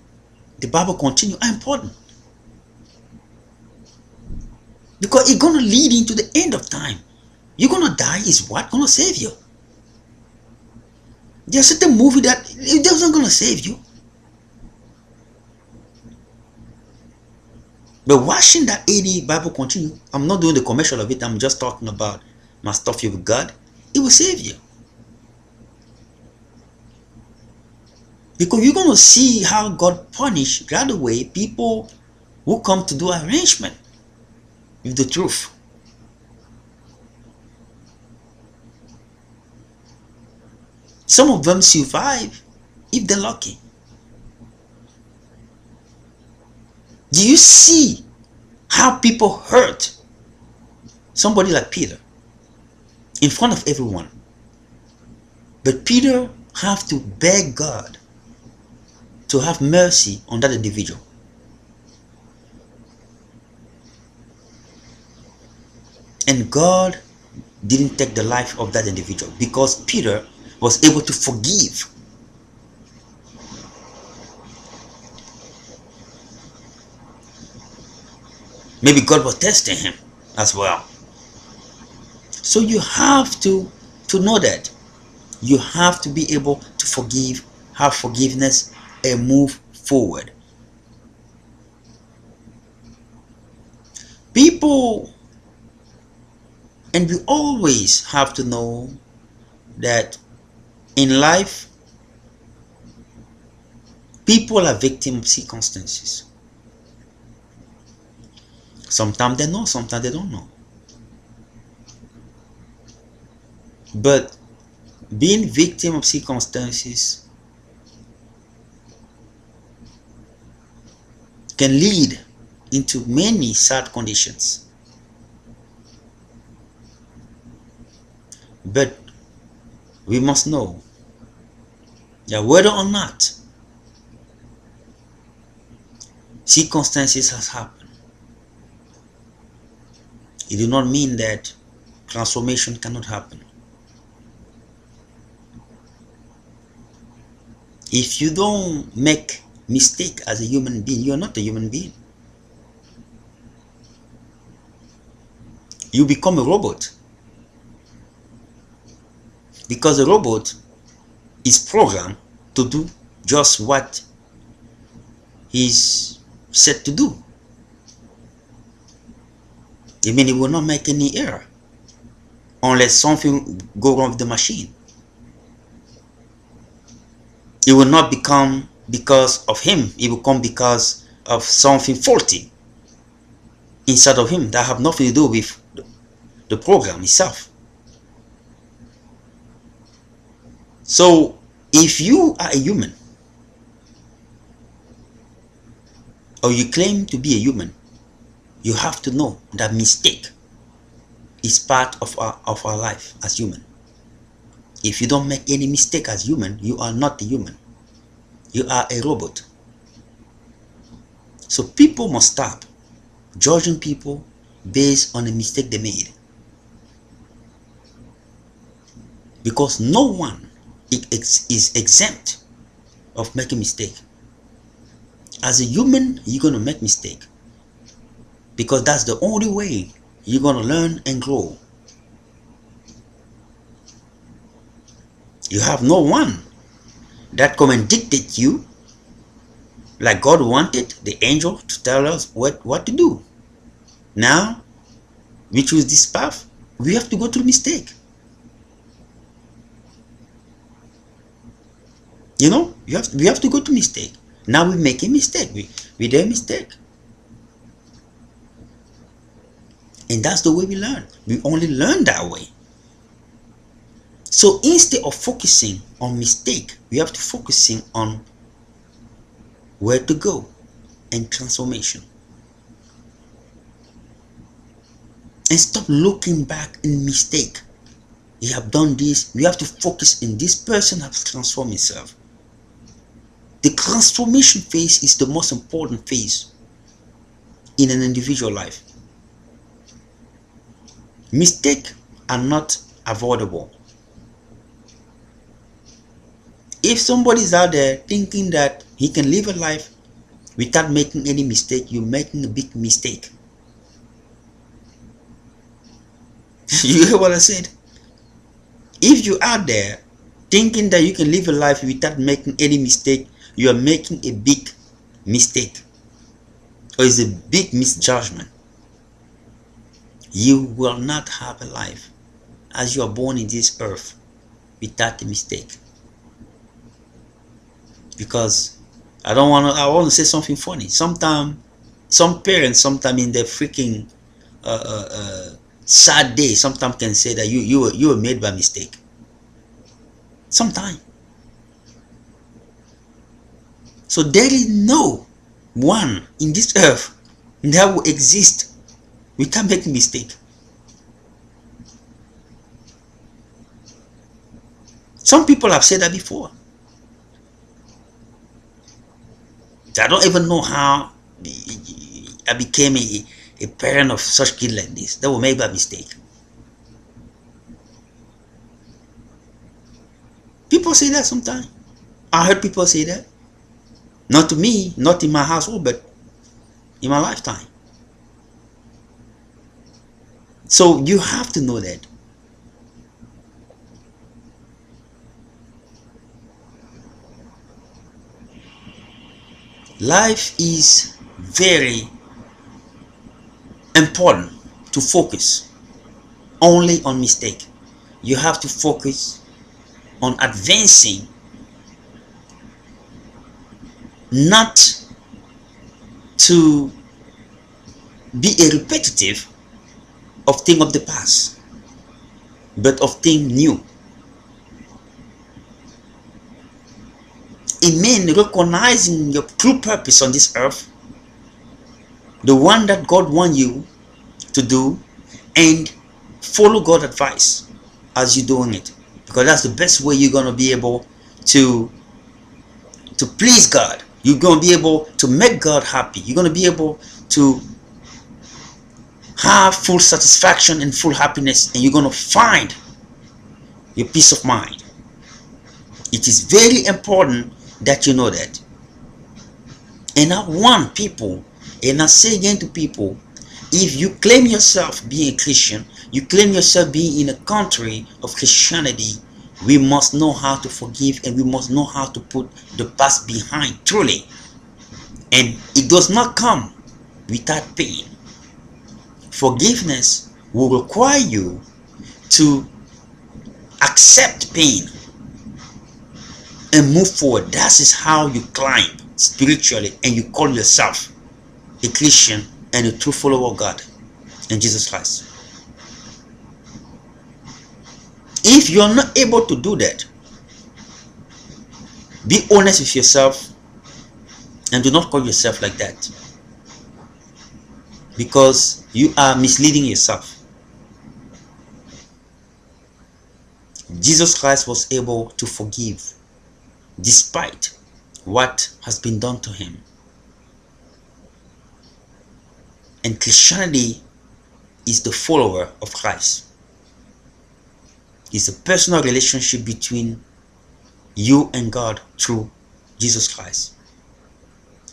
Speaker 1: the Bible continue, are important, because it's gonna lead into the end of time. You're gonna die. Is what gonna save you? There's certain movie that it doesn't gonna save you. But watching that 80 Bible continue, I'm not doing the commercial of it. I'm just talking about my stuff here with God. It will save you. Because you're going to see how God punish right away people who come to do arrangement with the truth. Some of them survive if they're lucky. Do you see how people hurt somebody like Peter in front of everyone? But Peter have to beg God to have mercy on that individual. And God didn't take the life of that individual because Peter was able to forgive. Maybe God was testing him as well. So you have to know that. You have to be able to forgive, have forgiveness, and move forward. People, and we always have to know that in life, people are victims of circumstances. Sometimes they know, sometimes they don't know. But being victim of circumstances can lead into many sad conditions. But we must know that whether or not circumstances has happened, it does not mean that transformation cannot happen. If you don't make mistake as a human being, you are not a human being. You become a robot. Because a robot is programmed to do just what he's set to do. It means it will not make any error. unless something go wrong with the machine. It will not become because of him. It will come because of something faulty inside of him that have nothing to do with the program itself. So if you are a human, or you claim to be a human, you have to know that mistake is part of our life as human. If you don't make any mistake as human, you are not a human. You are a robot. So people must stop judging people based on the mistake they made. Because no one is exempt of making mistake. As a human, you're going to make mistake. Because that's the only way you're going to learn and grow. You have no one that come and dictate you like God wanted the angel to tell us what to do. Now, we choose this path, we have to go through mistake. You know, we have to go to mistake. Now we make a mistake. We did a mistake. And that's the way we learn. We only learn that way. So instead of focusing on mistake, we have to focusing on where to go and transformation. And stop looking back in mistake. You have done this. We have to focus in this person has transformed himself. The transformation phase is the most important phase in an individual life. Mistakes are not avoidable. If somebody is out there thinking that he can live a life without making any mistake, you're making a big mistake. You hear what I said? If you're out there thinking that you can live a life without making any mistake, you are making a big mistake. Or it's a big misjudgment. You will not have a life as you are born in this earth without a mistake. Because I want to say something funny. Sometimes some parents in their freaking sad day sometimes can say that you were made by mistake. Sometimes. So there is no one in this earth that will exist without making mistake. Some people have said that before. I don't even know how I became a parent of such kid like this. That was made by mistake. People say that sometimes. I heard people say that. Not to me, not in my household, but in my lifetime. So you have to know that. Life is very important to focus only on mistake. You have to focus on advancing, not to be a repetitive of things of the past, but of things new. It means recognizing your true purpose on this earth, the one that God wants you to do, and follow God's advice as you're doing it, because that's the best way you're going to be able to please God. You're going to be able to make God happy. You're going to be able to have full satisfaction and full happiness, and you're going to find your peace of mind. It is very important that you know that. And I want people, and I say again to people, if you claim yourself being a Christian, you claim yourself being in a country of Christianity, we must know how to forgive, and we must know how to put the past behind, truly. And it does not come without pain. Forgiveness will require you to accept pain and move forward. That is how you climb spiritually, and you call yourself a Christian and a true follower of God and Jesus Christ. If you are not able to do that, be honest with yourself and do not call yourself like that, because you are misleading yourself. Jesus Christ was able to forgive despite what has been done to him. And Christianity is the follower of Christ. It's a personal relationship between you and God through Jesus Christ.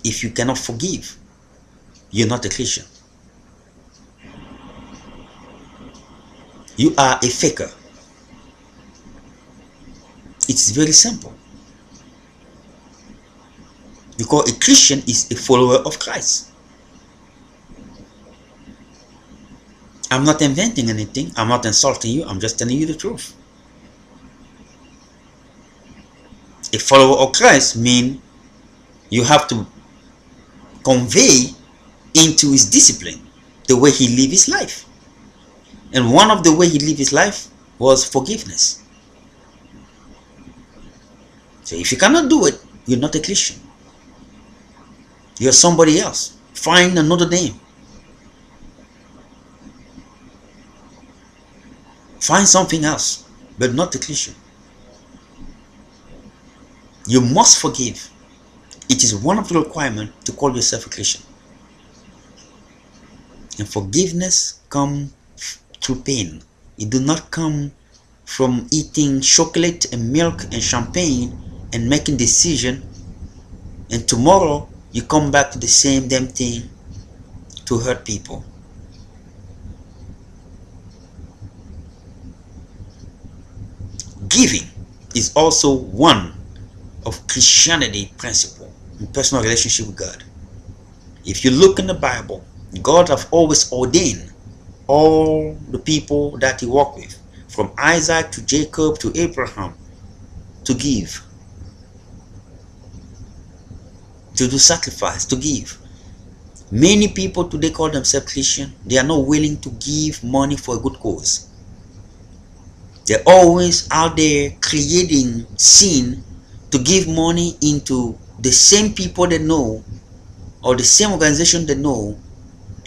Speaker 1: If you cannot forgive, you're not a Christian. You are a faker. It's very simple. Because a Christian is a follower of Christ. I'm not inventing anything. I'm not insulting you. I'm just telling you the truth. A follower of Christ means you have to convey into his discipline the way he lived his life. And one of the way he lived his life was forgiveness. So if you cannot do it, you're not a Christian. You're somebody else. Find another name. Find something else, but not a Christian. You must forgive. It is one of the requirements to call yourself a Christian. And forgiveness comes through pain. It does not come from eating chocolate and milk and champagne and making decision, and tomorrow you come back to the same damn thing to hurt people. Giving is also one of Christianity principle in personal relationship with God. If you look in the Bible, God have always ordained all the people that he worked with, from Isaac to Jacob to Abraham, to give, to do sacrifice, to give. Many people today call themselves Christian. They are not willing to give money for a good cause. They're always out there creating sin to give money into the same people they know or the same organization they know,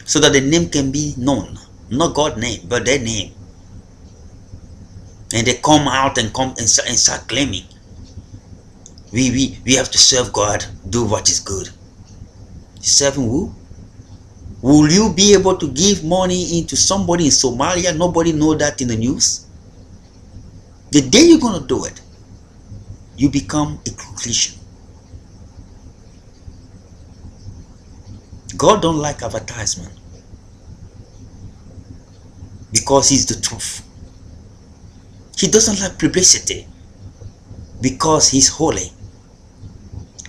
Speaker 1: so that the name can be known. Not God's name, but their name. And they come out and start claiming, we have to serve God, do what is good. Serving who? Will you be able to give money into somebody in Somalia? Nobody know that in the news. The day you're going to do it, you become a Christian. God don't like advertisement, because he's the truth. He doesn't like publicity, because he's holy.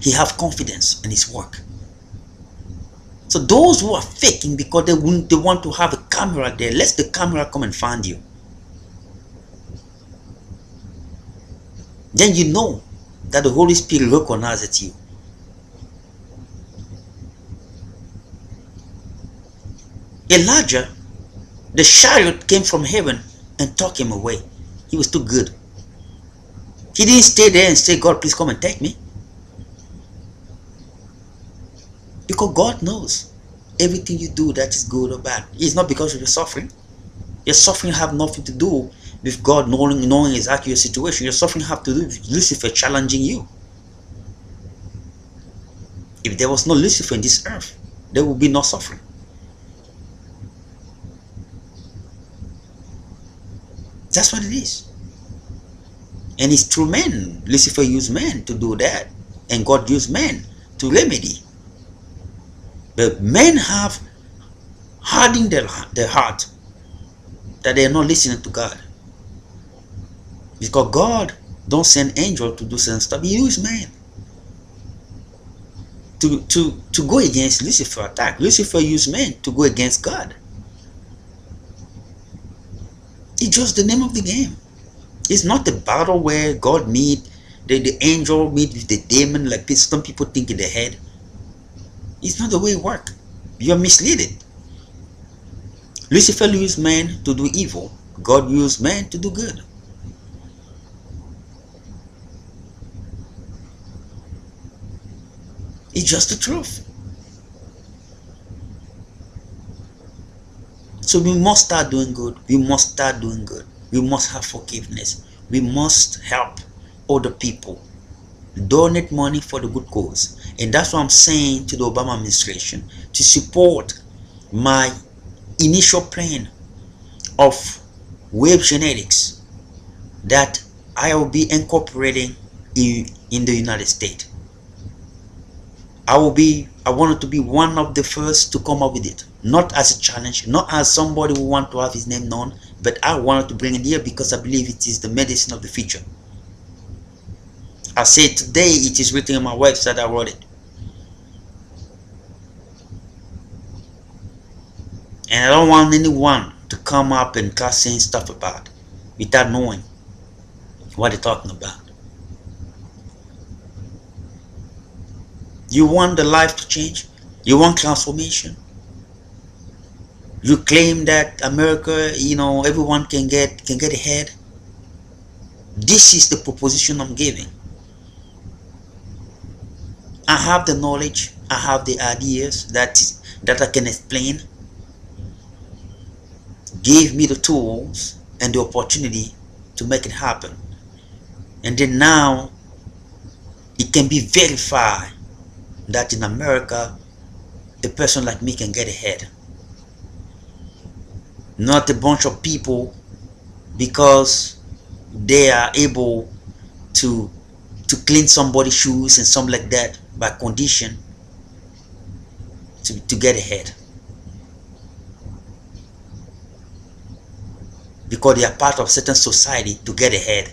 Speaker 1: He have confidence in his work. So those who are faking because they want to have a camera there, let the camera come and find you. Then you know that the Holy Spirit recognizes you. Elijah, the chariot came from heaven and took him away. He was too good. He didn't stay there and say, God, please come and take me. Because God knows everything you do that is good or bad. It's not because of your suffering. Your suffering have nothing to do with God knowing exactly your situation. Your suffering have to do with Lucifer challenging you. If there was no Lucifer in this earth, there would be no suffering. That's what it is. And it's through men. Lucifer used men to do that, and God used men to remedy. But men have hardened their heart, that they are not listening to God. Because God don't send angels to do certain stuff. He uses men to go against Lucifer attack. Lucifer used men to go against God. It's just the name of the game. It's not a battle where God meet, the angel meet with the demon like some people think in their head. It's not the way it works. You're misleaded. Lucifer used man to do evil. God used man to do good. It's just the truth. So we must start doing good. We must start doing good. We must have forgiveness. We must help other people. Donate money for the good cause. And that's what I'm saying to the Obama administration, to support my initial plan of wave genetics that I will be incorporating in the United States. I wanted to be one of the first to come up with it. Not as a challenge, not as somebody who want to have his name known, but I wanted to bring it here because I believe it is the medicine of the future. I said today it is written on my website. I wrote it. And I don't want anyone to come up and start saying stuff about it without knowing what they're talking about. You want the life to change? You want transformation? You claim that America, everyone can get ahead? This is the proposition I'm giving. I have the knowledge, I have the ideas that I can explain. Give me the tools and the opportunity to make it happen. And then now it can be verified that in America a person like me can get ahead. Not a bunch of people because they are able to clean somebody's shoes and something like that by condition to get ahead, because they are part of certain society to get ahead.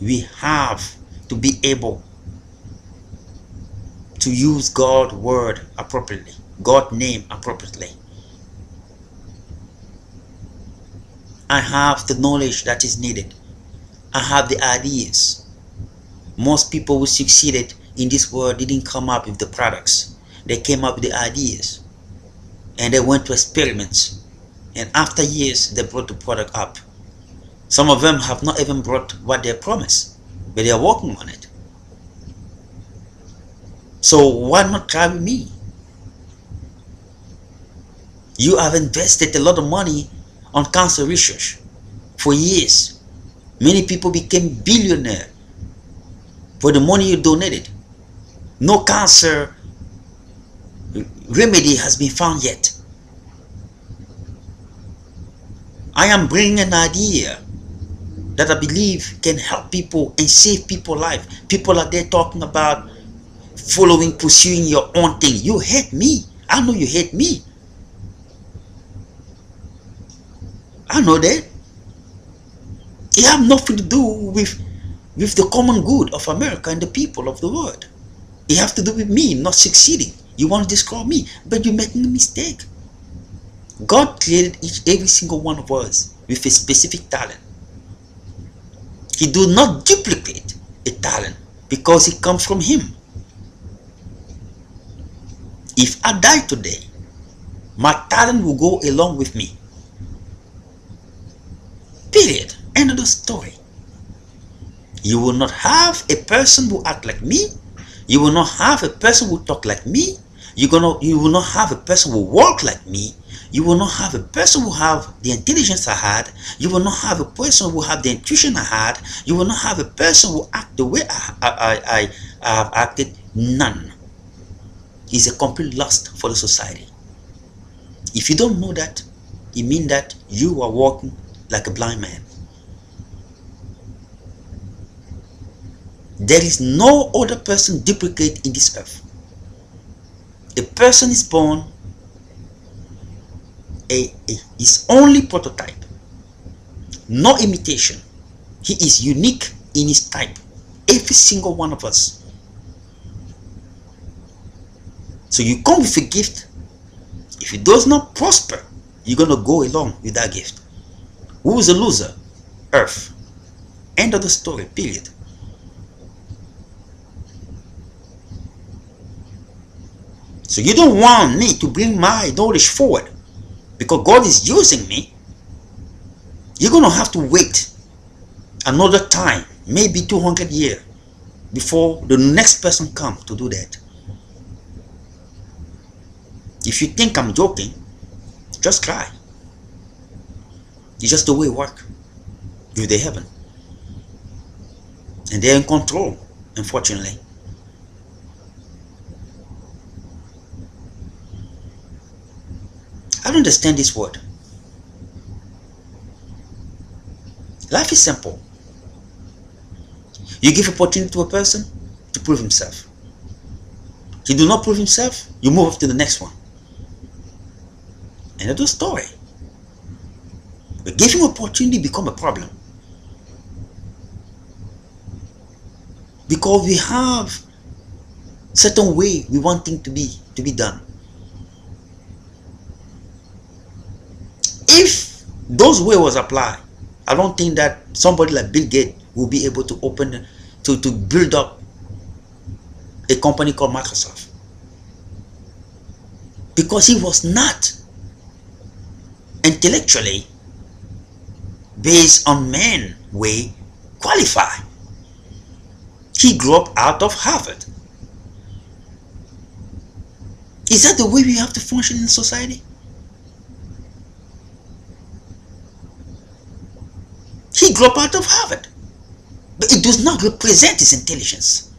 Speaker 1: We have to be able to use God's word appropriately, God's name appropriately. I have the knowledge that is needed. I have the ideas. Most people who succeeded in this world didn't come up with the products. They came up with the ideas. And they went to experiments. And after years, they brought the product up. Some of them have not even brought what they promised, but they are working on it. So why not try with me? You have invested a lot of money on cancer research for years. Many people became billionaires for the money you donated. No cancer remedy has been found yet. I am bringing an idea that I believe can help people and save people's life. People are there talking about pursuing your own thing. You hate me. I know you hate me. I know that. It has nothing to do with the common good of America and the people of the world. It has to do with me not succeeding. You want to destroy me, but you're making a mistake. God created every single one of us with a specific talent. He do not duplicate a talent because it comes from Him. If I die today, my talent will go along with me. Period. End of the story. You will not have a person who act like me. You will not have a person who talk like me. You will not have a person who walk like me. You will not have a person who have the intelligence I had. You will not have a person who have the intuition I had. You will not have a person who act the way I have acted. None. It's a complete loss for the society. If you don't know that, it means that you are walking like a blind man. There is no other person duplicate in this earth. A person is born his only prototype, no imitation. He is unique in his type, every single one of us. So you come with a gift. If it does not prosper, you're going to go along with that gift. Who is a loser? Earth. End of the story, period. So you don't want me to bring my knowledge forward because God is using me. You're going to have to wait another time, maybe 200 years, before the next person comes to do that. If you think I'm joking, just cry. It's just the way it works with the heaven. And they're in control, unfortunately. I don't understand this word. Life is simple. You give opportunity to a person to prove himself. He do not prove himself, you move on to the next one. End of the story. But giving opportunity become a problem. Because we have certain way we want things to be done. If those way was applied, I don't think that somebody like Bill Gates will be able to open to build up a company called Microsoft. Because he was not intellectually based on man way qualified. He grew up out of Harvard. Is that the way we have to function in society? He grew up out of Harvard, but it does not represent his intelligence.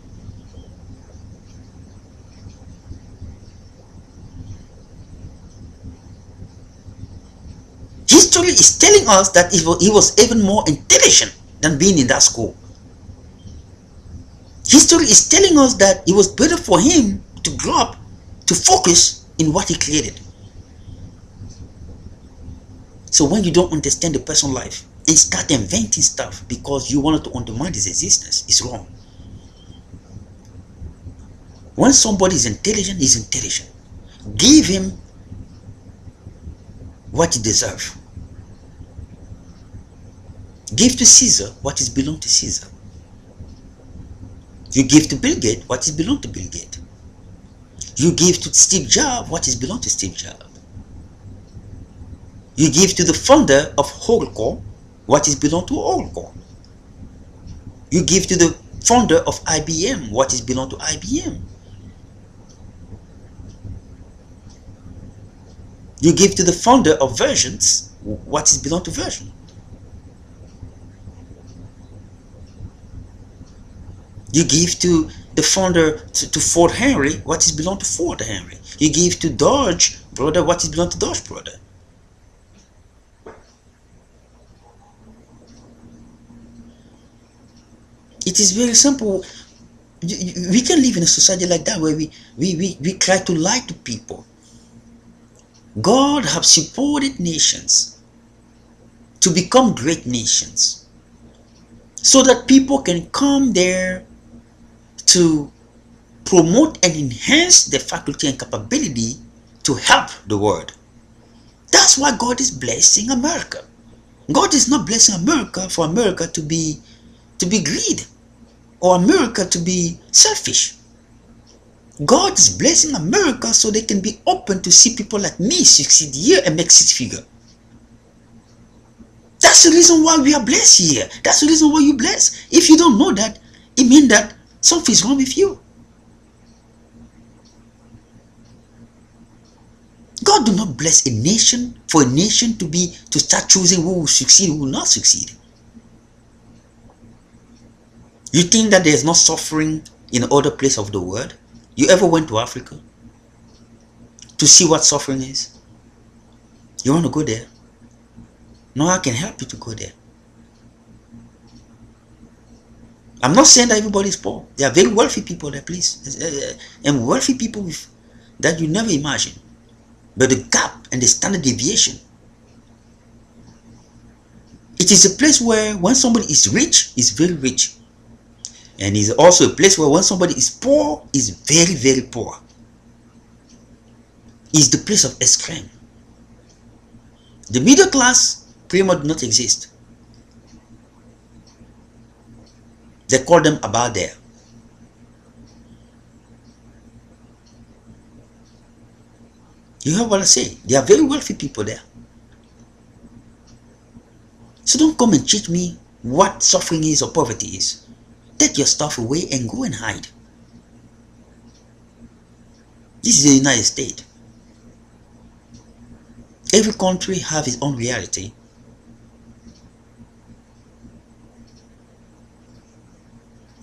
Speaker 1: History is telling us that he was even more intelligent than being in that school. History is telling us that it was better for him to grow up to focus in what he created. So when you don't understand the person's life and start inventing stuff because you wanted to undermine his existence, it's wrong. When somebody is intelligent, he's intelligent. Give him what he deserves. Give to Caesar what is belong to Caesar. You give to Bill Gates what is belong to Bill Gates. You give to Steve Jobs what is belong to Steve Jobs. You give to the founder of Oracle what is belong to Oracle. You give to the founder of IBM what is belong to IBM. You give to the founder of Versions what is belong to Version. You give to the founder to Ford Henry what is belong to Ford Henry. You give to Dodge brother what is belong to Dodge brother. It is very simple. We can live in a society like that where we try to lie to people. God have supported nations to become great nations so that people can come there to promote and enhance their faculty and capability to help the world. That's why God is blessing America. God is not blessing America for America to be greedy or America to be selfish. God is blessing America so they can be open to see people like me succeed here and make six figures. That's the reason why we are blessed here. That's the reason why you blessed. If you don't know that, it means that something is wrong with you. God do not bless a nation for a nation to start choosing who will succeed, who will not succeed. You think that there is no suffering in other places of the world? You ever went to Africa to see what suffering is? You want to go there? No, I can help you to go there. I'm not saying that everybody is poor. There are very wealthy people there, please. And wealthy people that you never imagine. But the gap and the standard deviation. It is a place where when somebody is rich, is very rich. And it's also a place where when somebody is poor, is very, very poor. It's the place of extreme. The middle class pretty much do not exist. They call them about there. You heard what I say? They are very wealthy people there. So don't come and teach me what suffering is or poverty is. Take your stuff away and go and hide. This is the United States. Every country has its own reality.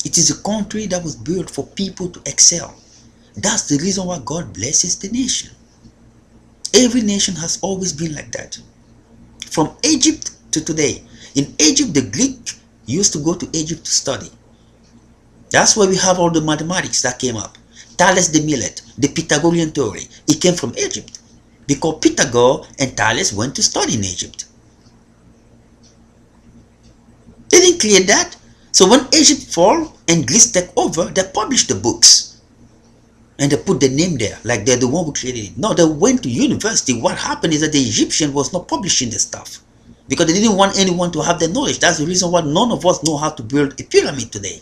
Speaker 1: It is a country that was built for people to excel. That's the reason why God blesses the nation. Every nation has always been like that. From Egypt to today. In Egypt, the Greek used to go to Egypt to study. That's why we have all the mathematics that came up. Thales de Milet, the Pythagorean theory, it came from Egypt. Because Pythagoras and Thales went to study in Egypt. They didn't create that. So when Egypt fell and Greece took over, they published the books. And they put the name there, like they're the one who created it. No, they went to university. What happened is that the Egyptian was not publishing the stuff. Because they didn't want anyone to have the knowledge. That's the reason why none of us know how to build a pyramid today.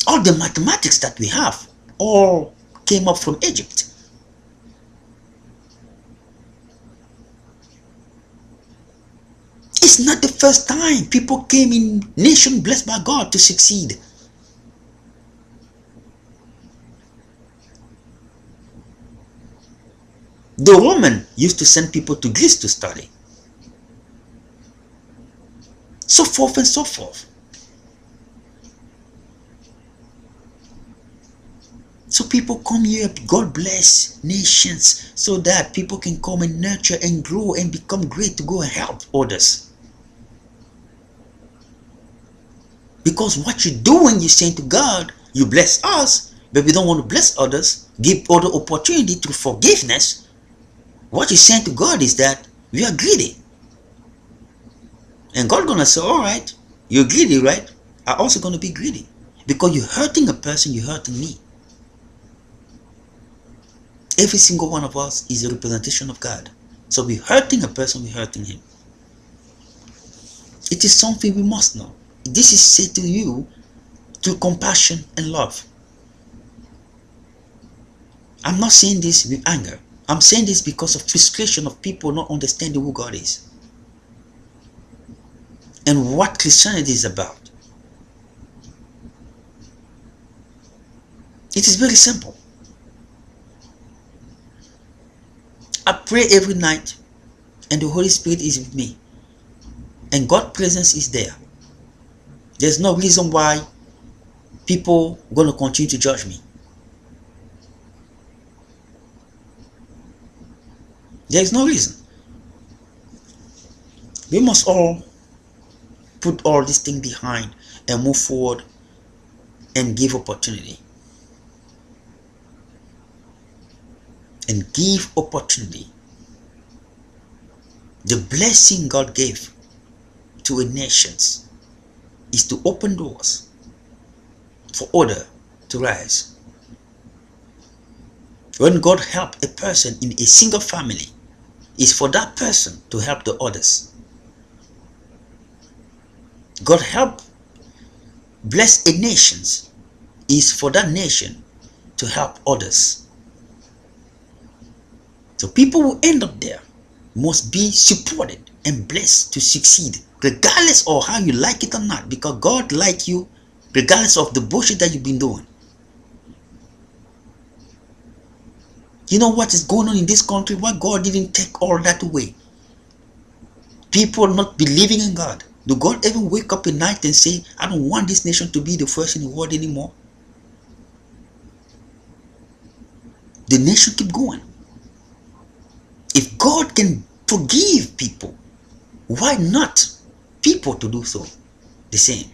Speaker 1: All the mathematics that we have all came up from Egypt. It's not the first time people came in nation blessed by God to succeed. The Roman used to send people to Greece to study. So forth and so forth. So people come here, God bless nations so that people can come and nurture and grow and become great to go and help others. Because what you do when you say to God, you bless us, but we don't want to bless others, give other opportunity through forgiveness. What you're saying to God is that we are greedy. And God gonna say, alright, you're greedy, right? I'm also gonna be greedy. Because you're hurting a person, you're hurting me. Every single one of us is a representation of God. So we're hurting a person, we're hurting him. It is something we must know. This is said to you through compassion and love. I'm not saying this with anger. I'm saying this because of frustration of people not understanding who God is and what Christianity is about. It is very simple. I pray every night and the Holy Spirit is with me and God's presence is there. There's no reason why people are going to continue to judge me. There's no reason. We must all put all this thing behind and move forward and give opportunity. And give opportunity. The blessing God gave to a nation is to open doors for order to rise. When God helps a person in a single family, it's for that person to help the others. God help bless a nation is for that nation to help others. So people who end up there must be supported and blessed to succeed, regardless of how you like it or not, because God likes you regardless of the bullshit that you've been doing. You know what is going on in this country? Why God didn't take all that away? People not believing in God. Do God ever wake up at night and say, I don't want this nation to be the first in the world anymore? The nation keep going. If God can forgive people, why not people to do so the same?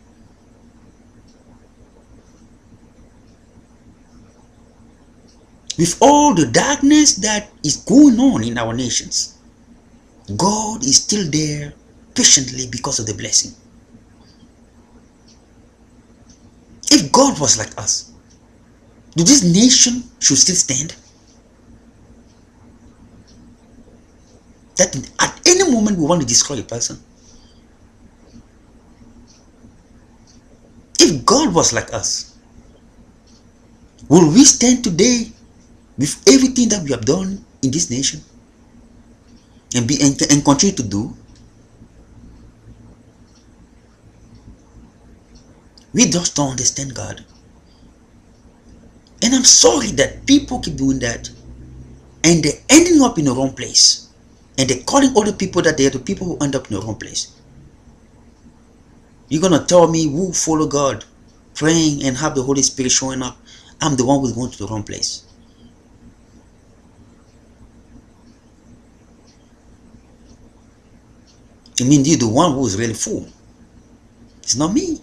Speaker 1: With all the darkness that is going on in our nations, God is still there patiently because of the blessing. If God was like us, do this nation should still stand? that at any moment we want to destroy a person. If God was like us, will we stand today with everything that we have done in this nation and continue to do? We just don't understand God. And I'm sorry that people keep doing that and they're ending up in the wrong place. And they're calling other people that they're the people who end up in the wrong place. You're gonna tell me who follow God, praying and have the Holy Spirit showing up, I'm the one who's going to the wrong place. I mean, you're the one who is really full. It's not me.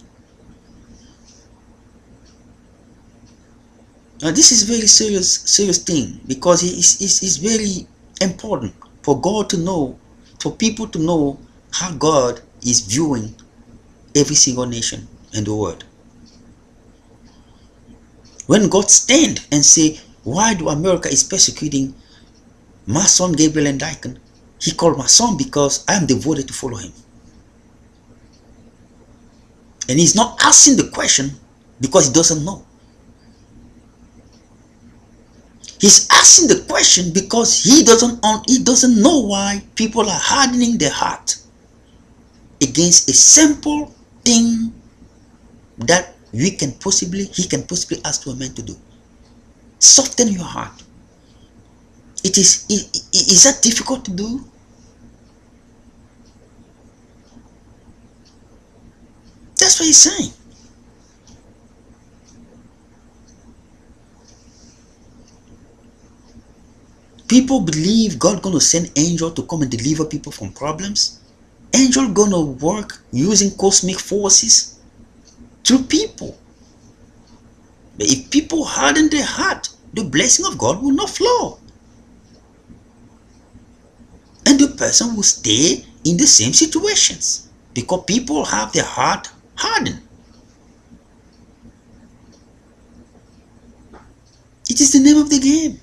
Speaker 1: Now this is very serious thing, because it's very important for God to know, for people to know how God is viewing every single nation in the world. When God stand and say, why do America is persecuting my son Gabriel and Daikon? He called my son because I am devoted to follow him. And he's not asking the question because he doesn't know. He's asking the question because he doesn't know why people are hardening their heart against a simple thing that he can possibly ask to a man to do. Soften your heart. Is that difficult to do? That's what he's saying. People believe God gonna send angel to come and deliver people from problems. Angel gonna work using cosmic forces through people. But if people harden their heart, the blessing of God will not flow. And the person will stay in the same situations because people have their heart hardened. It is the name of the game.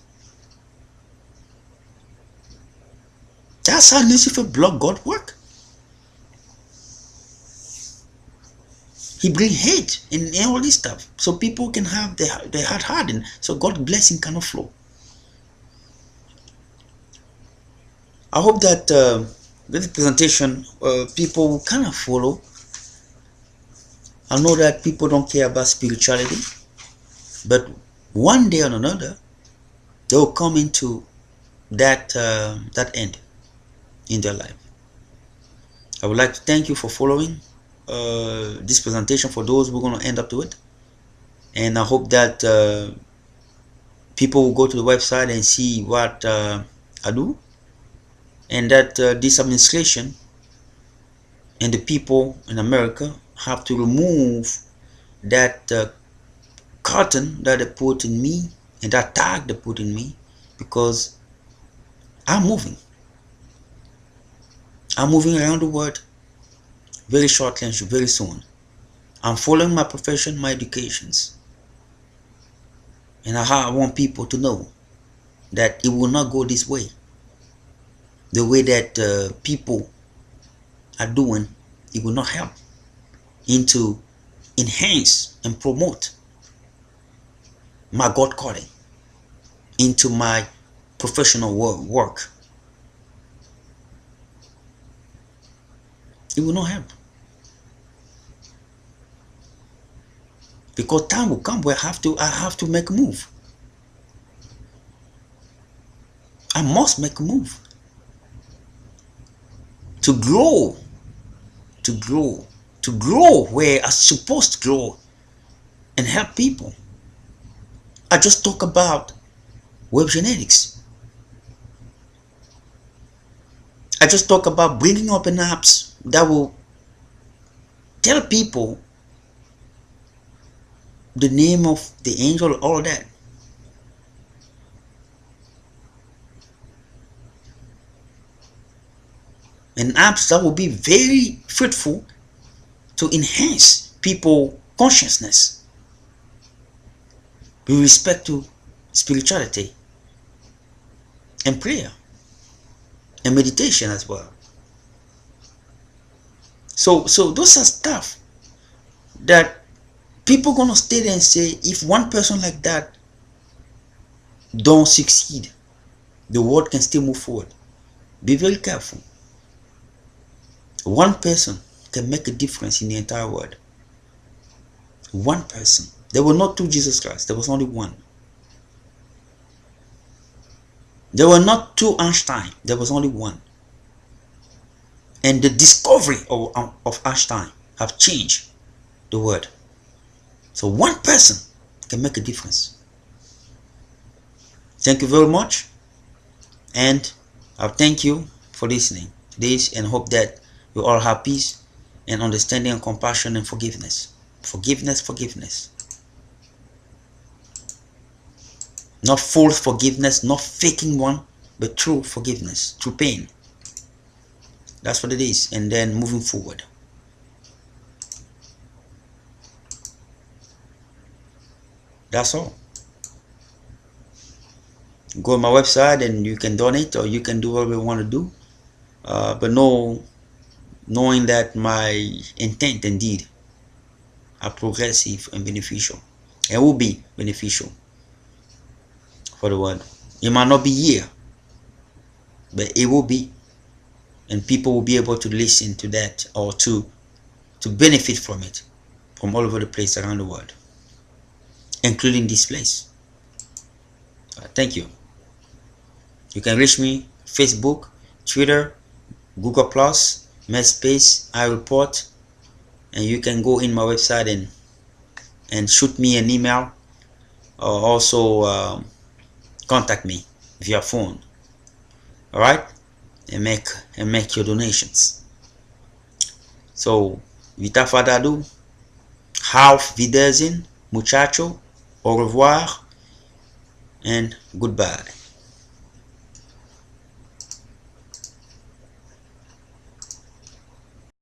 Speaker 1: That's how Lucifer blocked God's work. He bring hate and all this stuff so people can have their heart hardened, so God's blessing cannot flow. I hope that this presentation people will kind of follow. I know that people don't care about spirituality, but one day or another they will come into that end in their life. I would like to thank you for following this presentation, for those who are going to end up to it, and I hope that people will go to the website and see what I do, and that this administration and the people in America have to remove that curtain that they put in me and that tag they put in me, because I'm moving around the world very shortly and very soon. I'm following my profession, my educations, and I want people to know that it will not go this way. The way that people are doing, it will not help into enhance and promote my God calling into my professional work. It will not help, because time will come where I have to make a move. I must make a move to grow where I'm supposed to grow and help people. I just talk about web genetics. I just talk about bringing up an apps that will tell people the name of the angel, all that. And apps that will be very fruitful to enhance people's consciousness with respect to spirituality and prayer. and meditation as well. So those are stuff that people gonna stay there and say, if one person like that don't succeed, the world can still move forward. Be very careful. One person can make a difference in the entire world. One person. There were not two Jesus Christ. There was only one. There were not two Einstein. There was only one. And the discovery of Einstein have changed the world. So one person can make a difference. Thank you very much. And I thank you for listening to this, and hope that you all have peace and understanding and compassion and forgiveness. Forgiveness. Not false forgiveness, not faking one, but true forgiveness, true pain. That's what it is. And then moving forward. That's all. Go on my website and you can donate, or you can do whatever you want to do. But knowing that my intent indeed are progressive and beneficial, and will be beneficial for the world. It might not be here, but it will be, and people will be able to listen to that, or to benefit from it, from all over the place around the world, including this place. Thank you. You can reach me Facebook, Twitter, Google+, MySpace, iReport, and you can go in my website and shoot me an email, or also contact me via phone. All right, and make your donations. So without further ado, auf Wiedersehen, muchacho, au revoir, and goodbye.